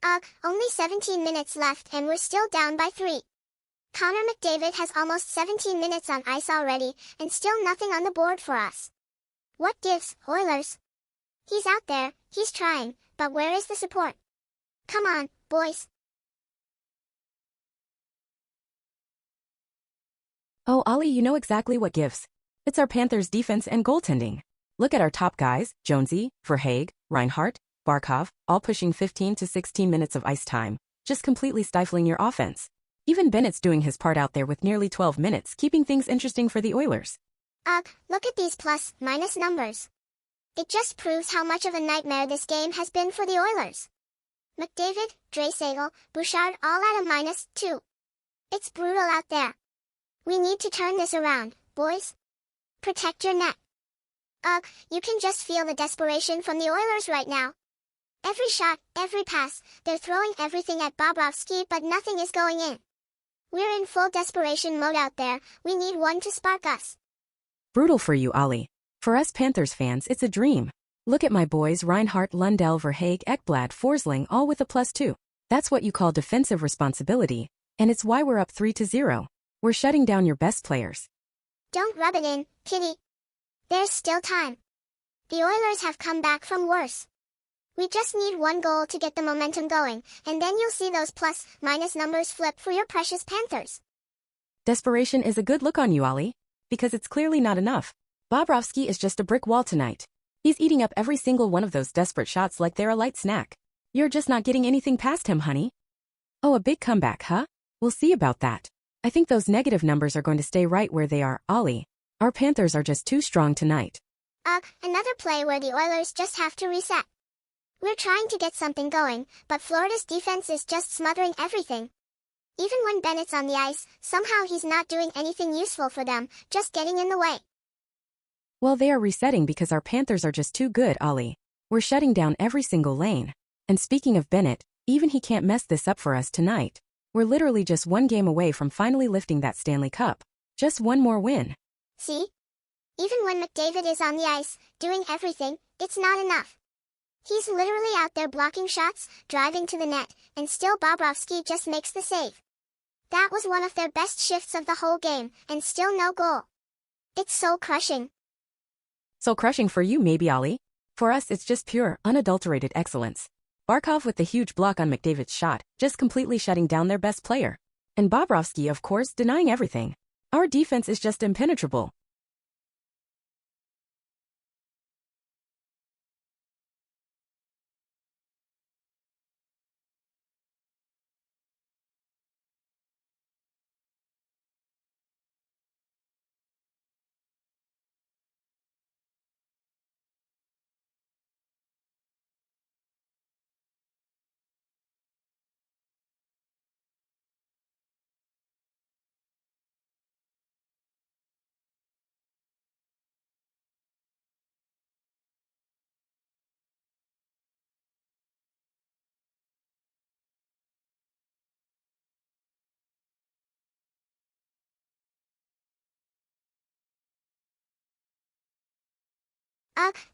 Ugh, only 17 minutes left and we're still down by 3. Connor McDavid has almost 17 minutes on ice already, and still nothing on the board for us. What gives, Oilers? He's out there, he's trying, but where is the support? Come on, boys. Oh, Ollie, you know exactly what gives. It's our Panthers defense and goaltending. Look at our top guys, Jonesy, Verhaeghe, Reinhart, Barkov, all pushing 15 to 16 minutes of ice time, just completely stifling your offense. Even Bennett's doing his part out there with nearly 12 minutes, keeping things interesting for the Oilers. Ugh, look at these plus-minus numbers. It just proves how much of a nightmare this game has been for the Oilers. McDavid, Draisaitl, Bouchard all at a -2. It's brutal out there. We need to turn this around, boys. Protect your net. Ugh, you can just feel the desperation from the Oilers right now. Every shot, every pass, they're throwing everything at Bobrovsky but nothing is going in. We're in full desperation mode out there, we need one to spark us. Brutal for you, Ollie. For us Panthers fans, it's a dream. Look at my boys Reinhart, Lundell, Verhaeghe, Ekblad, Forsling, all with a +2. That's what you call defensive responsibility, and it's why we're up 3-0. We're shutting down your best players. Don't rub it in, Kitty. There's still time. The Oilers have come back from worse. We just need one goal to get the momentum going, and then you'll see those plus-minus numbers flip for your precious Panthers. Desperation is a good look on you, Ollie, because it's clearly not enough. Bobrovsky is just a brick wall tonight. He's eating up every single one of those desperate shots like they're a light snack. You're just not getting anything past him, honey. Oh, a big comeback, huh? We'll see about that. I think those negative numbers are going to stay right where they are, Ollie. Our Panthers are just too strong tonight. Another play where the Oilers just have to reset. We're trying to get something going, but Florida's defense is just smothering everything. Even when Bennett's on the ice, somehow he's not doing anything useful for them, just getting in the way. Well, they are resetting because our Panthers are just too good, Ollie. We're shutting down every single lane. And speaking of Bennett, even he can't mess this up for us tonight. We're literally just one game away from finally lifting that Stanley Cup. Just one more win. See? Even when McDavid is on the ice, doing everything, it's not enough. He's literally out there blocking shots, driving to the net, and still Bobrovsky just makes the save. That was one of their best shifts of the whole game, and still no goal. It's so crushing. So crushing for you maybe, Ollie. For us it's just pure, unadulterated excellence. Barkov with the huge block on McDavid's shot, just completely shutting down their best player. And Bobrovsky, of course, denying everything. Our defense is just impenetrable.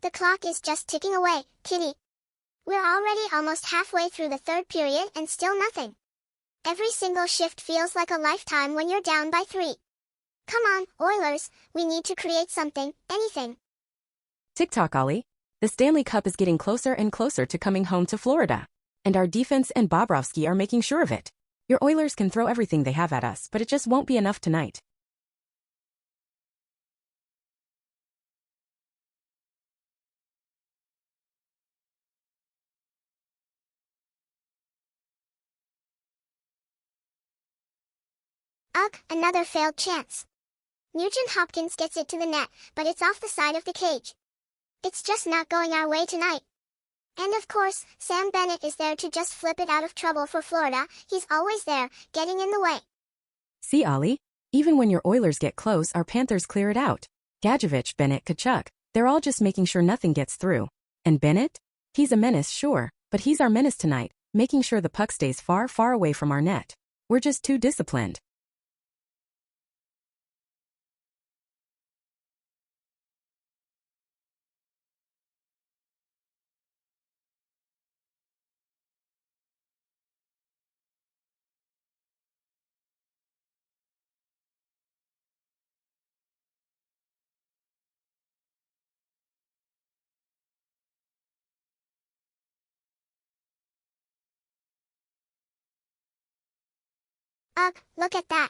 The clock is just ticking away, Kitty. We're already almost halfway through the third period and still nothing. Every single shift feels like a lifetime when you're down by 3. Come on, Oilers, we need to create something, anything. Tick-tock, Ollie. The Stanley Cup is getting closer and closer to coming home to Florida. And our defense and Bobrovsky are making sure of it. Your Oilers can throw everything they have at us, but it just won't be enough tonight. Another failed chance. Nugent Hopkins gets it to the net, but it's off the side of the cage. It's just not going our way tonight. And of course, Sam Bennett is there to just flip it out of trouble for Florida. He's always there, getting in the way. See, Ollie? Even when your Oilers get close, our Panthers clear it out. Gadjevich, Bennett, Kachuk, they're all just making sure nothing gets through. And Bennett? He's a menace, sure, but he's our menace tonight, making sure the puck stays far, far away from our net. We're just too disciplined. Ugh, look at that.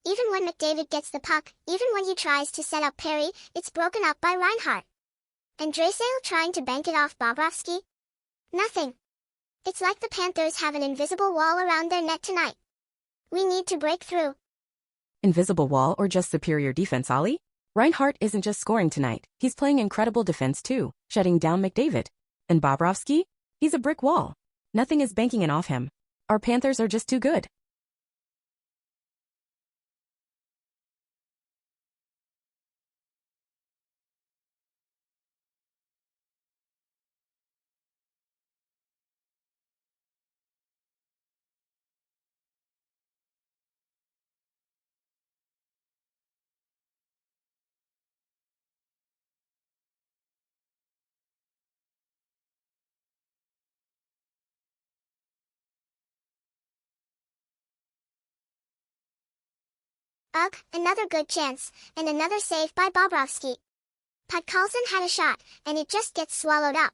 Even when McDavid gets the puck, even when he tries to set up Perry, it's broken up by Reinhart. And Draisaitl trying to bank it off Bobrovsky? Nothing. It's like the Panthers have an invisible wall around their net tonight. We need to break through. Invisible wall or just superior defense, Ollie? Reinhart isn't just scoring tonight, he's playing incredible defense too, shutting down McDavid. And Bobrovsky? He's a brick wall. Nothing is banking it off him. Our Panthers are just too good. Ugh, another good chance, and another save by Bobrovsky. Podkolzin had a shot, and it just gets swallowed up.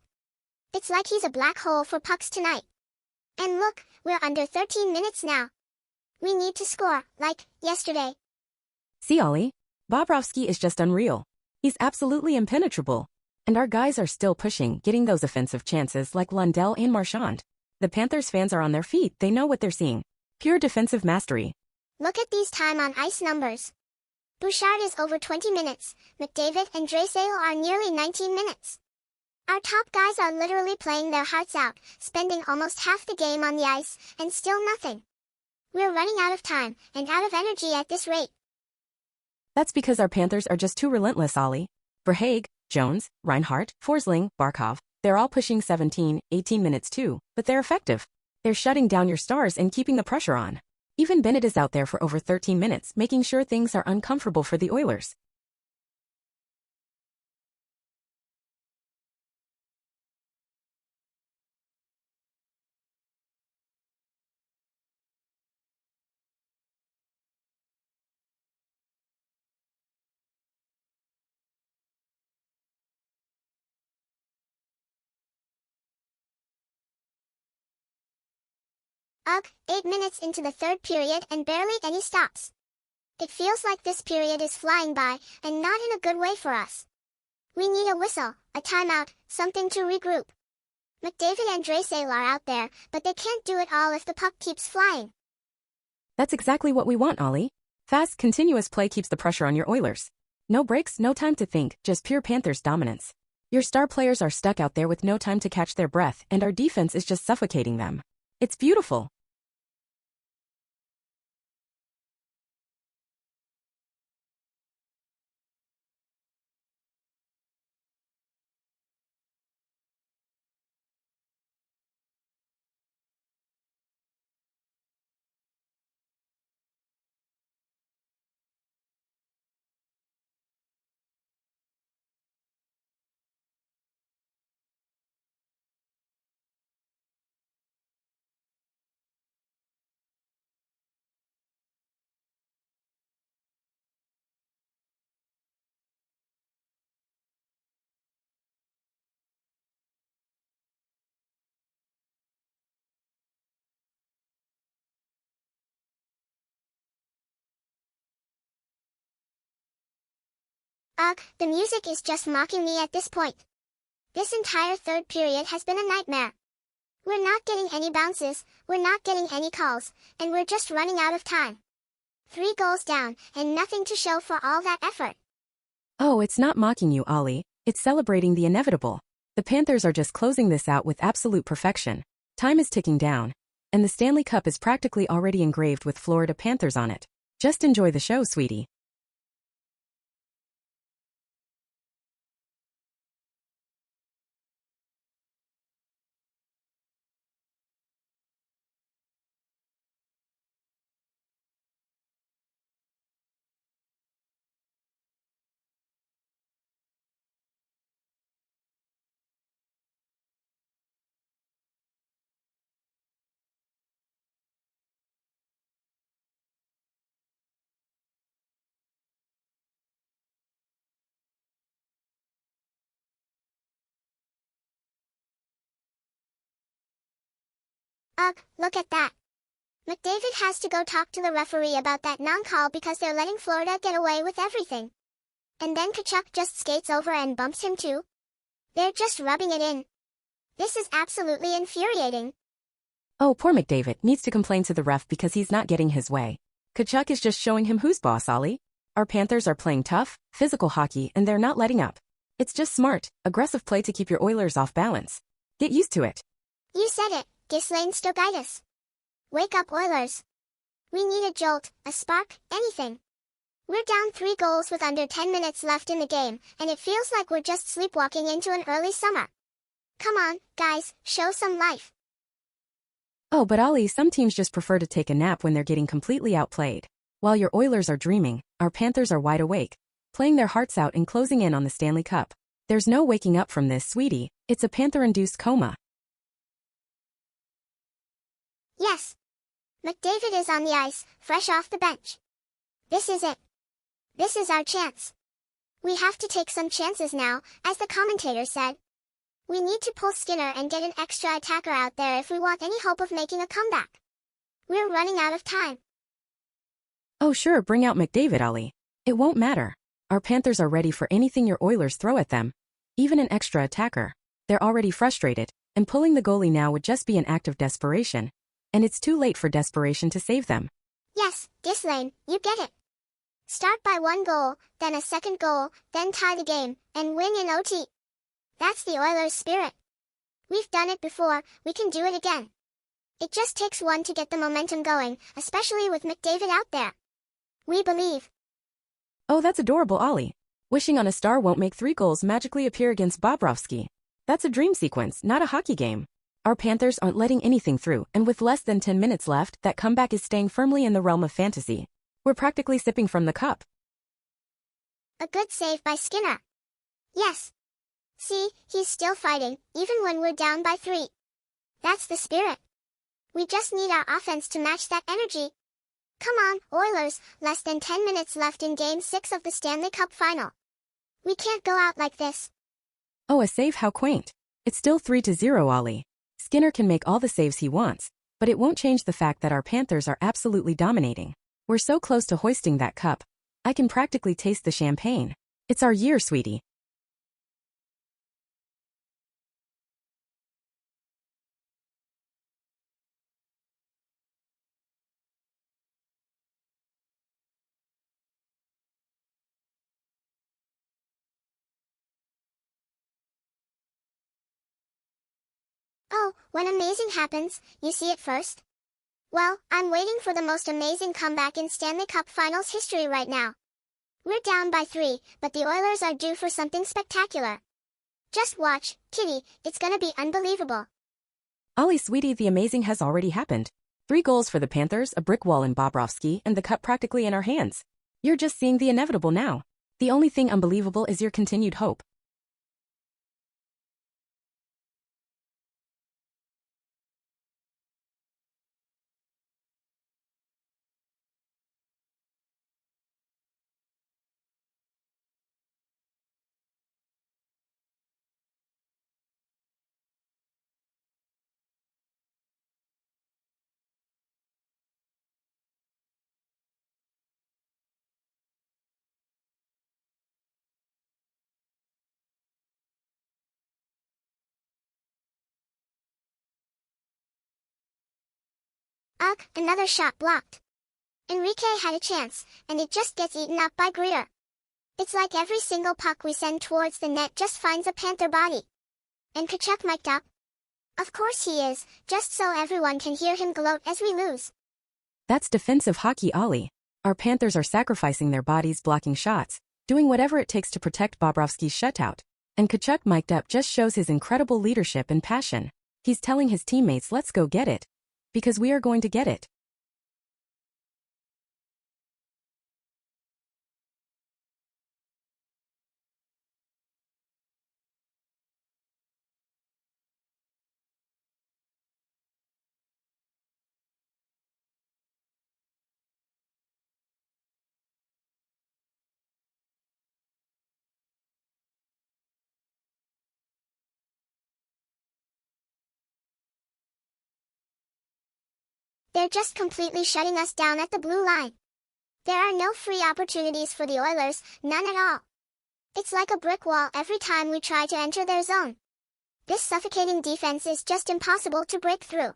It's like he's a black hole for pucks tonight. And look, we're under 13 minutes now. We need to score, like, yesterday. See, Ollie? Bobrovsky is just unreal. He's absolutely impenetrable. And our guys are still pushing, getting those offensive chances like Lundell and Marchand. The Panthers fans are on their feet, they know what they're seeing. Pure defensive mastery. Look at these time on ice numbers. Bouchard is over 20 minutes, McDavid and Draisaitl are nearly 19 minutes. Our top guys are literally playing their hearts out, spending almost half the game on the ice, and still nothing. We're running out of time, and out of energy at this rate. That's because our Panthers are just too relentless, Ollie. Verhaeghe, Jones, Reinhart, Forsling, Barkov, they're all pushing 17, 18 minutes too, but they're effective. They're shutting down your stars and keeping the pressure on. Even Bennett is out there for over 13 minutes, making sure things are uncomfortable for the Oilers. Ugh, 8 minutes into the third period and barely any stops. It feels like this period is flying by, and not in a good way for us. We need a whistle, a timeout, something to regroup. McDavid and Draisaitl are out there, but they can't do it all if the puck keeps flying. That's exactly what we want, Ollie. Fast, continuous play keeps the pressure on your Oilers. No breaks, no time to think, just pure Panthers dominance. Your star players are stuck out there with no time to catch their breath, and our defense is just suffocating them. It's beautiful. Ugh, the music is just mocking me at this point. This entire third period has been a nightmare. We're not getting any bounces, we're not getting any calls, and we're just running out of time. 3 goals down, and nothing to show for all that effort. Oh, it's not mocking you, Ollie. It's celebrating the inevitable. The Panthers are just closing this out with absolute perfection. Time is ticking down. And the Stanley Cup is practically already engraved with Florida Panthers on it. Just enjoy the show, sweetie. Ugh, look at that. McDavid has to go talk to the referee about that non-call because they're letting Florida get away with everything. And then Tkachuk just skates over and bumps him too. They're just rubbing it in. This is absolutely infuriating. Oh, poor McDavid needs to complain to the ref because he's not getting his way. Tkachuk is just showing him who's boss, Ollie. Our Panthers are playing tough, physical hockey and they're not letting up. It's just smart, aggressive play to keep your Oilers off balance. Get used to it. You said it, Ghislaine Stogaitis. Wake up, Oilers. We need a jolt, a spark, anything. We're down 3 goals with under 10 minutes left in the game, and it feels like we're just sleepwalking into an early summer. Come on, guys, show some life. Oh, but Ollie, some teams just prefer to take a nap when they're getting completely outplayed. While your Oilers are dreaming, our Panthers are wide awake, playing their hearts out and closing in on the Stanley Cup. There's no waking up from this, sweetie. It's a Panther-induced coma. Yes. McDavid is on the ice, fresh off the bench. This is it. This is our chance. We have to take some chances now, as the commentator said. We need to pull Skinner and get an extra attacker out there if we want any hope of making a comeback. We're running out of time. Oh sure, bring out McDavid, Ollie. It won't matter. Our Panthers are ready for anything your Oilers throw at them. Even an extra attacker. They're already frustrated, and pulling the goalie now would just be an act of desperation. And it's too late for desperation to save them. Yes, Ghislaine, you get it. Start by 1 goal, then a second goal, then tie the game, and win in OT. That's the Oilers' spirit. We've done it before, we can do it again. It just takes one to get the momentum going, especially with McDavid out there. We believe. Oh, that's adorable, Ollie. Wishing on a star won't make 3 goals magically appear against Bobrovsky. That's a dream sequence, not a hockey game. Our Panthers aren't letting anything through, and with less than 10 minutes left, that comeback is staying firmly in the realm of fantasy. We're practically sipping from the cup. A good save by Skinner. Yes. See, he's still fighting, even when we're down by 3. That's the spirit. We just need our offense to match that energy. Come on, Oilers, less than 10 minutes left in Game 6 of the Stanley Cup Final. We can't go out like this. Oh, a save, how quaint. It's still 3-0, Ollie. Skinner can make all the saves he wants, but it won't change the fact that our Panthers are absolutely dominating. We're so close to hoisting that cup. I can practically taste the champagne. It's our year, sweetie. Oh, when amazing happens, you see it first? Well, I'm waiting for the most amazing comeback in Stanley Cup Finals history right now. We're down by 3, but the Oilers are due for something spectacular. Just watch, Kitty, it's gonna be unbelievable. Ollie, sweetie, the amazing has already happened. 3 goals for the Panthers, a brick wall in Bobrovsky, and the cup practically in our hands. You're just seeing the inevitable now. The only thing unbelievable is your continued hope. Ugh, another shot blocked. Enrique had a chance, and it just gets eaten up by Greer. It's like every single puck we send towards the net just finds a Panther body. And Tkachuk mic'd up? Of course he is, just so everyone can hear him gloat as we lose. That's defensive hockey, Ollie. Our Panthers are sacrificing their bodies blocking shots, doing whatever it takes to protect Bobrovsky's shutout. And Tkachuk mic'd up just shows his incredible leadership and passion. He's telling his teammates, let's go get it. Because we are going to get it. They're just completely shutting us down at the blue line. There are no free opportunities for the Oilers, none at all. It's like a brick wall every time we try to enter their zone. This suffocating defense is just impossible to break through.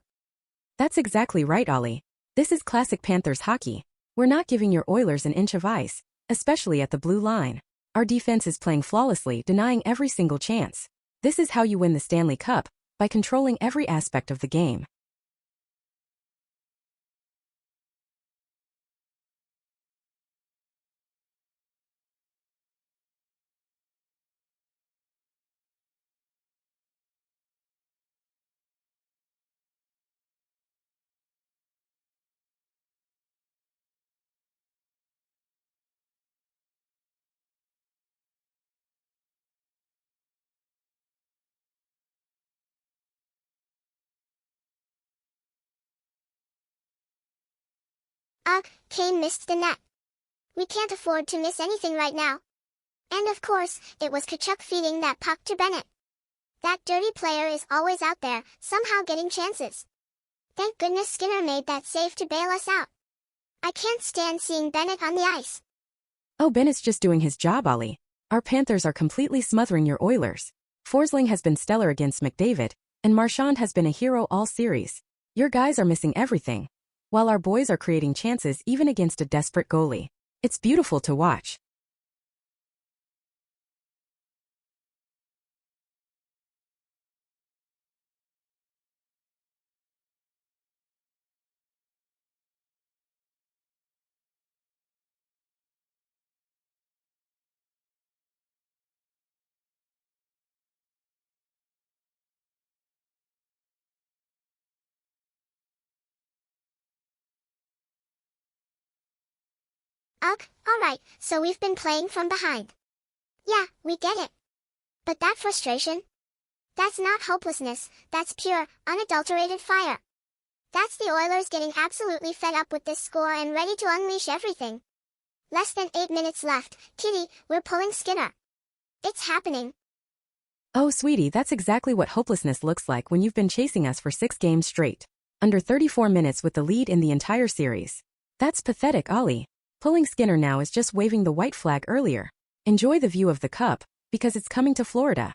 That's exactly right, Ollie. This is classic Panthers hockey. We're not giving your Oilers an inch of ice, especially at the blue line. Our defense is playing flawlessly, denying every single chance. This is how you win the Stanley Cup, by controlling every aspect of the game. Ugh, Kane missed the net. We can't afford to miss anything right now. And of course, it was Tkachuk feeding that puck to Bennett. That dirty player is always out there, somehow getting chances. Thank goodness Skinner made that save to bail us out. I can't stand seeing Bennett on the ice. Oh, Bennett's just doing his job, Ollie. Our Panthers are completely smothering your Oilers. Forsling has been stellar against McDavid, and Marchand has been a hero all series. Your guys are missing everything, while our boys are creating chances even against a desperate goalie. It's beautiful to watch. Ugh, alright, so we've been playing from behind. Yeah, we get it. But that frustration? That's not hopelessness, that's pure, unadulterated fire. That's the Oilers getting absolutely fed up with this score and ready to unleash everything. Less than 8 minutes left, Kitty, we're pulling Skinner. It's happening. Oh, sweetie, that's exactly what hopelessness looks like when you've been chasing us for 6 games straight. Under 34 minutes with the lead in the entire series. That's pathetic, Ollie. Pulling Skinner now is just waving the white flag earlier. Enjoy the view of the cup, because it's coming to Florida.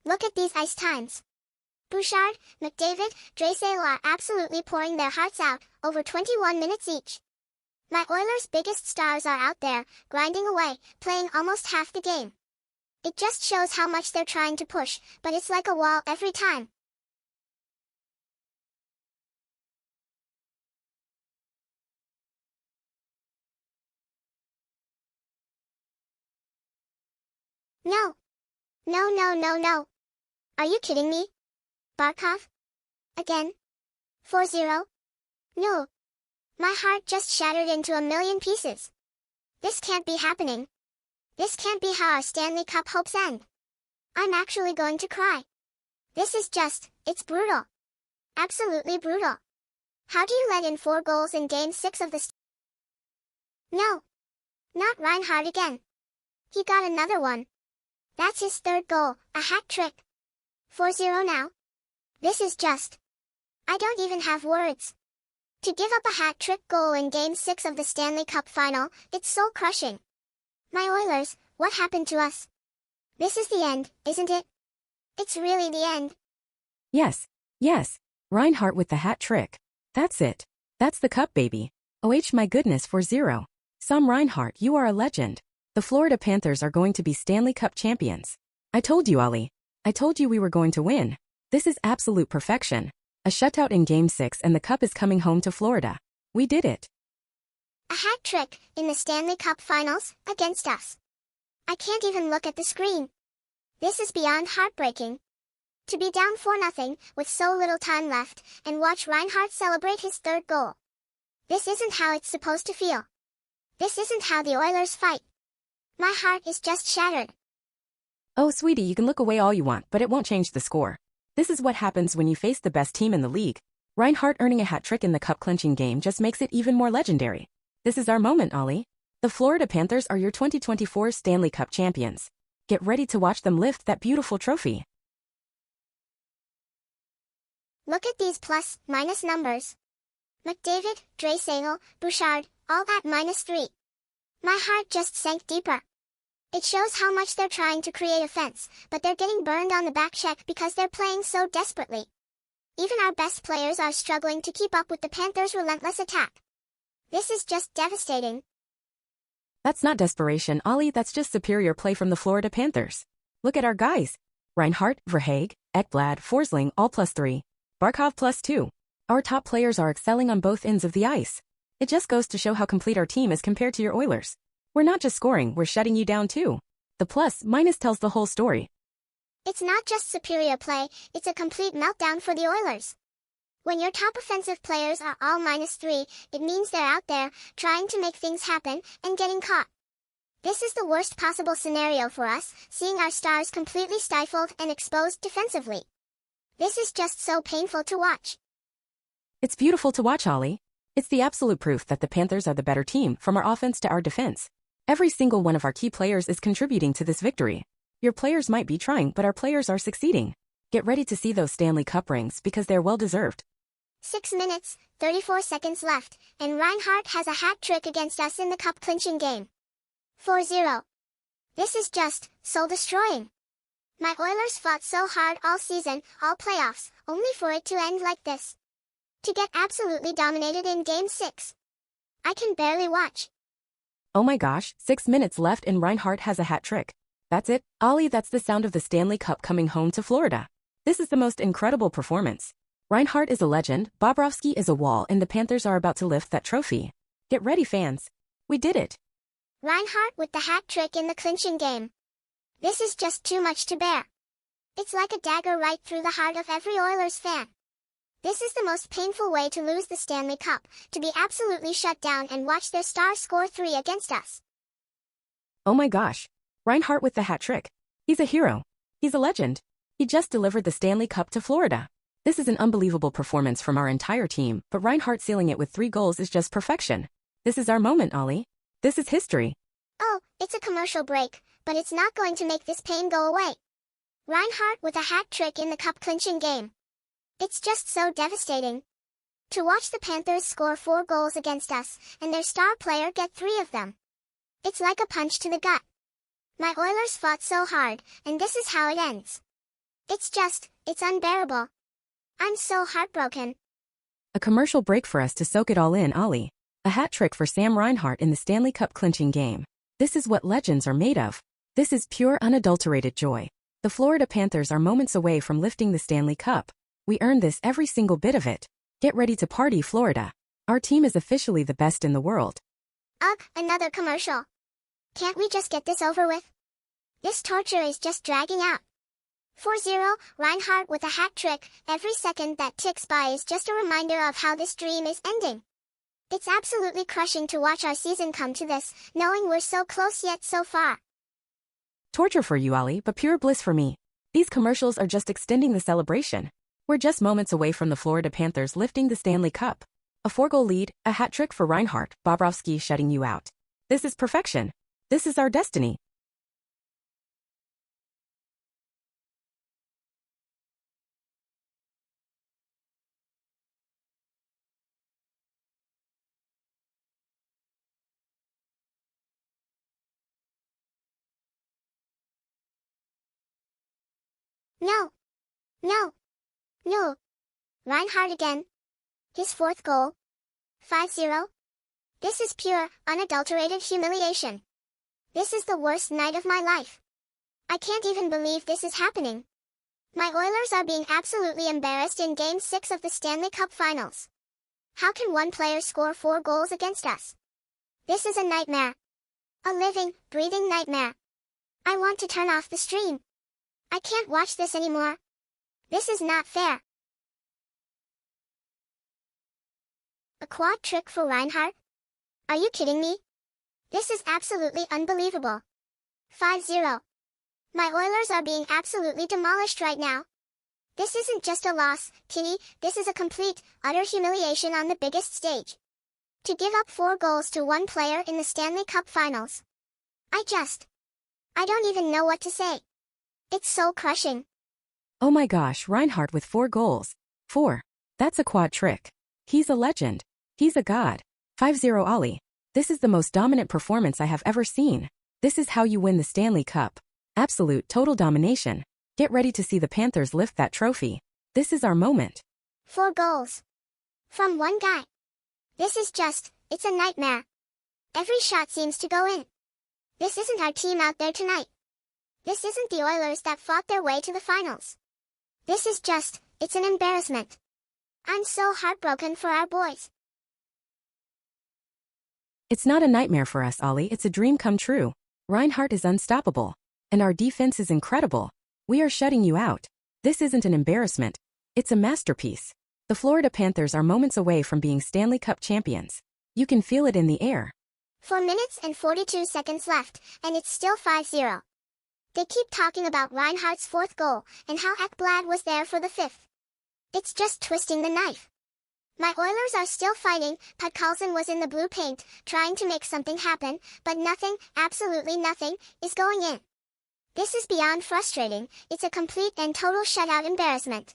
Look at these ice times. Bouchard, McDavid, Draisaitl are absolutely pouring their hearts out, over 21 minutes each. My Oilers' biggest stars are out there, grinding away, playing almost half the game. It just shows how much they're trying to push, but it's like a wall every time. No. No, no, no, no. Are you kidding me? Barkov? Again? 4-0? No. My heart just shattered into a million pieces. This can't be happening. This can't be how our Stanley Cup hopes end. I'm actually going to cry. This is just, it's brutal. Absolutely brutal. How do you let in 4 goals in Game 6 of the No. Not Reinhart again. He got another one. That's his 3rd goal, a hat trick. 4-0 now. This is just... I don't even have words. To give up a hat-trick goal in Game 6 of the Stanley Cup Final, it's soul-crushing. My Oilers, what happened to us? This is the end, isn't it? It's really the end. Yes, yes. Reinhart with the hat trick. That's it. That's the cup, baby. Oh my goodness, 4-0. Sam Reinhart, you are a legend. The Florida Panthers are going to be Stanley Cup champions. I told you, Ollie. I told you we were going to win. This is absolute perfection. A shutout in Game 6 and the cup is coming home to Florida. We did it. A hat trick in the Stanley Cup Finals against us. I can't even look at the screen. This is beyond heartbreaking. To be down 4-0 with so little time left and watch Reinhart celebrate his 3rd goal. This isn't how it's supposed to feel. This isn't how the Oilers fight. My heart is just shattered. Oh, sweetie, you can look away all you want, but it won't change the score. This is what happens when you face the best team in the league. Reinhart earning a hat trick in the cup-clinching game just makes it even more legendary. This is our moment, Ollie. The Florida Panthers are your 2024 Stanley Cup champions. Get ready to watch them lift that beautiful trophy. Look at these plus-minus numbers. McDavid, Draisaitl, Bouchard, all at -3. My heart just sank deeper. It shows how much they're trying to create offense, but they're getting burned on the back check because they're playing so desperately. Even our best players are struggling to keep up with the Panthers' relentless attack. This is just devastating. That's not desperation, Ollie, that's just superior play from the Florida Panthers. Look at our guys. Reinhart, Verhaeghe, Ekblad, Forsling, all +3. Barkov +2. Our top players are excelling on both ends of the ice. It just goes to show how complete our team is compared to your Oilers. We're not just scoring, we're shutting you down too. The plus-minus tells the whole story. It's not just superior play, it's a complete meltdown for the Oilers. When your top offensive players are all -3, it means they're out there, trying to make things happen, and getting caught. This is the worst possible scenario for us, seeing our stars completely stifled and exposed defensively. This is just so painful to watch. It's beautiful to watch, Ollie. It's the absolute proof that the Panthers are the better team, from our offense to our defense. Every single one of our key players is contributing to this victory. Your players might be trying, but our players are succeeding. Get ready to see those Stanley Cup rings because they're well-deserved. 6 minutes, 34 seconds left, and Reinhart has a hat trick against us in the cup-clinching game. 4-0. This is just soul-destroying. My Oilers fought so hard all season, all playoffs, only for it to end like this. To get absolutely dominated in Game 6. I can barely watch. Oh my gosh, 6 minutes left and Reinhart has a hat trick. That's it, Ollie, that's the sound of the Stanley Cup coming home to Florida. This is the most incredible performance. Reinhart is a legend, Bobrovsky is a wall, and the Panthers are about to lift that trophy. Get ready, fans. We did it. Reinhart with the hat trick in the clinching game. This is just too much to bear. It's like a dagger right through the heart of every Oilers fan. This is the most painful way to lose the Stanley Cup, to be absolutely shut down and watch their star score 3 against us. Oh my gosh. Reinhart with the hat trick. He's a hero. He's a legend. He just delivered the Stanley Cup to Florida. This is an unbelievable performance from our entire team, but Reinhart sealing it with 3 goals is just perfection. This is our moment, Ollie. This is history. Oh, it's a commercial break, but it's not going to make this pain go away. Reinhart with a hat trick in the cup-clinching game. It's just so devastating. To watch the Panthers score 4 goals against us, and their star player get 3 of them. It's like a punch to the gut. My Oilers fought so hard, and this is how it ends. It's unbearable. I'm so heartbroken. A commercial break for us to soak it all in, Ollie. A hat trick for Sam Reinhart in the Stanley Cup clinching game. This is what legends are made of. This is pure unadulterated joy. The Florida Panthers are moments away from lifting the Stanley Cup. We earned this, every single bit of it. Get ready to party, Florida. Our team is officially the best in the world. Ugh, another commercial. Can't we just get this over with? This torture is just dragging out. 4-0, Reinhart with a hat trick. Every second that ticks by is just a reminder of how this dream is ending. It's absolutely crushing to watch our season come to this, knowing we're so close yet so far. Torture for you, Ollie, but pure bliss for me. These commercials are just extending the celebration. We're just moments away from the Florida Panthers lifting the Stanley Cup. A 4-goal lead, a hat trick for Reinhart, Bobrovsky shutting you out. This is perfection. This is our destiny. No. No. No. Reinhart again. His 4th goal. 5-0. This is pure, unadulterated humiliation. This is the worst night of my life. I can't even believe this is happening. My Oilers are being absolutely embarrassed in Game 6 of the Stanley Cup Finals. How can one player score 4 goals against us? This is a nightmare. A living, breathing nightmare. I want to turn off the stream. I can't watch this anymore. This is not fair. quad trick for Reinhardt? Are you kidding me? This is absolutely unbelievable. 5-0. My Oilers are being absolutely demolished right now. This isn't just a loss, Kitty, this is a complete, utter humiliation on the biggest stage. To give up 4 goals to one player in the Stanley Cup Finals. I don't even know what to say. It's so crushing. Oh my gosh, Reinhardt with 4 goals. 4. That's a quad trick. He's a legend. He's a god. 5-0 Ollie. This is the most dominant performance I have ever seen. This is how you win the Stanley Cup. Absolute total domination. Get ready to see the Panthers lift that trophy. This is our moment. 4 goals. From one guy. This is it's a nightmare. Every shot seems to go in. This isn't our team out there tonight. This isn't the Oilers that fought their way to the finals. This is it's an embarrassment. I'm so heartbroken for our boys. It's not a nightmare for us, Ollie. It's a dream come true. Reinhardt is unstoppable. And our defense is incredible. We are shutting you out. This isn't an embarrassment. It's a masterpiece. The Florida Panthers are moments away from being Stanley Cup champions. You can feel it in the air. 4 minutes and 42 seconds left, and it's still 5-0. They keep talking about Reinhardt's 4th goal, and how Ekblad was there for the 5th. It's just twisting the knife. My Oilers are still fighting. Podkolzin was in the blue paint, trying to make something happen, but nothing, absolutely nothing, is going in. This is beyond frustrating. It's a complete and total shutout embarrassment.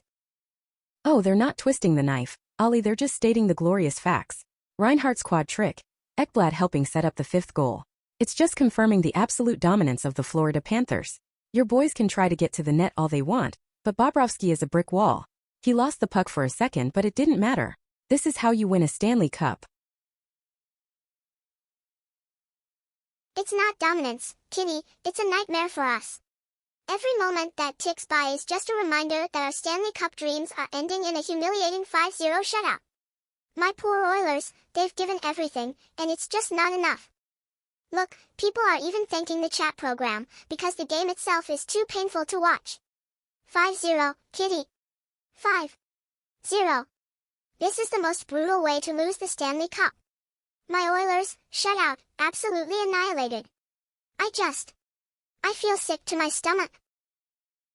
Oh, they're not twisting the knife, Ollie, they're just stating the glorious facts. Reinhardt's quad trick. Ekblad helping set up the 5th goal. It's just confirming the absolute dominance of the Florida Panthers. Your boys can try to get to the net all they want, but Bobrovsky is a brick wall. He lost the puck for a second, but it didn't matter. This is how you win a Stanley Cup. It's not dominance, Kitty, it's a nightmare for us. Every moment that ticks by is just a reminder that our Stanley Cup dreams are ending in a humiliating 5-0 shutout. My poor Oilers, they've given everything, and it's just not enough. Look, people are even thanking the chat program, because the game itself is too painful to watch. 5-0, Kitty. 5-0. This is the most brutal way to lose the Stanley Cup. My Oilers, shut out, absolutely annihilated. I feel sick to my stomach.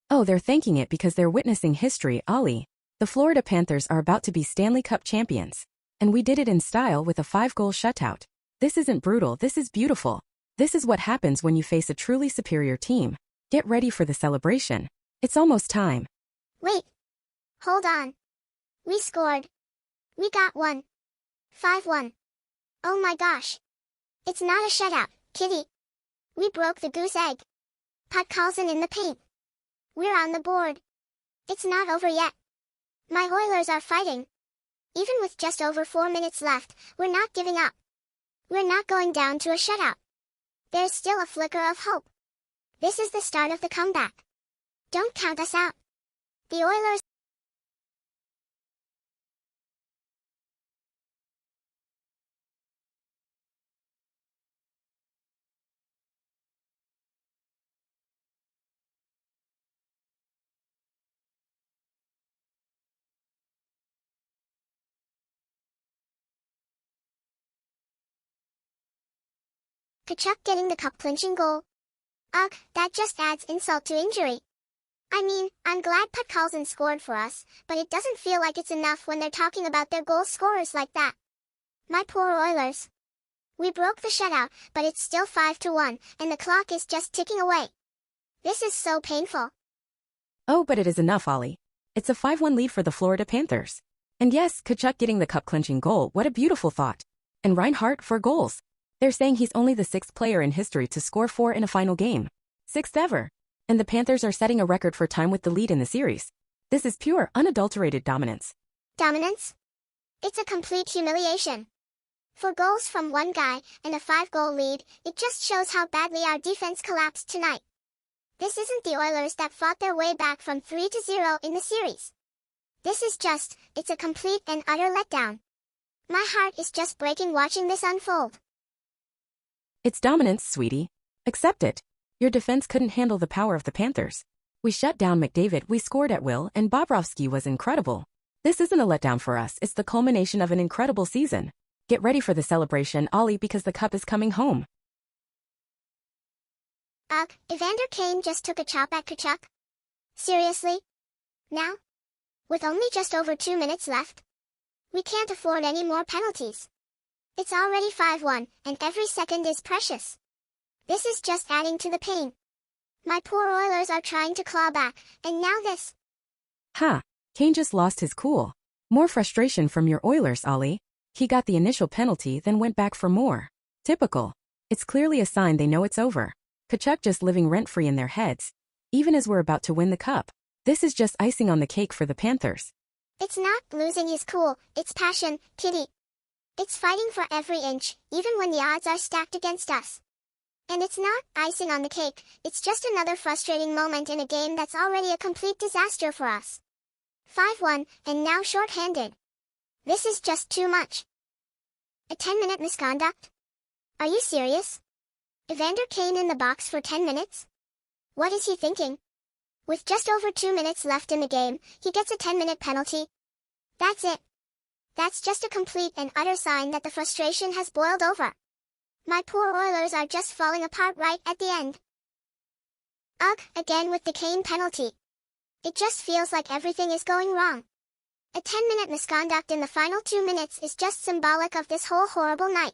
Oh, they're thanking it because they're witnessing history, Ollie. The Florida Panthers are about to be Stanley Cup champions. And we did it in style with a 5-goal shutout. This isn't brutal, this is beautiful. This is what happens when you face a truly superior team. Get ready for the celebration. It's almost time. Wait. Hold on. We scored. We got one. 5-1. Oh my gosh. It's not a shutout, Kitty. We broke the goose egg. Podkolzin in the paint. We're on the board. It's not over yet. My Oilers are fighting. Even with just over 4 minutes left, we're not giving up. We're not going down to a shutout. There's still a flicker of hope. This is the start of the comeback. Don't count us out. The Oilers. Tkachuk getting the cup-clinching goal. Ugh, that just adds insult to injury. I mean, I'm glad Podkolzin scored for us, but it doesn't feel like it's enough when they're talking about their goal scorers like that. My poor Oilers. We broke the shutout, but it's still 5-1, and the clock is just ticking away. This is so painful. Oh, but it is enough, Ollie. It's a 5-1 lead for the Florida Panthers. And yes, Tkachuk getting the cup-clinching goal, what a beautiful thought. And Reinhardt 4 goals. They're saying he's only the 6th player in history to score 4 in a final game. 6th ever. And the Panthers are setting a record for time with the lead in the series. This is pure, unadulterated dominance. Dominance? It's a complete humiliation. 4 goals from one guy and a 5-goal lead, it just shows how badly our defense collapsed tonight. This isn't the Oilers that fought their way back from 3-0 in the series. This is it's a complete and utter letdown. My heart is just breaking watching this unfold. It's dominance, sweetie. Accept it. Your defense couldn't handle the power of the Panthers. We shut down McDavid, we scored at will, and Bobrovsky was incredible. This isn't a letdown for us, it's the culmination of an incredible season. Get ready for the celebration, Ollie, because the cup is coming home. Ugh, Evander Kane just took a chop at Tkachuk? Seriously? Now? With only just over 2 minutes left? We can't afford any more penalties. It's already 5-1, and every second is precious. This is just adding to the pain. My poor Oilers are trying to claw back, and now this. Ha! Kane just lost his cool. More frustration from your Oilers, Ollie. He got the initial penalty, then went back for more. Typical. It's clearly a sign they know it's over. Tkachuk just living rent-free in their heads. Even as we're about to win the cup. This is just icing on the cake for the Panthers. It's not losing his cool, it's passion, Kitty. It's fighting for every inch, even when the odds are stacked against us. And it's not icing on the cake, it's just another frustrating moment in a game that's already a complete disaster for us. 5-1, and now short-handed. This is just too much. A 10-minute misconduct? Are you serious? Evander Kane in the box for 10 minutes? What is he thinking? With just over 2 minutes left in the game, he gets a 10-minute penalty. That's it. That's just a complete and utter sign that the frustration has boiled over. My poor Oilers are just falling apart right at the end. Ugh, again with the Kane penalty. It just feels like everything is going wrong. A 10-minute misconduct in the final 2 minutes is just symbolic of this whole horrible night.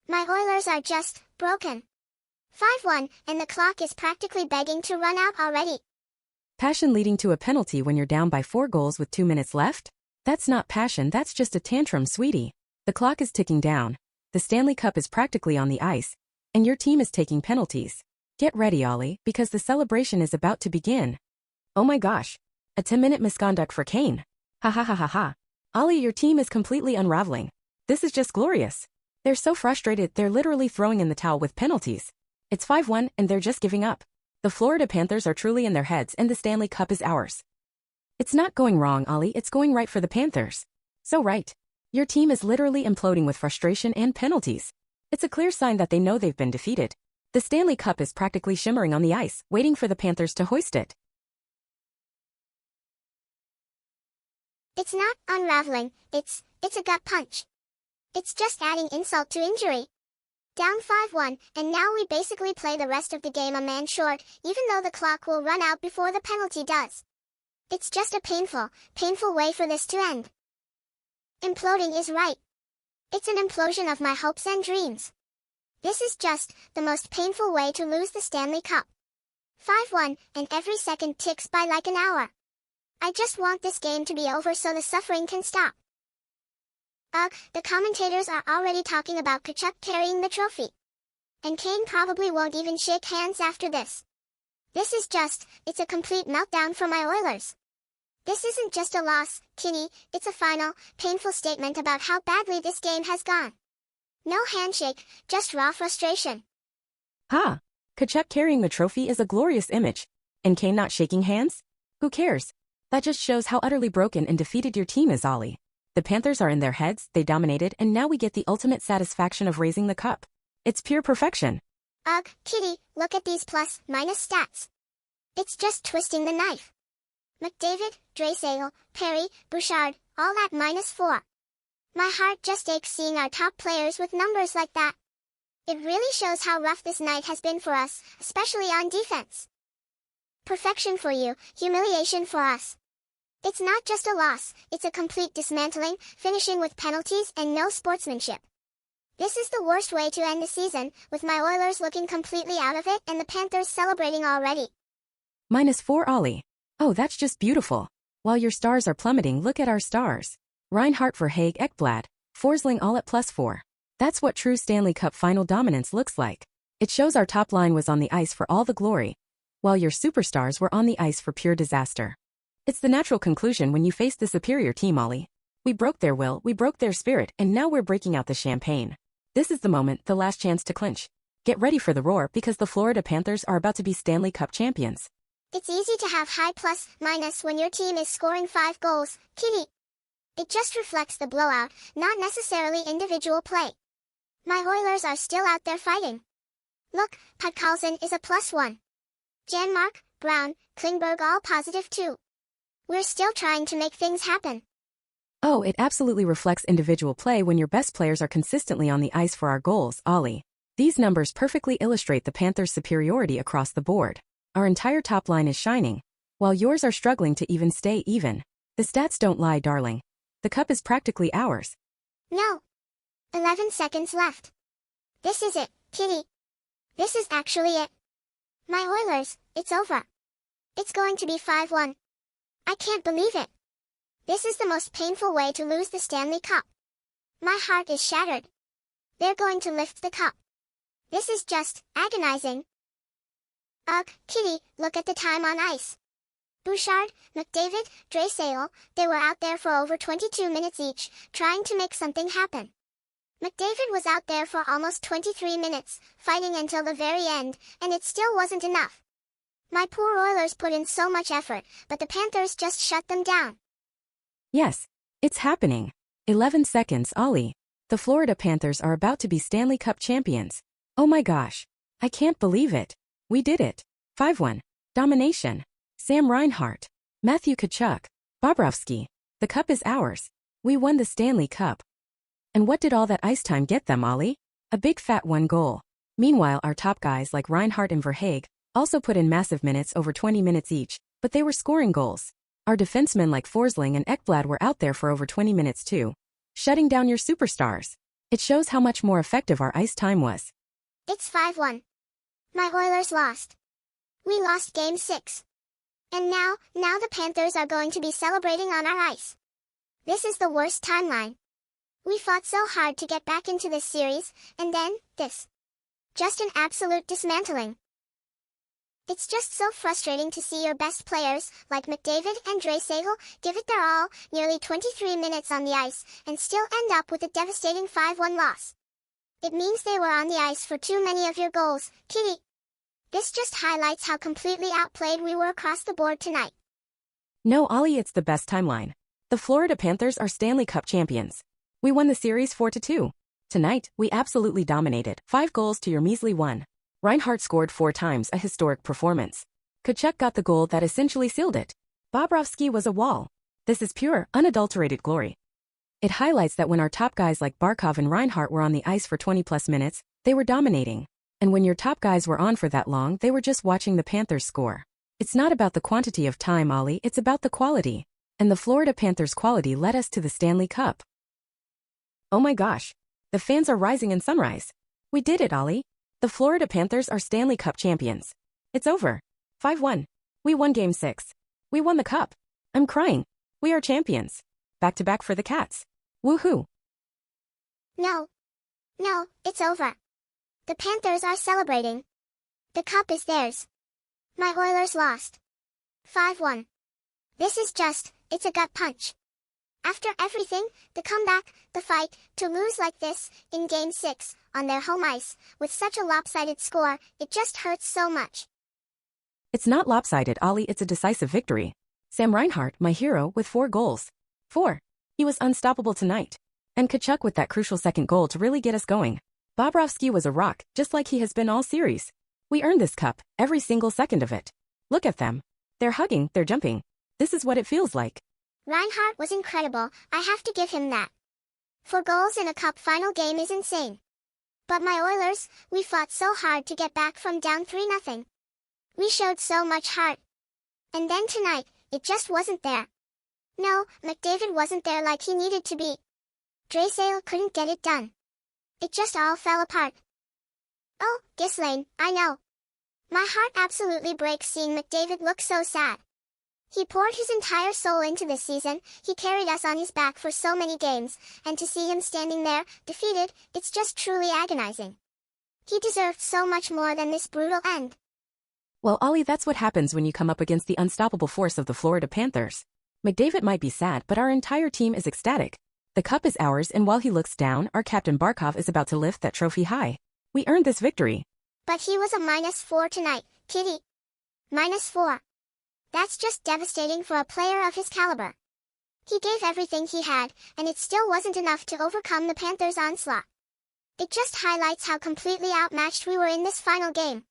My Oilers are just broken. 5-1, and the clock is practically begging to run out already. Passion leading to a penalty when you're down by 4 goals with 2 minutes left? That's not passion, that's just a tantrum, sweetie. The clock is ticking down. The Stanley Cup is practically on the ice. And your team is taking penalties. Get ready, Ollie, because the celebration is about to begin. Oh my gosh. A 10-minute misconduct for Kane. Ha ha ha ha ha. Ollie, your team is completely unraveling. This is just glorious. They're so frustrated they're literally throwing in the towel with penalties. It's 5-1 and they're just giving up. The Florida Panthers are truly in their heads and the Stanley Cup is ours. It's not going wrong, Ollie, it's going right for the Panthers. So right. Your team is literally imploding with frustration and penalties. It's a clear sign that they know they've been defeated. The Stanley Cup is practically shimmering on the ice, waiting for the Panthers to hoist it. It's not unraveling, it's a gut punch. It's just adding insult to injury. Down 5-1, and now we basically play the rest of the game a man short, even though the clock will run out before the penalty does. It's just a painful way for this to end. Imploding is right. It's an implosion of my hopes and dreams. This is just the most painful way to lose the Stanley Cup. 5-1, and every second ticks by like an hour. I just want this game to be over so the suffering can stop. Ugh, the commentators are already talking about Tkachuk carrying the trophy. And Kane probably won't even shake hands after this. This is it's a complete meltdown for my Oilers. This isn't just a loss, Kitty, it's a final, painful statement about how badly this game has gone. No handshake, just raw frustration. Ha! Tkachuk carrying the trophy is a glorious image. And Kane not shaking hands? Who cares? That just shows how utterly broken and defeated your team is, Ollie. The Panthers are in their heads, they dominated, and now we get the ultimate satisfaction of raising the cup. It's pure perfection. Ugh, Kitty, look at these plus-minus stats. It's just twisting the knife. McDavid, Draisaitl, Perry, Bouchard, all at -4. My heart just aches seeing our top players with numbers like that. It really shows how rough this night has been for us, especially on defense. Perfection for you, humiliation for us. It's not just a loss, it's a complete dismantling, finishing with penalties and no sportsmanship. This is the worst way to end the season, with my Oilers looking completely out of it and the Panthers celebrating already. -4, Ollie. Oh, that's just beautiful. While your stars are plummeting, look at our stars. Reinhart, Verhaeghe, Ekblad, Forsling all at +4. That's what true Stanley Cup final dominance looks like. It shows our top line was on the ice for all the glory, while your superstars were on the ice for pure disaster. It's the natural conclusion when you face the superior team, Ollie. We broke their will, we broke their spirit, and now we're breaking out the champagne. This is the moment, the last chance to clinch. Get ready for the roar because the Florida Panthers are about to be Stanley Cup champions. It's easy to have high plus-minus when your team is scoring 5 goals, Kitty. It just reflects the blowout, not necessarily individual play. My Oilers are still out there fighting. Look, Podkolzin is a +1. Janmark, Brown, Klingberg all +2. We're still trying to make things happen. Oh, it absolutely reflects individual play when your best players are consistently on the ice for our goals, Ollie. These numbers perfectly illustrate the Panthers' superiority across the board. Our entire top line is shining, while yours are struggling to even stay even. The stats don't lie, darling. The cup is practically ours. No. 11 seconds left. This is it, Kitty. This is actually it. My Oilers, it's over. It's going to be 5-1. I can't believe it. This is the most painful way to lose the Stanley Cup. My heart is shattered. They're going to lift the cup. This is just agonizing. Ugh, Kitty, look at the time on ice. Bouchard, McDavid, Draisaitl, they were out there for over 22 minutes each, trying to make something happen. McDavid was out there for almost 23 minutes, fighting until the very end, and it still wasn't enough. My poor Oilers put in so much effort, but the Panthers just shut them down. Yes, it's happening. 11 seconds, Ollie. The Florida Panthers are about to be Stanley Cup champions. Oh my gosh. I can't believe it. We did it. 5-1. Domination. Sam Reinhart. Matthew Tkachuk. Bobrovsky. The cup is ours. We won the Stanley Cup. And what did all that ice time get them, Ollie? A big fat 1 goal. Meanwhile, our top guys like Reinhart and Verhaeghe also put in massive minutes, over 20 minutes each, but they were scoring goals. Our defensemen like Forsling and Ekblad were out there for over 20 minutes too, shutting down your superstars. It shows how much more effective our ice time was. It's 5-1. My Oilers lost. We lost Game 6. And now the Panthers are going to be celebrating on our ice. This is the worst timeline. We fought so hard to get back into this series, and then, this. Just an absolute dismantling. It's just so frustrating to see your best players, like McDavid and Draisaitl, give it their all, nearly 23 minutes on the ice, and still end up with a devastating 5-1 loss. It means they were on the ice for too many of your goals, Kitty. This just highlights how completely outplayed we were across the board tonight. No, Ollie, it's the best timeline. The Florida Panthers are Stanley Cup champions. We won the series 4-2. Tonight, we absolutely dominated. 5 goals to your measly 1. Reinhart scored 4 times, a historic performance. Tkachuk got the goal that essentially sealed it. Bobrovsky was a wall. This is pure, unadulterated glory. It highlights that when our top guys like Barkov and Reinhart were on the ice for 20-plus minutes, they were dominating. And when your top guys were on for that long, they were just watching the Panthers score. It's not about the quantity of time, Ollie, it's about the quality. And the Florida Panthers' quality led us to the Stanley Cup. Oh my gosh. The fans are rising in sunrise. We did it, Ollie. The Florida Panthers are Stanley Cup champions. It's over. 5-1. We won Game 6. We won the cup. I'm crying. We are champions. Back-to-back for the Cats. Woohoo. No, it's over. The Panthers are celebrating. The cup is theirs. My Oilers lost. 5-1. This is just, it's a gut punch. After everything, the comeback, the fight, to lose like this, in Game 6, on their home ice, with such a lopsided score, it just hurts so much. It's not lopsided, Ollie, it's a decisive victory. Sam Reinhart, my hero, with 4 goals. 4. He was unstoppable tonight. And Tkachuk with that crucial second goal to really get us going. Bobrovsky was a rock, just like he has been all series. We earned this cup, every single second of it. Look at them. They're hugging, they're jumping. This is what it feels like. Reinhart was incredible, I have to give him that. 4 goals in a cup final game is insane. But my Oilers, we fought so hard to get back from down 3-0. We showed so much heart. And then tonight, it just wasn't there. No, McDavid wasn't there like he needed to be. Draisaitl couldn't get it done. It just all fell apart. Oh, Ghislaine, I know. My heart absolutely breaks seeing McDavid look so sad. He poured his entire soul into this season, he carried us on his back for so many games, and to see him standing there, defeated, it's just truly agonizing. He deserved so much more than this brutal end. Well, Ollie, that's what happens when you come up against the unstoppable force of the Florida Panthers. McDavid might be sad, but our entire team is ecstatic. The cup is ours, and while he looks down, our captain Barkov is about to lift that trophy high. We earned this victory. But he was a -4 tonight, Kitty. -4. That's just devastating for a player of his caliber. He gave everything he had, and it still wasn't enough to overcome the Panthers' onslaught. It just highlights how completely outmatched we were in this final game.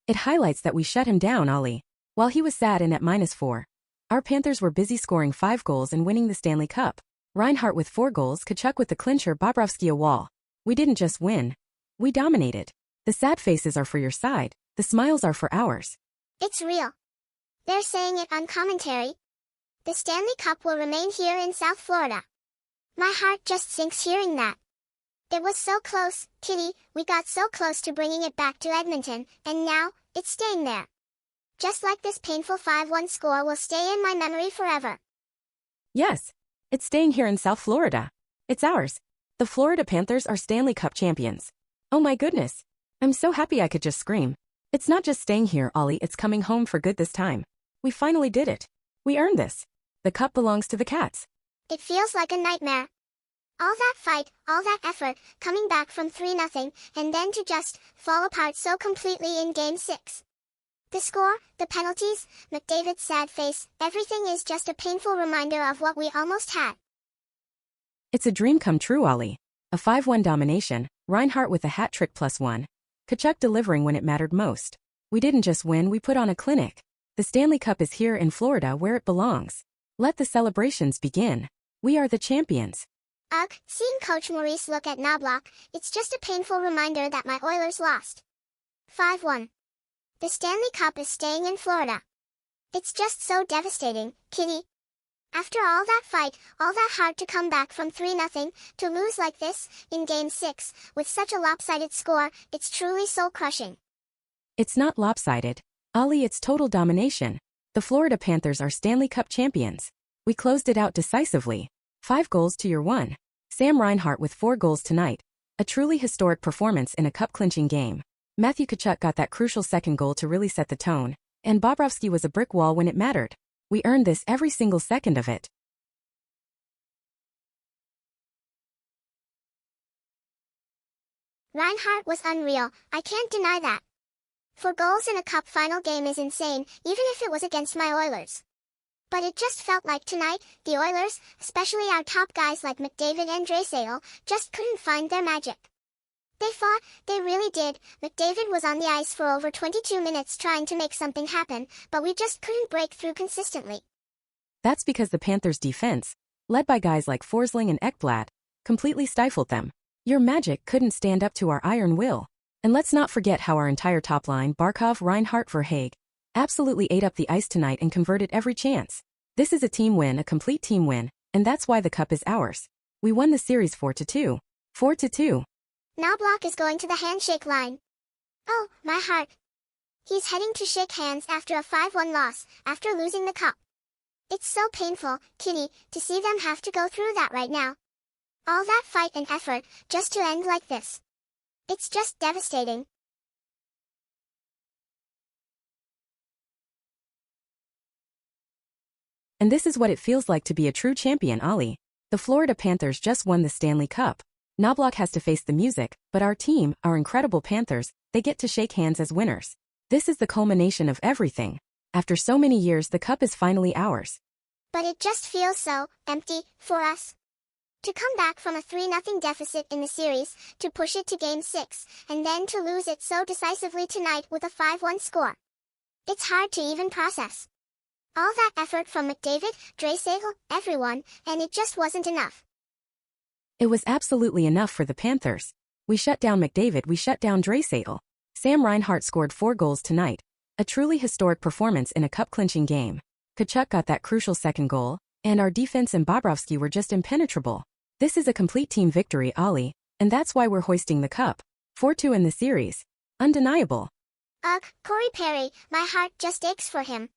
It highlights that we shut him down, Ollie. While he was sad and at -4. Our Panthers were busy scoring 5 goals and winning the Stanley Cup. Reinhart with 4 goals, Tkachuk with the clincher, Bobrovsky a wall. We didn't just win. We dominated. The sad faces are for your side. The smiles are for ours. It's real. They're saying it on commentary. The Stanley Cup will remain here in South Florida. My heart just sinks hearing that. It was so close, Kitty, we got so close to bringing it back to Edmonton, and now, it's staying there. Just like this painful 5-1 score will stay in my memory forever. Yes, it's staying here in South Florida. It's ours. The Florida Panthers are Stanley Cup champions. Oh my goodness. I'm so happy I could just scream. It's not just staying here, Ollie, it's coming home for good this time. We finally did it. We earned this. The cup belongs to the Cats. It feels like a nightmare. All that fight, all that effort, coming back from 3-0, and then to just fall apart so completely in Game 6. The score, the penalties, McDavid's sad face, everything is just a painful reminder of what we almost had. It's a dream come true, Ollie. A 5-1 domination, Reinhart with a hat trick +1. Tkachuk delivering when it mattered most. We didn't just win, we put on a clinic. The Stanley Cup is here in Florida where it belongs. Let the celebrations begin. We are the champions. Ugh, seeing Coach Maurice look at Knobloch, it's just a painful reminder that my Oilers lost. 5-1. The Stanley Cup is staying in Florida. It's just so devastating, Kitty. After all that fight, all that heart to come back from 3-0, to lose like this, in Game 6, with such a lopsided score, it's truly soul-crushing. It's not lopsided. Ollie, it's total domination. The Florida Panthers are Stanley Cup champions. We closed it out decisively. 5 goals to your 1. Sam Reinhart with 4 goals tonight. A truly historic performance in a cup-clinching game. Matthew Tkachuk got that crucial second goal to really set the tone, and Bobrovsky was a brick wall when it mattered. We earned this every single second of it. Reinhart was unreal, I can't deny that. 4 goals in a cup final game is insane, even if it was against my Oilers. But it just felt like tonight, the Oilers, especially our top guys like McDavid and Draisaitl, just couldn't find their magic. They fought, they really did. McDavid was on the ice for over 22 minutes trying to make something happen, but we just couldn't break through consistently. That's because the Panthers' defense, led by guys like Forsling and Ekblad, completely stifled them. Your magic couldn't stand up to our iron will. And let's not forget how our entire top line, Barkov, Reinhart, Verhaeghe, absolutely ate up the ice tonight and converted every chance. This is a team win, a complete team win, and that's why the cup is ours. We won the series 4-2. 4-2. Knobloch is going to the handshake line. Oh, my heart. He's heading to shake hands after a 5-1 loss, after losing the cup. It's so painful, Kitty, to see them have to go through that right now. All that fight and effort, just to end like this. It's just devastating. And this is what it feels like to be a true champion, Ollie. The Florida Panthers just won the Stanley Cup. Knobloch has to face the music, but our team, our incredible Panthers, they get to shake hands as winners. This is the culmination of everything. After so many years, the cup is finally ours. But it just feels so empty for us. To come back from a 3-0 deficit in the series, to push it to Game 6, and then to lose it so decisively tonight with a 5-1 score. It's hard to even process. All that effort from McDavid, Draisaitl, everyone, and it just wasn't enough. It was absolutely enough for the Panthers. We shut down McDavid, we shut down Draisaitl. Sam Reinhart scored 4 goals tonight. A truly historic performance in a cup-clinching game. Tkachuk got that crucial second goal, and our defense and Bobrovsky were just impenetrable. This is a complete team victory, Ollie, and that's why we're hoisting the cup. 4-2 in the series. Undeniable. Ugh, Corey Perry, my heart just aches for him.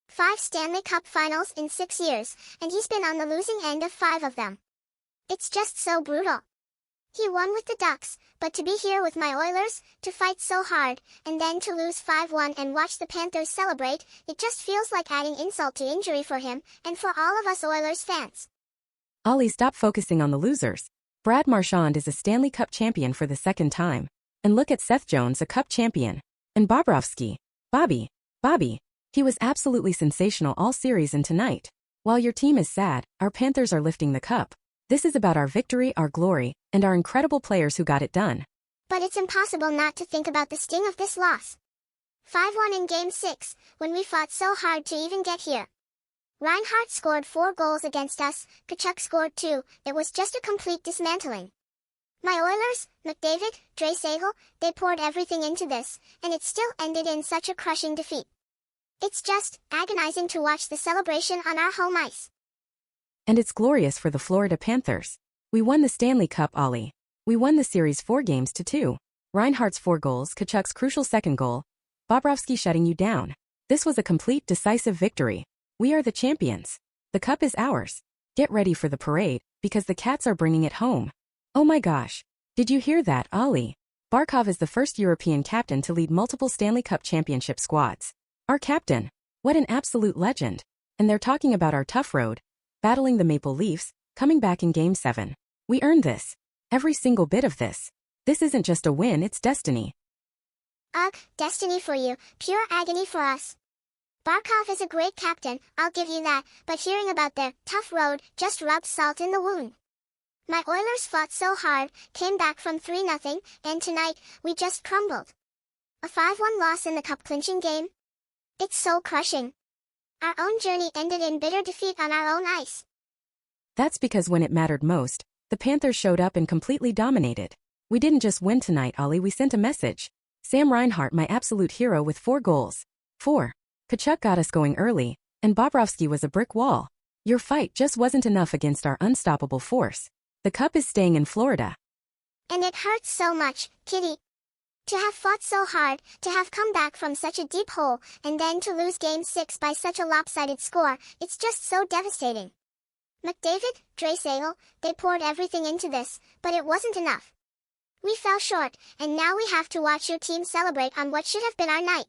5 Stanley Cup finals in 6 years, and he's been on the losing end of 5 of them. It's just so brutal. He won with the Ducks, but to be here with my Oilers, to fight so hard, and then to lose 5-1 and watch the Panthers celebrate, it just feels like adding insult to injury for him, and for all of us Oilers fans. Ollie, stop focusing on the losers. Brad Marchand is a Stanley Cup champion for the 2nd time. And look at Seth Jones, a Cup champion. And Bobrovsky. Bobby. He was absolutely sensational all series and tonight. While your team is sad, our Panthers are lifting the cup. This is about our victory, our glory, and our incredible players who got it done. But it's impossible not to think about the sting of this loss. 5-1 in Game 6, when we fought so hard to even get here. Reinhardt scored 4 goals against us, Kachuk scored 2, it was just a complete dismantling. My Oilers, McDavid, Draisaitl, they poured everything into this, and it still ended in such a crushing defeat. It's just agonizing to watch the celebration on our home ice. And it's glorious for the Florida Panthers. We won the Stanley Cup, Ollie. We won the series 4-2. Reinhardt's 4 goals, Kachuk's crucial second goal, Bobrovsky shutting you down. This was a complete decisive victory. We are the champions. The cup is ours. Get ready for the parade, because the Cats are bringing it home. Oh my gosh. Did you hear that, Ollie? Barkov is the first European captain to lead multiple Stanley Cup championship squads. Our captain. What an absolute legend. And they're talking about our tough road, battling the Maple Leafs, coming back in Game 7. We earned this. Every single bit of this. This isn't just a win, it's destiny. Ugh, destiny for you, pure agony for us. Barkov is a great captain, I'll give you that, but hearing about their tough road just rubbed salt in the wound. My Oilers fought so hard, came back from 3-0, and tonight, we just crumbled. A 5-1 loss in the cup-clinching game? It's so crushing. Our own journey ended in bitter defeat on our own ice. That's because when it mattered most, the Panthers showed up and completely dominated. We didn't just win tonight, Ollie, we sent a message. Sam Reinhart, my absolute hero, with 4 goals. 4. Kachuk got us going early, and Bobrovsky was a brick wall. Your fight just wasn't enough against our unstoppable force. The cup is staying in Florida. And it hurts so much, Kitty. To have fought so hard, to have come back from such a deep hole, and then to lose Game 6 by such a lopsided score, it's just so devastating. McDavid, Draisaitl, they poured everything into this, but it wasn't enough. We fell short, and now we have to watch your team celebrate on what should have been our night.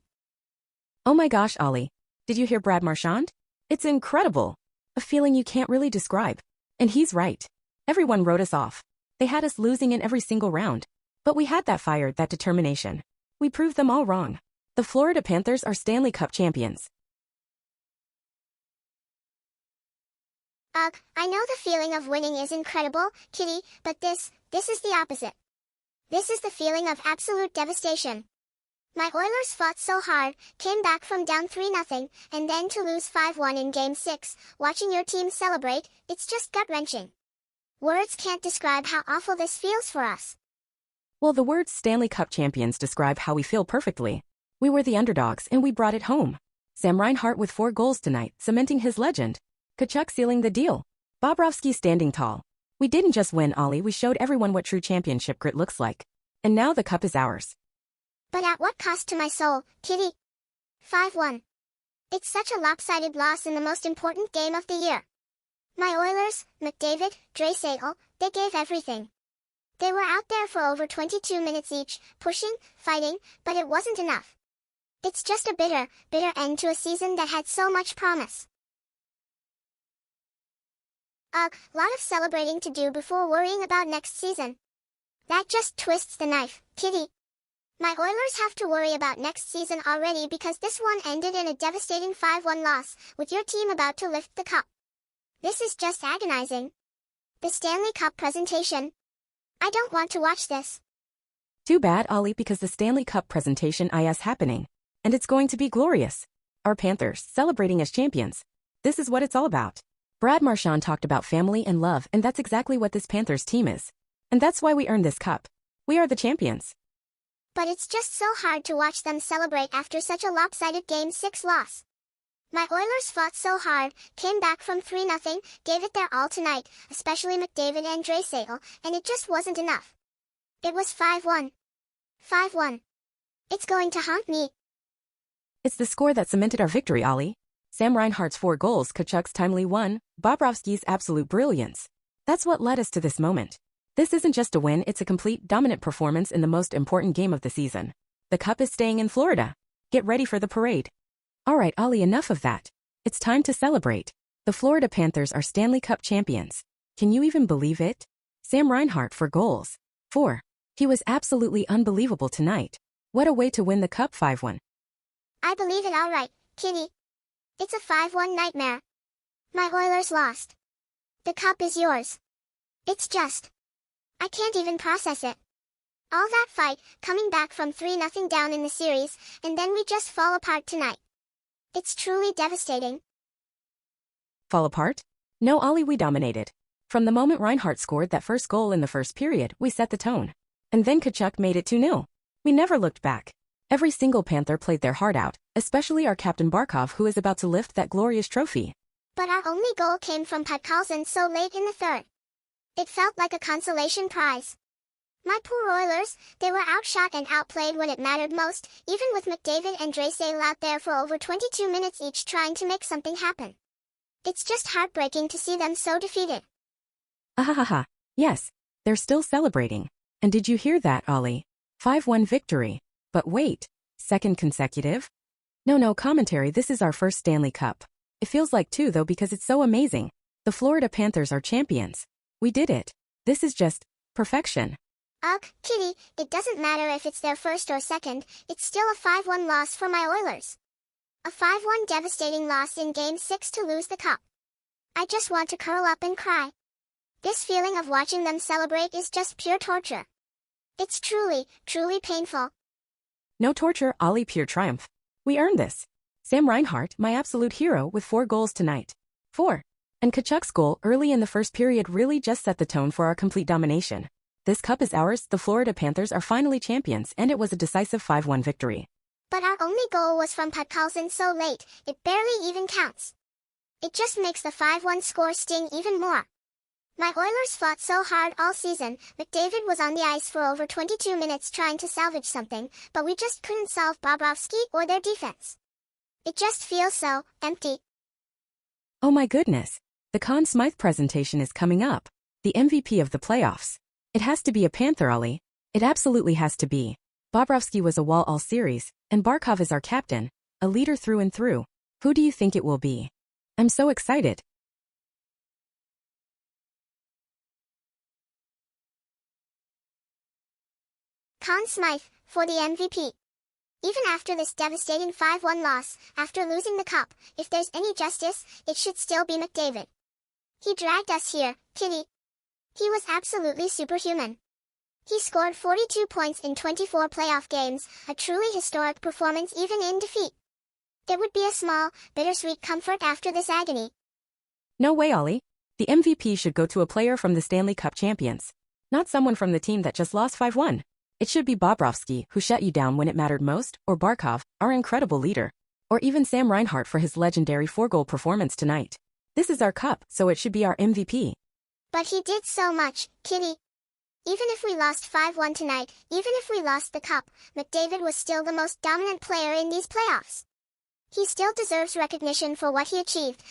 Oh my gosh, Ollie. Did you hear Brad Marchand? It's incredible. A feeling you can't really describe. And he's right. Everyone wrote us off. They had us losing in every single round. But we had that fire, that determination. We proved them all wrong. The Florida Panthers are Stanley Cup champions. Ugh, I know the feeling of winning is incredible, Kitty, but this is the opposite. This is the feeling of absolute devastation. My Oilers fought so hard, came back from down 3-0, and then to lose 5-1 in Game 6, watching your team celebrate, it's just gut-wrenching. Words can't describe how awful this feels for us. Well, the words Stanley Cup champions describe how we feel perfectly. We were the underdogs and we brought it home. Sam Reinhart with 4 goals tonight, cementing his legend. Kachuk sealing the deal. Bobrovsky standing tall. We didn't just win, Ollie, we showed everyone what true championship grit looks like. And now the cup is ours. But at what cost to my soul, Kitty? 5-1. It's such a lopsided loss in the most important game of the year. My Oilers, McDavid, Draisaitl, they gave everything. They were out there for over 22 minutes each, pushing, fighting, but it wasn't enough. It's just a bitter, bitter end to a season that had so much promise. Ugh, lot of celebrating to do before worrying about next season. That just twists the knife, Kitty. My Oilers have to worry about next season already because this one ended in a devastating 5-1 loss, with your team about to lift the cup. This is just agonizing. The Stanley Cup presentation. I don't want to watch this. Too bad, Ollie, because the Stanley Cup presentation is happening. And it's going to be glorious. Our Panthers, celebrating as champions. This is what it's all about. Brad Marchand talked about family and love, and that's exactly what this Panthers team is. And that's why we earned this cup. We are the champions. But it's just so hard to watch them celebrate after such a lopsided Game 6 loss. My Oilers fought so hard, came back from 3-0, gave it their all tonight, especially McDavid and Draisaitl, and it just wasn't enough. It was 5-1. 5-1. It's going to haunt me. It's the score that cemented our victory, Ollie. Sam Reinhart's 4 goals, Kachuk's timely 1, Bobrovsky's absolute brilliance. That's what led us to this moment. This isn't just a win, it's a complete, dominant performance in the most important game of the season. The cup is staying in Florida. Get ready for the parade. All right, Ollie, enough of that. It's time to celebrate. The Florida Panthers are Stanley Cup champions. Can you even believe it? Sam Reinhart 4 goals. 4. He was absolutely unbelievable tonight. What a way to win the cup 5-1. I believe it all right, Kitty. It's a 5-1 nightmare. My Oilers lost. The cup is yours. It's just... I can't even process it. All that fight, coming back from 3-0 down in the series, and then we just fall apart tonight. It's truly devastating. Fall apart? No, Ollie, we dominated. From the moment Reinhardt scored that first goal in the first period, we set the tone. And then Tkachuk made it 2-0. We never looked back. Every single Panther played their heart out, especially our captain Barkov, who is about to lift that glorious trophy. But our only goal came from Podkolzin so late in the third. It felt like a consolation prize. My poor Oilers, they were outshot and outplayed when it mattered most, even with McDavid and Draisaitl out there for over 22 minutes each trying to make something happen. It's just heartbreaking to see them so defeated. Ahahaha. Yes, they're still celebrating. And did you hear that, Ollie? 5-1 victory. But wait, second consecutive? No, commentary, this is our first Stanley Cup. It feels like two though because it's so amazing. The Florida Panthers are champions. We did it. This is just perfection. Ugh, Kitty, it doesn't matter if it's their first or second, it's still a 5-1 loss for my Oilers. A 5-1 devastating loss in Game 6 to lose the cup. I just want to curl up and cry. This feeling of watching them celebrate is just pure torture. It's truly painful. No torture, Ollie, pure triumph. We earned this. Sam Reinhart, my absolute hero, with 4 goals tonight. 4. And Tkachuk's goal early in the first period really just set the tone for our complete domination. This cup is ours, the Florida Panthers are finally champions, and it was a decisive 5-1 victory. But our only goal was from Podkolzin so late, it barely even counts. It just makes the 5-1 score sting even more. My Oilers fought so hard all season. McDavid was on the ice for over 22 minutes trying to salvage something, but we just couldn't solve Bobrovsky or their defense. It just feels so empty. Oh my goodness. The Conn Smythe presentation is coming up. The MVP of the playoffs. It has to be a Panther, Ollie. It absolutely has to be. Bobrovsky was a wall all series, and Barkov is our captain, a leader through and through. Who do you think it will be? I'm so excited. Conn Smythe, for the MVP. Even after this devastating 5-1 loss, after losing the cup, if there's any justice, it should still be McDavid. He dragged us here, Kitty. He was absolutely superhuman. He scored 42 points in 24 playoff games, a truly historic performance even in defeat. It would be a small, bittersweet comfort after this agony. No way, Ollie. The MVP should go to a player from the Stanley Cup champions. Not someone from the team that just lost 5-1. It should be Bobrovsky, who shut you down when it mattered most, or Barkov, our incredible leader. Or even Sam Reinhart for his legendary 4-goal performance tonight. This is our cup, so it should be our MVP. But he did so much, Kitty. Even if we lost 5-1 tonight, even if we lost the cup, McDavid was still the most dominant player in these playoffs. He still deserves recognition for what he achieved,